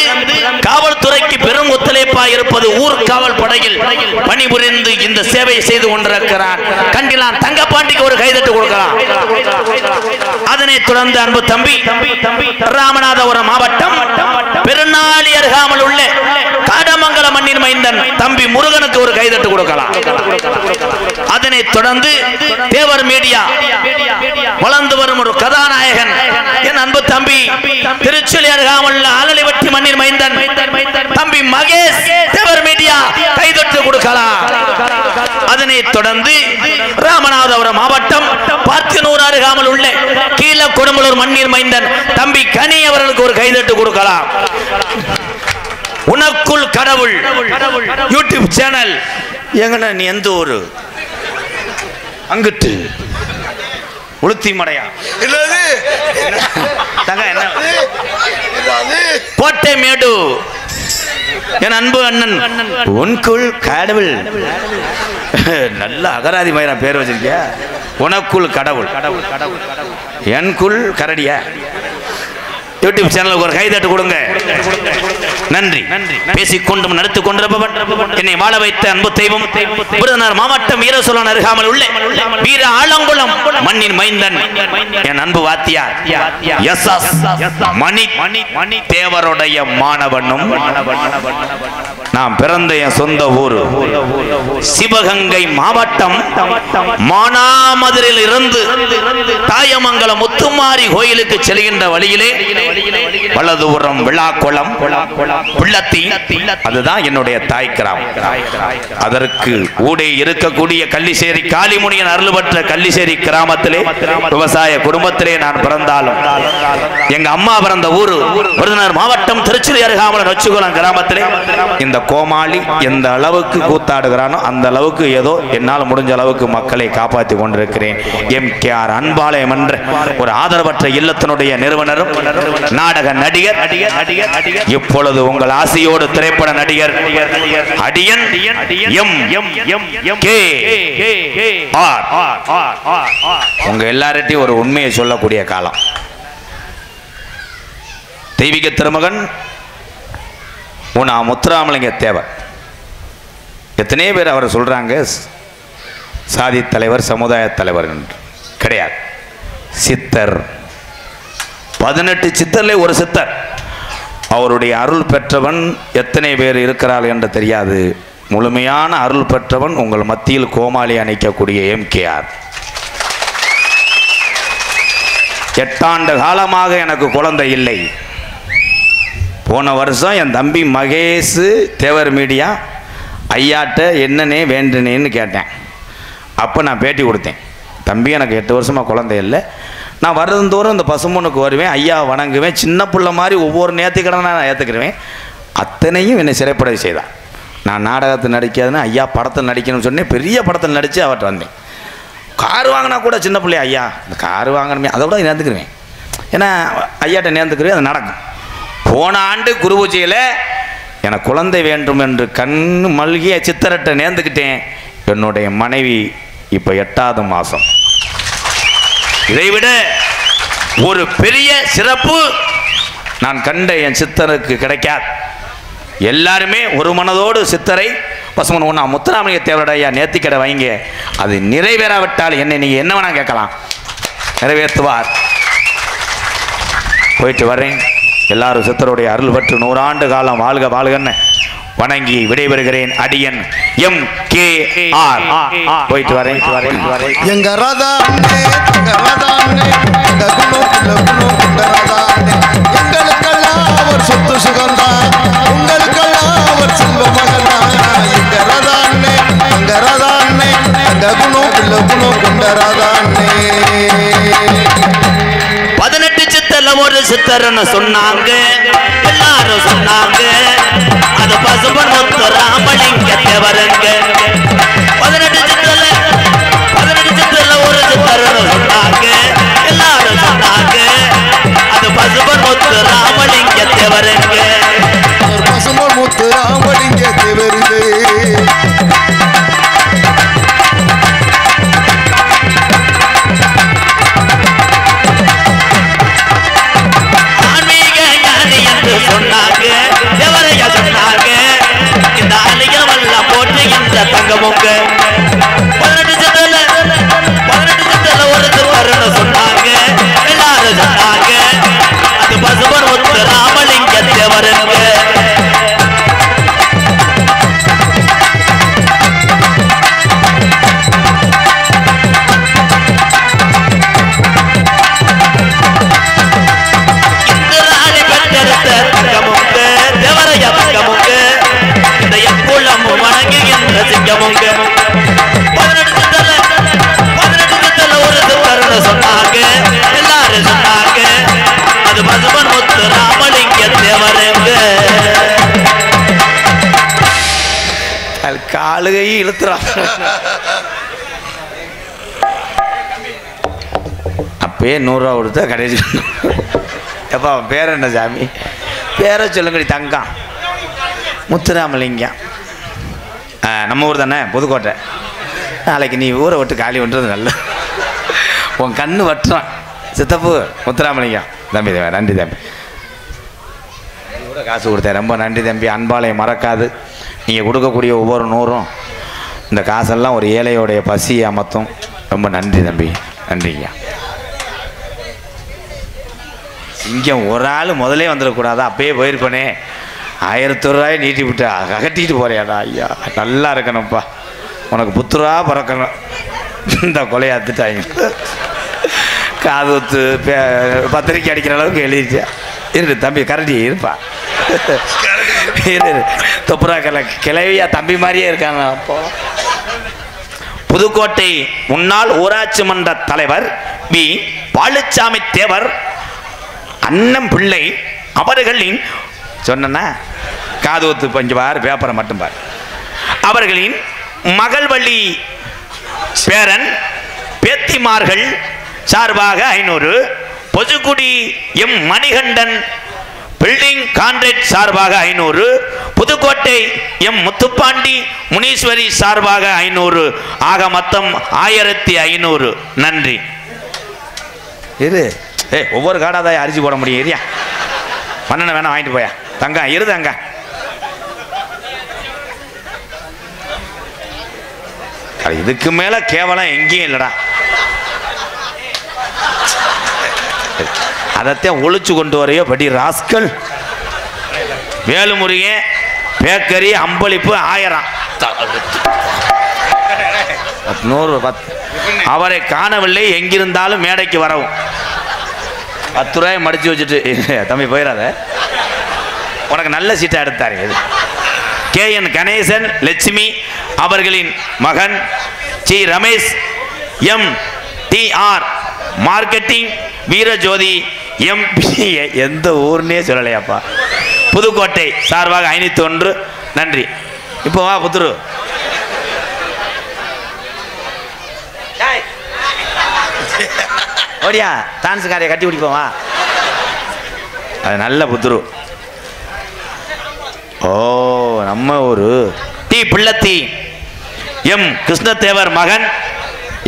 காவல்துறைக்கு பெரும் ஒத்துழைப்பாக இருப்பது ஊர் காவல் படையில் பணிபுரிந்து இந்த சேவை செய்து கொண்டிருக்கிறான் கண்டிலான் தங்கப்பாண்டிக்கு ஒரு கைதட்டு கொடுக்கலாம். அதனைத் தொடர்ந்து அன்பு தம்பி ராமநாதபுரம் மாவட்டம் பெருநாளி அருகாமல் உள்ள காடமங்கல மண்ணின் மைந்தன் தம்பி முருகனுக்கு ஒரு கைதட்டு கொடுக்கலாம். அதனைத் தொடர்ந்து தேவர் மீடியா வளர்ந்து வரும் ஒரு கதாநாயகன் என் அன்பு தம்பி திருச்செலி அருகாமல் உள்ள ஆலலிவட்டி மண்ணின் மைந்தன் தம்பி மகேஷ் தேவர் மீடியா கைதட்டு கொடுக்கலாம். அதனைத் தொடர்ந்து ராமநாதபுரம் மாவட்டம் பார்த்தினூர் அருகாமல் உள்ள கீழ கொடுமலூர் மண்ணின் மைந்தன் தம்பி கனி அவர்களுக்கு ஒரு கைதட்டு கொடுக்கலாம். உனக்குள் கடவுள் யூடியூப் சேனல் எங்கண்ணா நீ எந்த ஊரு? அங்கிட்டு உளுத்தி மடையா கோட்டை மேடு என் அன்பு அண்ணன் உனக்குள் கடவுள். நல்ல அகராதி மயிரா பேர் வச்சிருக்கியா? உனக்குள் கடவுள் எனக்குள் கரடியா? யூடியூப் சேனலுக்கு ஒரு கைதட்டு கொடுங்க. நன்றி. பேசிக்கொண்டும் நடித்து கொண்டிருப்பவன் என்னை வாழ வைத்த அன்பு தெய்வம் விருதுநகர் மாவட்டம் வீரசோழன் அருகாமல் உள்ள வீர ஆலங்குளம் மண்ணின் மைந்தன் என் அன்பு வாத்தியார் மணி தேவருடைய மாணவனும் நான் பிறந்த என் சொந்த ஊர் சிவகங்கை மாவட்டம் மானாமதுரையில் இருந்து தாயமங்கலம் முத்துமாரி கோயிலுக்கு செல்கின்ற வழியிலே வலதுபுறம் விழாக்குளம் பிள்ளத்தி, அதுதான் என்னுடைய தாய் கிராமம். அதற்கு ஊடே இருக்கக்கூடிய கள்ளிசேரி காளிமுனியன் அருள் பெற்ற கள்ளிசேரி கிராமத்திலே விவசாய குடும்பத்திலே நான் பிறந்தாலும் எங்க அம்மா பிறந்த ஊர் விருதுநகர் மாவட்டம் திருச்சி அருகாமல் நொச்சிகுளம் கிராமத்திலே இந்த கோமாளி எந்த அளவுக்கு கூத்தாடுகிறானோ அந்த அளவுக்கு ஏதோ என்னால் முடிஞ்ச அளவுக்கு மக்களை காப்பாற்றி கொண்டிருக்கிறேன். எம்கேஆர் அன்பாலயம் என்ற ஒரு ஆதரவற்ற இல்லத்தினுடைய நிறுவனரும் நாடக நடிகர், இப்பொழுது உங்கள் ஆசையோடு திரைப்பட நடிகர் அடியன் MKR. உங்க எல்லார்ட்டையும் ஒரு உண்மையை சொல்லக்கூடிய காலம். தெய்வீக திருமகன் உனா முத்துராமலிங்க தேவர். எத்தனை பேர் அவர் சொல்றாங்க சாதி தலைவர், சமுதாய தலைவர் என்று. கிடையாது, சித்தர். 18 சித்தர்ல ஒரு சித்தர். அவருடைய அருள் பெற்றவன் எத்தனை பேர் இருக்கிறார்கள் என்று தெரியாது. முழுமையான அருள் பெற்றவன் உங்கள் மத்தியில் கோமாளி அணைக்கக்கூடிய எம்கேஆர். 8 ஆண்டு காலமாக எனக்கு குழந்தை இல்லை. போன வருஷம் என் தம்பி மகேஷ் தேவர் மீடியா ஐயாட்ட என்னன்னே வேண்டுனேன்னு கேட்டேன். அப்போ நான் பேட்டி கொடுத்தேன். தம்பி எனக்கு 8 வருஷமாக குழந்தை இல்லை, நான் வருடந்தோறும் இந்த பசும்பொண்ணுக்கு வருவேன், ஐயா வணங்குவேன், சின்ன பிள்ளை மாதிரி ஒவ்வொரு நேர்த்திக்கடனை நான் ஏற்றுக்கிடுவேன். அத்தனையும் என்னை சிறைப்படை செய்தான். நான் நாடகத்தில் நடிக்காதுன்னு ஐயா படத்தில் நடிக்கணும்னு சொன்னேன். பெரிய படத்தில் நடித்து அவர்கிட்ட வந்தேன். கார் வாங்கினா கூட சின்ன பிள்ளையா, ஐயா இந்த கார் வாங்கணுமே, அதை விட நேர்ந்துக்கிடுவேன். ஏன்னா ஐயாட்ட நேர்ந்துக்கிடுவேன், அது நடக்கும். போன ஆண்டு குரு பூஜையில் எனக்கு குழந்தை வேண்டும் என்று கண்ணு மல்கிய சித்தரட்டை நேர்ந்துக்கிட்டேன். என்னுடைய மனைவி இப்போ 8வது மாதம். இதைவிட ஒரு பெரிய சிறப்பு நான் கண்ட என் சித்தருக்கு கிடைக்காது. எல்லாருமே ஒரு மனதோடு சித்தரை பசுமன் ஒன்றா முத்துராமலிங்க தேவரையா நேர்த்திக்கடை வைங்க. அது நிறைவேறாவிட்டால் என்னை நீங்கள் என்ன வேணா கேட்கலாம், நிறைவேற்றுவார். போயிட்டு வரேன். எல்லாரும் சித்தருடைய அருள் பெற்று 100 ஆண்டு காலம் வாழ்க வாழ்கன்னு வணங்கி விடைபெறுகிறேன். அடியன் MKR. போயிட்டு வரேன். எங்க ராதா அண்ணே, எங்க ராதா அண்ணே, எங்க குணு குல குணு எங்க ராதா அண்ணே. எங்களுக்கெல்லாம் அவர் சொத்து சுகந்தான், உங்களுக்கெல்லாம் அவர் செல்வ மகன்தான். எங்க ராதா அண்ணே, எங்க ராதா அண்ணே, எங்க குணு குல குணு எங்க ராதா அண்ணே. 18 சித்தர்ல ஒரு சித்தர்னு சொன்னாங்க, எல்லாரும் சொன்னாங்க. அது பசும்பொன் முத்துராமலிங்க தேவருங்க. 18 சித்தர்ல ஒரு சித்தர்னு சொன்னாங்க, எல்லாரும் சொன்னாங்க. அது பசும்பொன் முத்துராமலிங்க தேவருங்க. பசும்பொன் முத்துராமலிங்க தேவருங்க. சொன்னாங்க தேவரையா சொன்னாங்க. இந்த ஆலயம் எல்லாம் போட்டு இந்த தங்கமுங்க 18 சித்தர்ல ஒரு சித்தர்னு சொன்னாங்க, எல்லாரும் சொன்னாங்க. அது பசும்பொன் முத்துராமலிங்க தேவருங்க. சொன்னாங்க, எல்லாரும் சொன்னாங்க. அது பசும்பொன் முத்துராமலிங்க தேவருங்க. காலுகை இழுத்துறான். அப்பயே 100 ரூபா கொடுத்தா கடைசி. எப்பா பேர் என்ன சாமி? பேரை சொல்லுங்கடி. தங்கம் முத்துராமலிங்கம். நம்ம ஊர் தானே, புதுக்கோட்டை. நாளைக்கு நீ ஊரை விட்டு காலி பண்ணுறது நல்ல. உன் கண்ணு வட்டுறான். சித்தப்பு முத்துராமலிங்கம் தம்பி. நன்றி தம்பி. கூட காசு கொடுத்தேன், ரொம்ப நன்றி தம்பி. அன்பாலயம் மறக்காது. நீங்கள் கொடுக்கக்கூடிய ஒவ்வொரு 100ம் இந்த காசெல்லாம் ஒரு ஏழையோடைய பசியை அமர்த்தும். ரொம்ப நன்றி தம்பி. நன்றிங்க. சிங்கம் ஒரு ஆள் முதலே வந்துடக்கூடாது, அப்பயே போயிருப்பனே. 1000 ரூபாய் நீட்டி விட்டு அகட்டிட்டு போறியாடா ஐயா, நல்லா இருக்கணும்ப்பா, உனக்கு புத்துரா பறக்கணும். இந்த கொலையை அத்துட்டாங்க. காது ஒத்து பத்திரிக்கை அடிக்கிற அளவுக்கு எழுதிச்சா. இரு தம்பி கரடி இருப்பா, இரு தொப்புரா கிளவியா தம்பி மாதிரியே இருக்காங்க. அப்போ புதுக்கோட்டை முன்னாள் ஊராட்சி மன்ற தலைவர் வி பாலுச்சாமி தேவர் அண்ணன் பிள்ளை அவர்களின் சொன்னா காது ஒத்து கொஞ்சம் பார், பேப்பரை மட்டும் பார். அவர்களின் மகள் வழி பேரன் பேத்திமார்கள் சார்பாக 500, பொதுக்குடி எம் மணிகண்டன் பில்டிங் கான்ட்ராக்ட் சார்பாக 500, புதுக்கோட்டை எம் முத்துப்பாண்டி முனீஸ்வரி சார்பாக 500, ஆக மொத்தம் 1500. நன்றி. இரு ஒவ்வொரு காடாதான் அரிசி போட முடியும். ஏரியா பண்ணன வேணா வாங்கிட்டு போயா தங்க இரு தங்க. இதுக்கு மேல கேவலம் எங்கேயும் இல்லடா. அதத்தான் ஒழிச்சு கொண்டு வரையோ படி ராஸ்கல். வேலுமுருகன் பேக்கரி அம்பளிப்பு 1000, 100, அவரை காணவில்லை, எங்கிருந்தாலும் மேடைக்கு வரவும். 10 ரூபாய் மடிச்சு வச்சுட்டு தம்பி போயிடாத, உனக்கு நல்ல சீட்டை எடுத்தாரு. KN கணேசன் லட்சுமி அவர்களின் மகன் C Ramesh MTR marketing Veerajothi MP எந்த ஊர்னே சொல்லலையாப்பா, புதுக்கோட்டை சார்பாக 501. நன்றி. இப்போ வா புத்துரு. ஓடியா டான்ஸுக்காரையை கட்டி பிடிப்போம் வா. அது நல்ல புத்துரு. ஓ நம்ம ஒரு டி பிள்ளத்தி எம் கிருஷ்ணதேவர் மகன்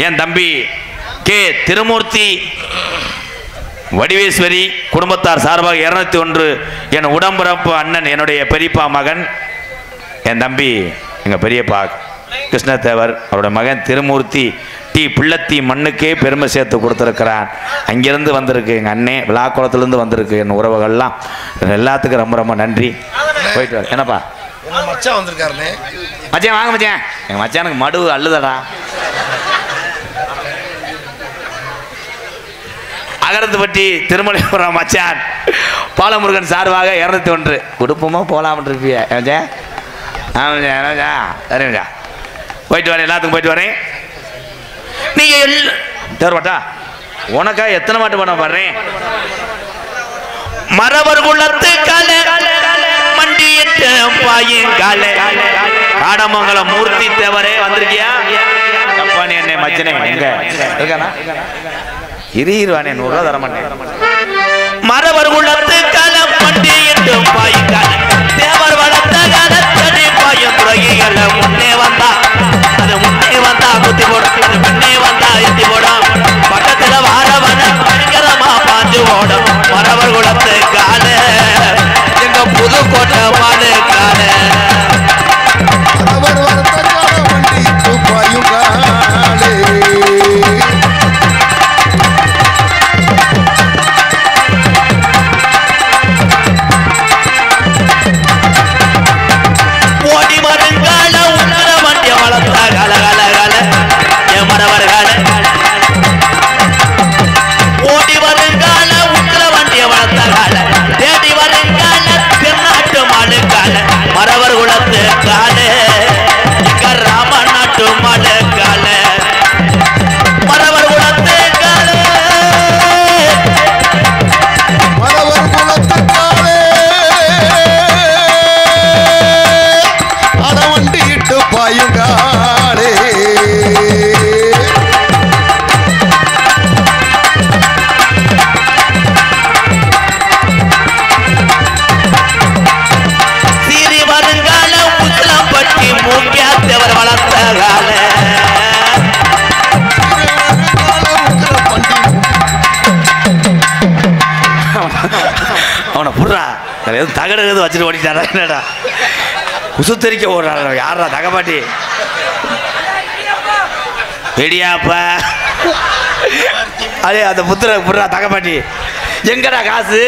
என் தம்பி கே திருமூர்த்தி வடிவேஸ்வரி குடும்பத்தார் சார்பாக 201. என் உடம்புறப்பு அண்ணன் என்னுடைய பெரியப்பா மகன் என் தம்பி எங்கள் பெரியப்பா கிருஷ்ணதேவர் அவருடைய மகன் திருமூர்த்தி டி பிள்ளத்தி மண்ணுக்கே பெருமை சேர்த்து கொடுத்துருக்கிறான். அங்கிருந்து வந்திருக்கு எங்கள் அண்ணன், விழாக்குளத்துலேருந்து வந்திருக்கு என் உறவுகள்லாம். எல்லாத்துக்கும் ரொம்ப ரொம்ப நன்றி. போயிட்டு வர என்னப்பா மச்சான் வந்திருக்காருண்ணே. மச்சான் வாங்க மச்சான். எங்கள் மச்சானுக்கு மடு அள்ளுதடா. அகரத்துப்பட்டி திருமலைபுரம் மச்சான் பாலமுருகன் சார்பாக 201. குடும்பமாக போகலாம்னு இருப்பிய மச்சான். சரிங்கச்சா போயிட்டு வரேன், எல்லாத்துக்கும் போயிட்டு வரேன். நீங்கள் தேர்வாட்டா உனக்கா எத்தனை மாட்டு பண்ண பாடுறேன். மரவர் குலத்து கலை மண்டியிட்டு பாயும் காலை காடமங்கலம் மூர்த்தி தேவரே வந்திருக்கியா? தப்பானி என்ன மச்சனே எங்க இருக்கானா? இருவானே 100 ரூபா தரமாட்டேன். மரவர் குலத்து கலை மண்டியிட்டு பாயும் காலை தேவர் வளர்த்த காலத்தடி பாயும் துறைகளை முன்னே வந்தா அது முன்னே வந்தா குத்தி போடும், முன்னே வந்தா எத்தி போடும், பக்கத்துல வாரவன பயங்கரமா பாஞ்சு ஓடும். மரவர் குலத்து காலை எங்க புதுக்கோட்டை மாடு காலை அவர் வரத்தக்கார வண்டி துப்பாயும் காலே. ஓடி வருங்கால உன்னர வண்டிய வளர்த்த கால கால கால என் மரவர் கால ஓடி வருங்கால உன்னர வண்டிய வளர்த்த கால தேடி வருங்கால தென்னாட்டு மாடு கால மரவர் குலத்து கால ராம நாட்டு மாடு கால மரவர் குலத்து கால மரவர் குலத்துக்காரே அட வண்டி இட்டு பாயும் காலே. சீறி வருங்கால உச்சலப்பட்டி மூக்கியா தேவர் வளர்த்த கால அவனை புடுறா, எதுவும் தகடு எதுவும் வச்சுட்டு ஓடிட்டாரா என்னடா? உசுத்தரிக்க ஓடுறாங்க யாரா தகப்பாட்டி? பெரியாப்பா அதே அந்த புத்திர புடுறா தகப்பாட்டி. எங்கடா காசு?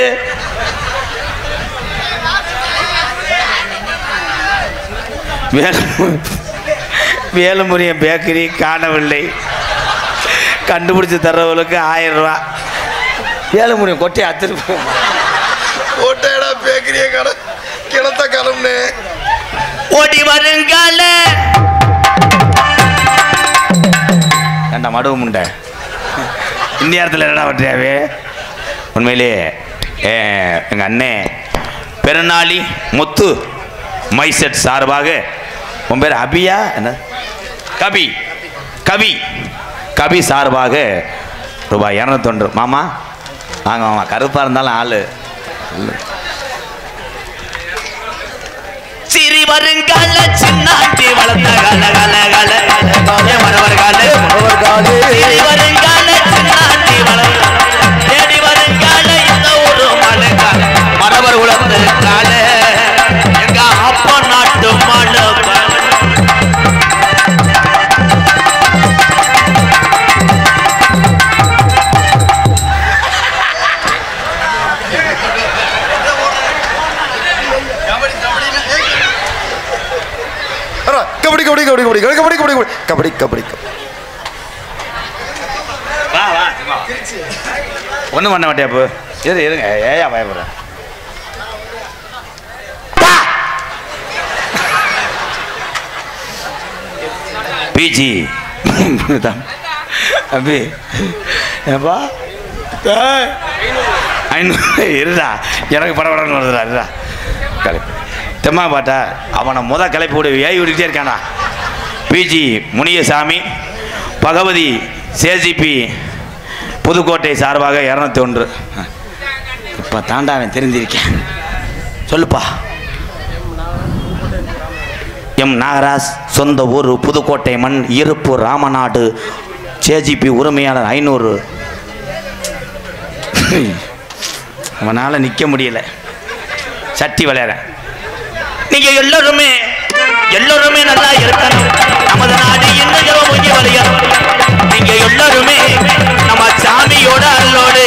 வேலுமுருகன் பேக்கரி காணவில்லை, கண்டுபிடிச்சு தர்றவங்களுக்கு 1000 ரூபா. வேலுமுருகன் கொட்டையை அத்திருப்போம். கோட்டையடா பேக்கரிய கடை கிளத்த கிளம்புனே. ஓடி வருங்கால ஏண்டா மடுவு முண்டை இந்தியாரத்தில் என்னடா பற்றியாவே? உண்மையிலே எங்கள் அண்ணே பெருநாளி முத்து மைசெட் சார்பாக, உன் பேர் அபியா என்ன? கபி கவி கவி சார்பாக ரூபாய் 201. மாமா வாங்க மாமா, கருப்பாக இருந்தாலும் ஆளு. சிறி வருங்கால சின்னாட்டி வளர்ந்த கால கால கால மரவர் கால சிறி வருங்கால சின்னாட்டி வளர்ந்த தேடி வருங்கால இந்த ஒரு மலை கால மரவர் உலர்ந்த கால எங்க அப்பா நாட்டு மழை கபடி கபடி கபடி கபடி கபடி கபடி கபடி கபடி. வா வா ஒன்றும் பண்ண மாட்டியா? இப்போ இருங்க, ஏயா பயப்படுறேன்? பிஜி அபி ஏப்பா 500 இருடா, எனக்கு பரவாயில்ல வருதுடா. இருடா கலைப்பு தெம்மா பாட்டா அவனை கிளப்பி விடு, ஏறி விட்டுக்கிட்டே இருக்கானா. பிஜி முனியசாமி பகவதி சேஜிபி புதுக்கோட்டை சார்பாக 201. இப்போ தாண்டா அவன் தெரிஞ்சிருக்கேன், சொல்லுப்பா. எம் நாகராஜ் சொந்த ஊர் புதுக்கோட்டை மண் இருப்பு ராமநாடு சேஜிபி உரிமையாளர் 500. அவனால் நிற்க முடியல, சட்டி விளையாட. நீங்க எல்லோருமே நல்லா இருக்கணும், நமது நாடு இன்னும் முங்கி வரையணும். நீங்க எல்லாருமே நம்ம சாமியோட அல்லோடு